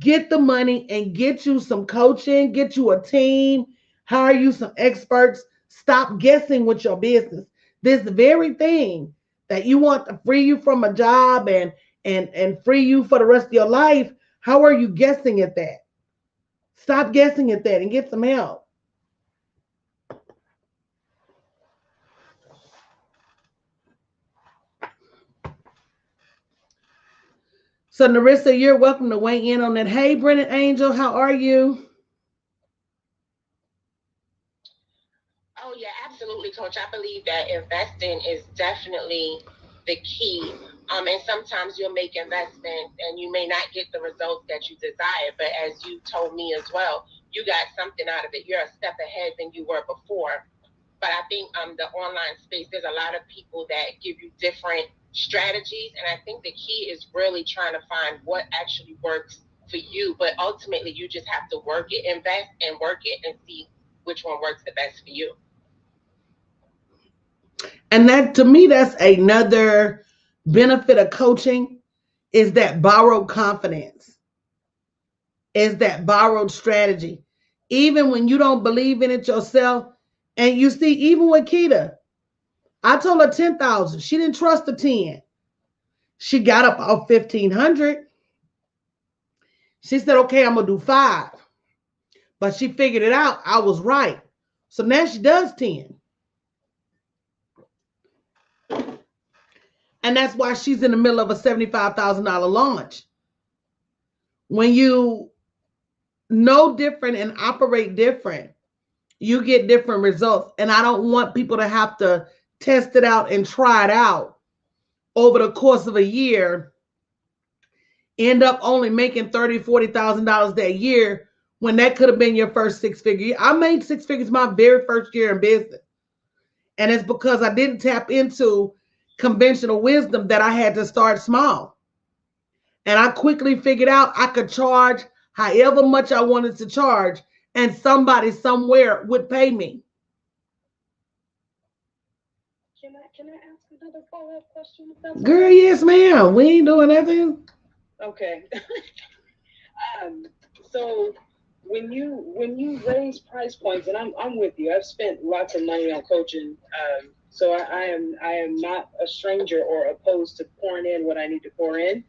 Get the money and get you some coaching, get you a team, hire you some experts. Stop guessing with your business. This very thing that you want to free you from a job and free you for the rest of your life, how are you guessing at that? Stop guessing at that and get some help. So, Narissa, you're welcome to weigh in on that. Hey, Brennan Angel, how are you? Oh, yeah, absolutely, Coach. I believe that investing is definitely the key. And sometimes you'll make investments and you may not get the results that you desire. But as you told me as well, you got something out of it. You're a step ahead than you were before. But I think the online space, there's a lot of people that give you different strategies. And I think the key is really trying to find what actually works for you. But ultimately, you just have to work it, invest and work it and see which one works the best for you. And that, to me, that's another benefit of coaching, is that borrowed confidence, is that borrowed strategy. Even when you don't believe in it yourself, and you see, even with Keita, I told her 10,000. She didn't trust the 10. She got up off 1,500. She said, okay, I'm going to do 5. But she figured it out. I was right. So now she does 10. And that's why she's in the middle of a $75,000 launch. When you know different and operate different, you get different results. And I don't want people to have to test it out and try it out over the course of a year, end up only making $30,000, $40,000 that year when that could have been your first 6-figure year. I made 6 figures my very first year in business. And it's because I didn't tap into conventional wisdom that I had to start small. And I quickly figured out I could charge however much I wanted to charge, and somebody somewhere would pay me. Can I ask another follow-up question? If that's Girl, okay? Yes, ma'am. We ain't doing nothing. Okay. So when you raise price points, and I'm with you. I've spent lots of money on coaching. So I am not a stranger or opposed to pouring in what I need to pour in.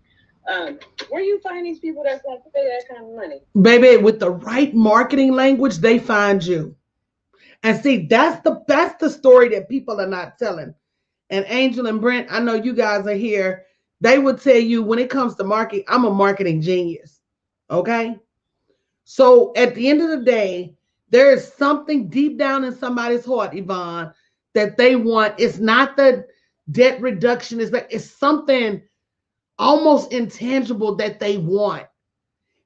Where you find these people that's going to pay that kind of money? Baby, with the right marketing language, they find you. And see, that's the story that people are not telling. And Angel and Brent, I know you guys are here. They would tell you when it comes to marketing, I'm a marketing genius. Okay. So at the end of the day, there is something deep down in somebody's heart, Yvonne, that they want. It's not the debt reduction, it's something almost intangible that they want.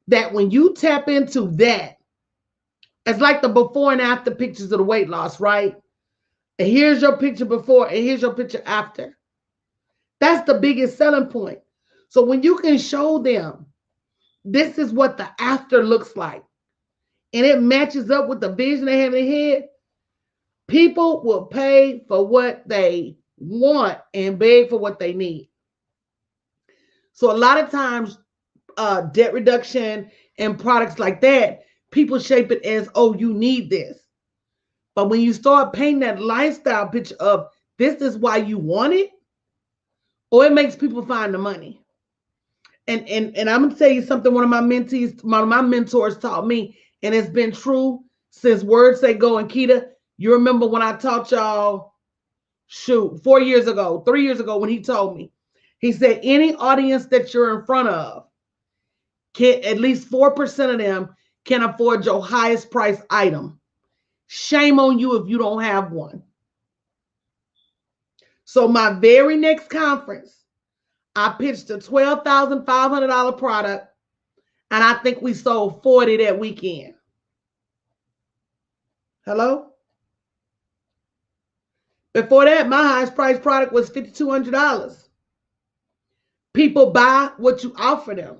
That when you tap into that, it's like the before and after pictures of the weight loss, right? And here's your picture before, and here's your picture after. That's the biggest selling point. So when you can show them this is what the after looks like, and it matches up with the vision they have in their head, people will pay for what they want and beg for what they need. So a lot of times, debt reduction and products like that, people shape it as, oh, you need this. But when you start painting that lifestyle picture of this is why you want it, or it makes people find the money. And I'm gonna tell you something. One of my mentees, one of my mentors taught me, and it's been true since Words Say Go. And Keita, you remember when I taught y'all, shoot, 4 years ago, 3 years ago, when he told me, he said any audience that you're in front of, can at least 4% of them can afford your highest price item. Shame on you if you don't have one. So my very next conference, I pitched a $12,500 product, and I think we sold 40 that weekend. Hello? Before that, my highest price product was $5,200. People buy what you offer them.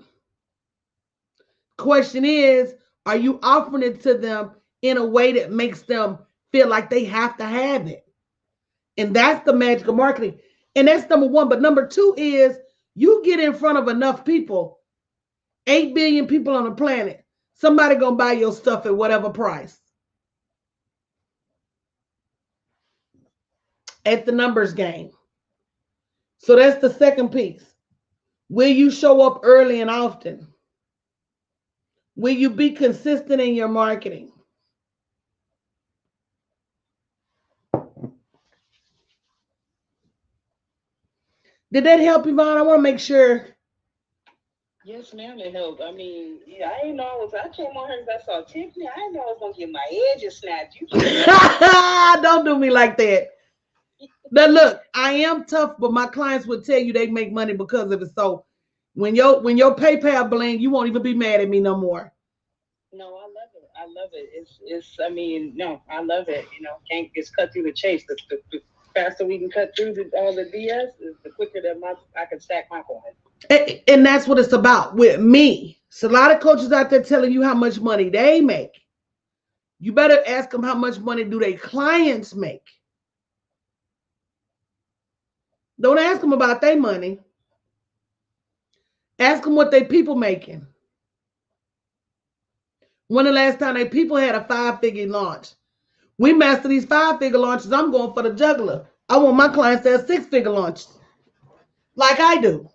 Question is, are you offering it to them in a way that makes them feel like they have to have it? And that's the magic of marketing. And that's number one. But number two is you get in front of enough people, 8 billion people on the planet, somebody gonna buy your stuff at whatever price. At the numbers game. So that's the second piece. Will you show up early and often? Will you be consistent in your marketing? Did that help, Yvonne? I want to make sure. Yes, ma'am, it helped. I mean, yeah, I didn't know I came on here because I saw Tiffany. I didn't know I was going to get my edges snatched. You Don't do me like that. Now look, I am tough, but my clients would tell you they make money because of it. So when your PayPal bling, you won't even be mad at me no more. No, I love it. I love it. I mean, no, I love it. Can't just cut through the chase. The faster we can cut through all the BS, the quicker that I can stack my coin. And that's what it's about with me. So a lot of coaches out there telling you how much money they make. You better ask them how much money do their clients make. Don't ask them about their money. Ask them what they people making. When the last time they people had a 5-figure launch? We master these 5-figure launches. I'm going for the juggler. I want my clients to have 6-figure launches, like I do.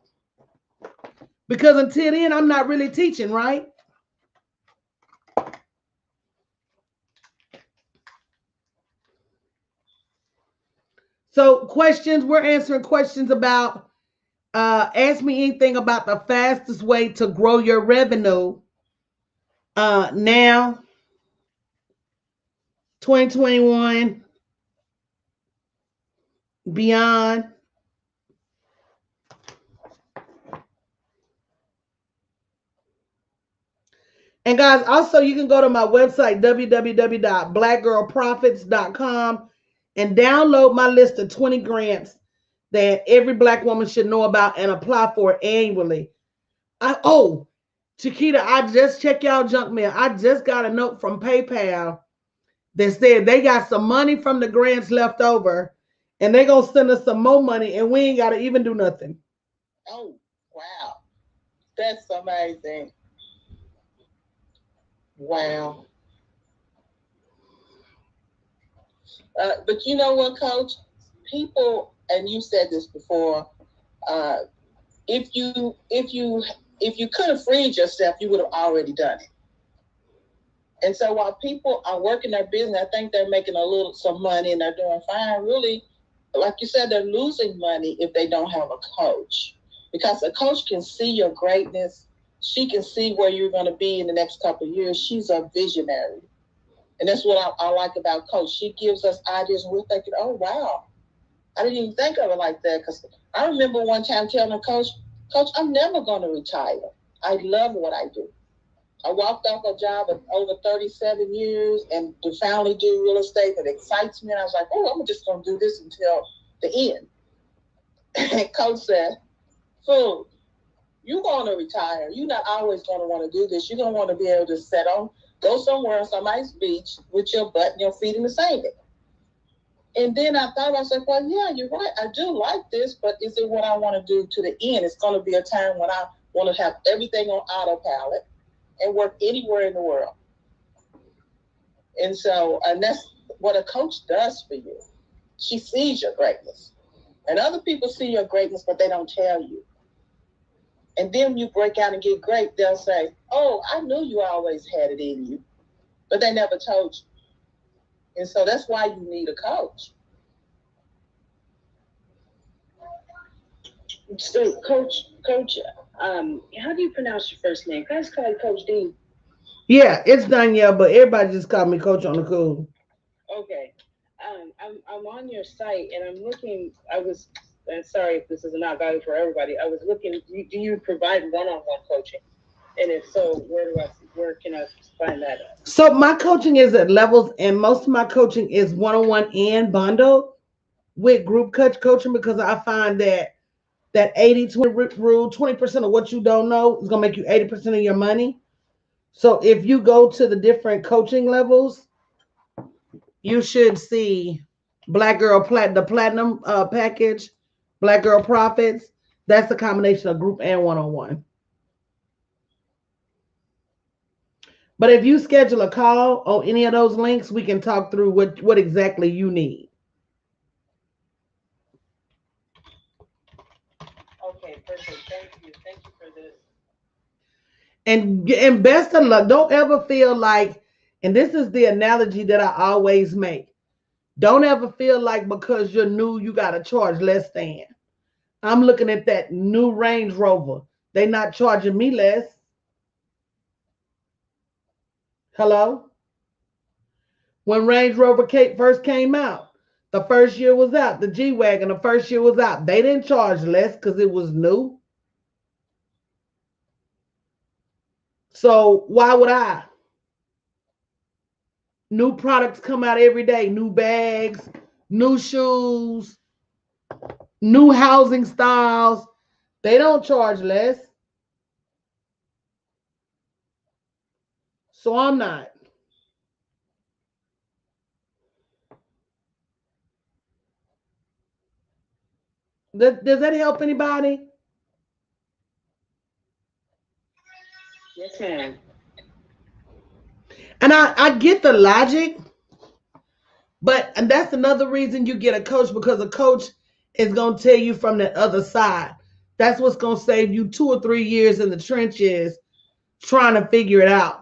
Because until then, I'm not really teaching, right? So questions, we're answering questions about, ask me anything about the fastest way to grow your revenue now, 2021, beyond. And guys, also you can go to my website, www.blackgirlprofits.com, and download my list of 20 grants that every Black woman should know about and apply for annually. Chiquita, I just checked y'all junk mail. I just got a note from PayPal that said they got some money from the grants left over, and they're going to send us some more money, and we ain't got to even do nothing. Oh, wow. That's amazing. Wow. But you know what, Coach? People, and you said this before, if you could have freed yourself, you would have already done it. And so while people are working their business, I think they're making some money and they're doing fine. Really, like you said, they're losing money if they don't have a coach, because a coach can see your greatness. She can see where you're going to be in the next couple of years. She's a visionary. And that's what I like about coach. She gives us ideas and we're thinking, oh, wow, I didn't even think of it like that. Because I remember one time telling a coach, Coach, I'm never going to retire. I love what I do. I walked off a job of over 37 years and to finally do real estate that excites me. And I was like, oh, I'm just going to do this until the end. And Coach said, fool, you're going to retire. You're not always going to want to do this. You're going to want to be able to go somewhere on some nice beach with your butt and your feet in the sand. And then I thought, I said, well, yeah, you're right. I do like this, but is it what I want to do to the end? It's going to be a time when I want to have everything on autopilot and work anywhere in the world. And that's what a coach does for you. She sees your greatness. And other people see your greatness, but they don't tell you. And then when you break out and get great, they'll say, oh, I knew you always had it in you. But they never told you. And so that's why you need a coach. So, Coach, how do you pronounce your first name? Can I just call you Coach D? Yeah, it's Danielle, but everybody just call me Coach on the cool. Okay. I'm on your site and I'm looking. And sorry if this is not valid for everybody. I was looking. Do you provide one-on-one coaching? And if so, where can I find that at? So my coaching is at levels, and most of my coaching is one-on-one and bundled with group coaching, because I find that 80-20 rule, 20% of what you don't know is gonna make you 80% of your money. So if you go to the different coaching levels, you should see Black Girl the Platinum package, Black Girl Profits. That's a combination of group and one-on-one. But if you schedule a call on any of those links, we can talk through what exactly you need. Okay, perfect. Thank you. Thank you for this. And best of luck. Don't ever feel like, and this is the analogy that I always make. Don't ever feel like because you're new, you got to charge less than. I'm looking at that new Range Rover. They not charging me less. Hello? When Range Rover first came out, the first year was out. The G-Wagon, the first year was out. They didn't charge less because it was new. So why would I? New products come out every day. New bags, new shoes, new housing styles. They don't charge less. So I'm not. Does that help anybody? Yes, ma'am. And I get the logic, and that's another reason you get a coach, because a coach is going to tell you from the other side. That's what's going to save you 2 or 3 years in the trenches trying to figure it out.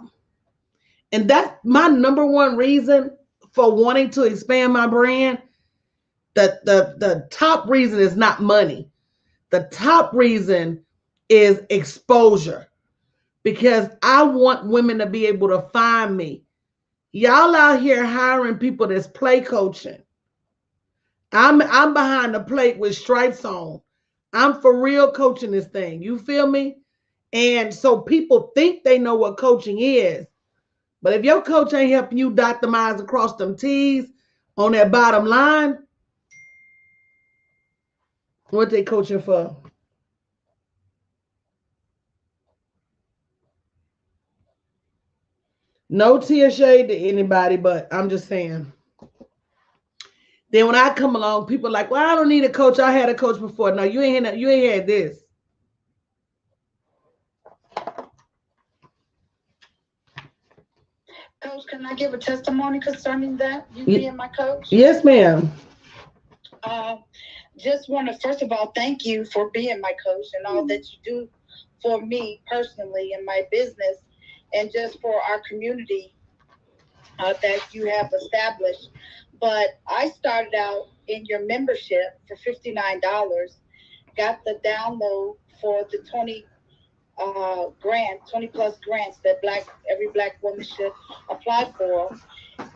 And that's my number one reason for wanting to expand my brand. The top reason is not money. The top reason is exposure, because I want women to be able to find me. Y'all out here hiring people that's play coaching. I'm behind the plate with stripes on. I'm for real coaching this thing. You feel me? And so people think they know what coaching is. But if your coach ain't helping you dot them I's across them T's on that bottom line, what they coaching for? No tear shade to anybody, but I'm just saying. Then when I come along, people are like, well, I don't need a coach. I had a coach before. No, you ain't had this. Coach, can I give a testimony concerning that? You being my coach? Yes, ma'am. Just want to first of all thank you for being my coach and all that you do for me personally in my business, and just for our community that you have established. But I started out in your membership for $59, got the download for the 20 plus grants that every black woman should apply for.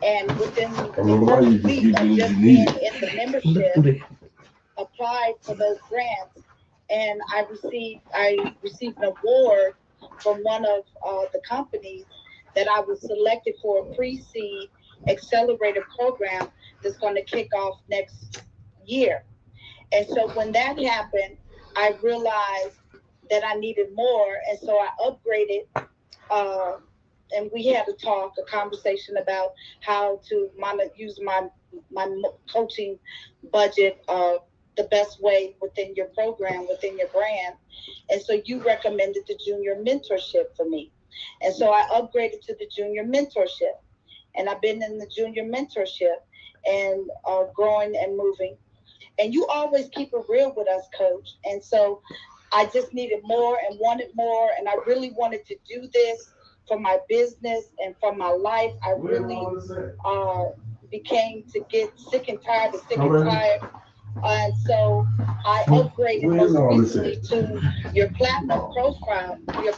And within the first week of just being in the membership, applied for those grants, and I received an award from one of the companies that I was selected for a pre-seed accelerator program that's going to kick off next year. And so when that happened, I realized that I needed more, and so I upgraded. Uh, and we had a conversation about how to use my coaching budget the best way within your program, within your brand. And so you recommended the junior mentorship for me. And so I upgraded to the junior mentorship. And I've been in the junior mentorship and growing and moving. And you always keep it real with us, Coach. And so I just needed more and wanted more. And I really wanted to do this for my business and for my life. I really became to get sick and tired of sick and tired. And so I upgraded most recently to your platinum profile, your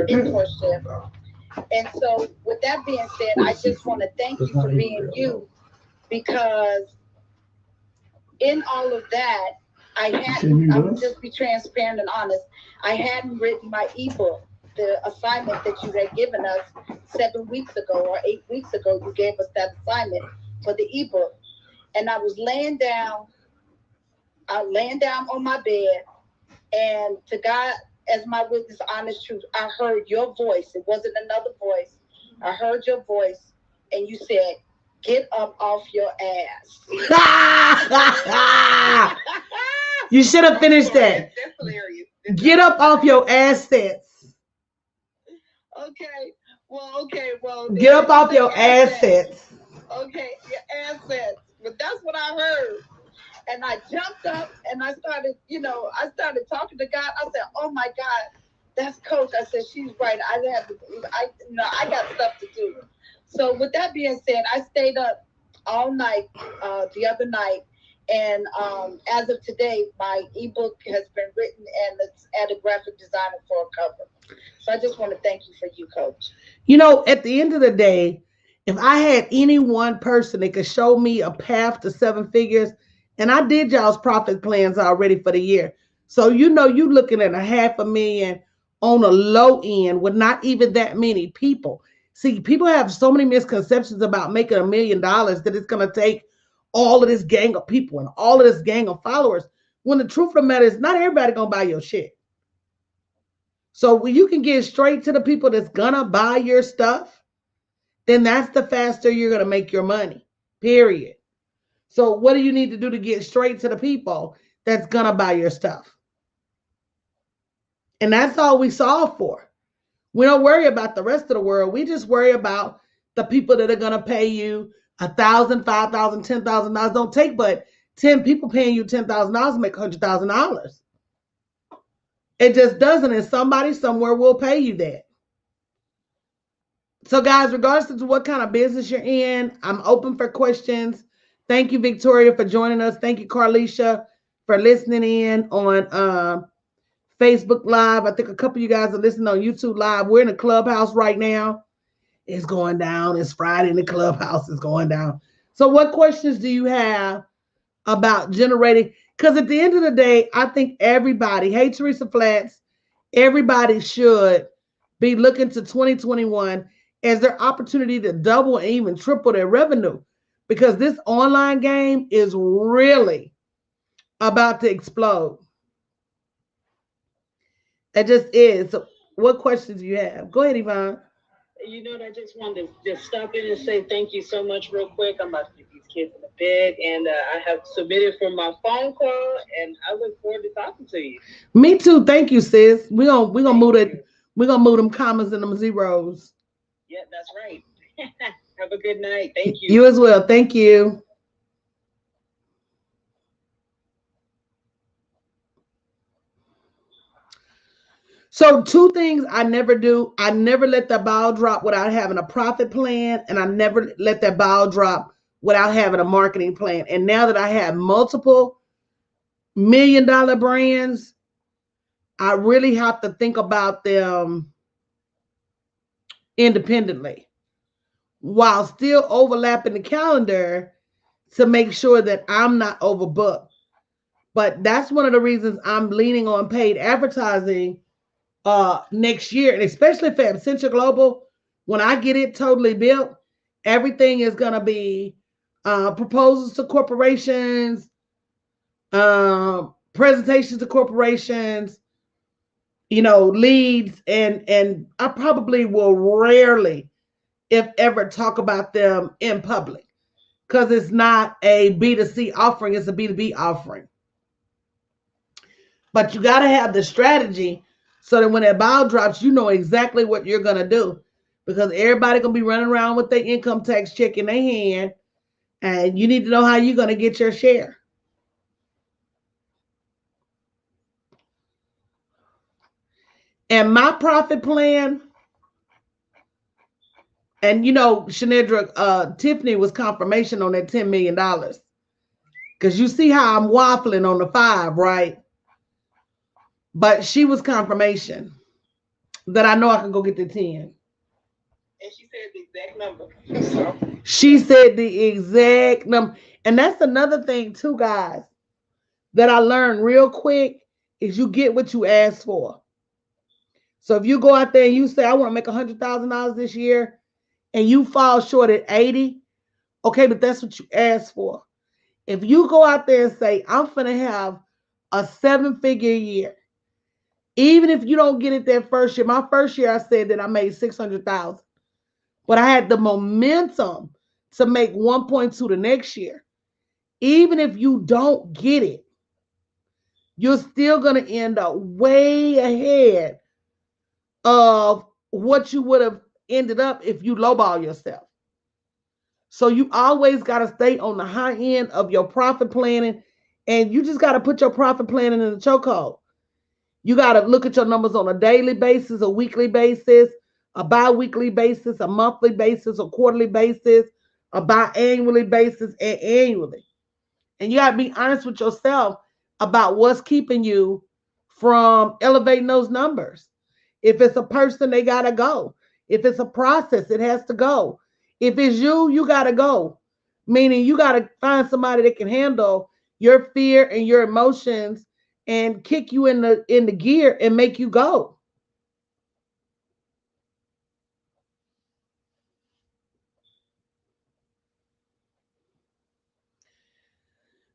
mentorship. And so with that being said, I just want to thank you for being you, because in all of that, I'll just be transparent and honest, I hadn't written my ebook. The assignment that you had given us 7 weeks ago or 8 weeks ago, you gave us that assignment for the ebook. And I was laying down on my bed, and to God as my witness, honest truth, I heard your voice. It wasn't another voice. I heard your voice, and you said, "Get up off your ass." You should have finished that. That's hilarious. Get up off your assets. Okay. Well. Get up off your assets. Okay, your assets. But that's what I heard. And I jumped up and I started talking to God. I said, "Oh my God, that's Coach." I said, "She's right. I got stuff to do." So with that being said, I stayed up all night the other night. And as of today, my ebook has been written and it's at a graphic designer for a cover. So I just want to thank you for you, Coach. At the end of the day, if I had any one person that could show me a path to 7 figures, and I did y'all's profit plans already for the year. So you looking at $500,000 on a low end with not even that many people. See, people have so many misconceptions about making $1 million that it's going to take all of this gang of people and all of this gang of followers. When the truth of the matter is, not everybody going to buy your shit. So when you can get straight to the people that's going to buy your stuff, then that's the faster you're going to make your money, period. So what do you need to do to get straight to the people that's going to buy your stuff? And that's all we solve for. We don't worry about the rest of the world. We just worry about the people that are going to pay you $1,000, $5,000, $10,000. Don't take but 10 people paying you $10,000 to make $100,000. It just doesn't. And somebody somewhere will pay you that. So guys, regardless of what kind of business you're in, I'm open for questions. Thank you, Victoria, for joining us. Thank you, Carlisha, for listening in on Facebook Live. I think a couple of you guys are listening on YouTube Live. We're in the clubhouse right now. It's going down. It's Friday in the clubhouse. It's going down. So what questions do you have about generating? Because at the end of the day, I think everybody, hey, Teresa Flats, everybody should be looking to 2021 as their opportunity to double and even triple their revenue, because this online game is really about to explode. It just is. So what questions do you have? Go ahead, Yvonne. I just wanted to just stop in and say thank you so much real quick. I'm about to get these kids in the bed, and I have submitted for my phone call, and I look forward to talking to you. Me too. Thank you, sis. We're gonna move it. We're gonna move them commas and them zeros. Yeah, that's right. Have a good night. Thank you. You as well. Thank you. So 2 things I never do. I never let the ball drop without having a profit plan, and I never let that ball drop without having a marketing plan. And now that I have multiple $1 million brands, I really have to think about them independently while still overlapping the calendar to make sure that I'm not overbooked. But that's one of the reasons I'm leaning on paid advertising next year, and especially for Accenture Global. When I get it totally built, everything is going to be proposals to corporations, presentations to corporations, leads, and I probably will rarely, if ever, talk about them in public because it's not a B2C offering, it's a B2B offering. But you got to have the strategy so that when that ball drops, you know exactly what you're going to do, because everybody going to be running around with their income tax check in their hand, and you need to know how you're going to get your share. And my profit plan, and Shanedra, Tiffany was confirmation on that $10 million. Because you see how I'm waffling on the 5, right? But she was confirmation that I know I can go get the 10. And she said the exact number. So. She said the exact number. And that's another thing too, guys, that I learned real quick is you get what you ask for. So if you go out there and you say, I want to make $100,000 this year, and you fall short at 80, okay, but that's what you asked for. If you go out there and say, I'm going to have a 7-figure year, even if you don't get it that first year. My first year, I said that I made 600,000, but I had the momentum to make 1.2 the next year. Even if you don't get it, you're still going to end up way ahead of what you would have ended up if you lowball yourself. So you always got to stay on the high end of your profit planning, and you just got to put your profit planning in the chokehold. You got to look at your numbers on a daily basis, a weekly basis, a bi-weekly basis, a monthly basis, a quarterly basis, a biannually basis, and annually. And you got to be honest with yourself about what's keeping you from elevating those numbers. If it's a person, they got to go. If it's a process, it has to go. If it's you, you got to go. Meaning you got to find somebody that can handle your fear and your emotions and kick you in the gear and make you go.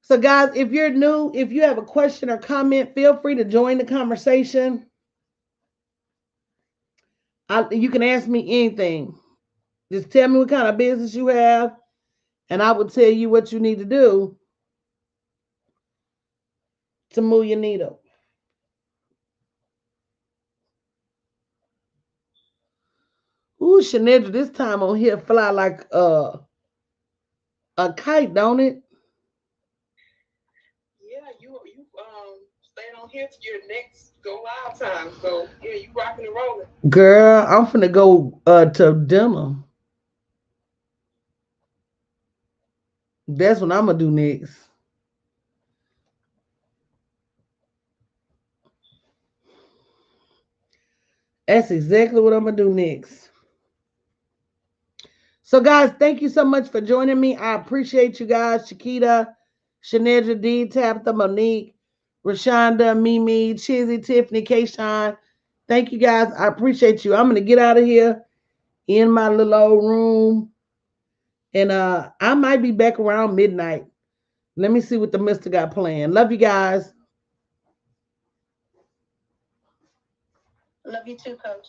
So guys, if you're new, if you have a question or comment, feel free to join the conversation. You can ask me anything. Just tell me what kind of business you have, and I will tell you what you need to do to move your needle. Ooh, Shanedra, this time on here fly like a kite, don't it? Yeah, you staying on here to your next go live time. So yeah, you rocking and rolling. Girl, I'm finna go to dinner. That's what I'm gonna do next. That's exactly what I'm gonna do next. So, guys, thank you so much for joining me. I appreciate you guys. Chiquita, Shanedra D, Tabitha, Monique, Rashonda, Mimi, Chizzy, Tiffany, Kayshawn. Thank you guys. I appreciate you. I'm gonna get out of here in my little old room. And I might be back around midnight. Let me see what the Mister got planned. Love you guys. Love you too, Coach.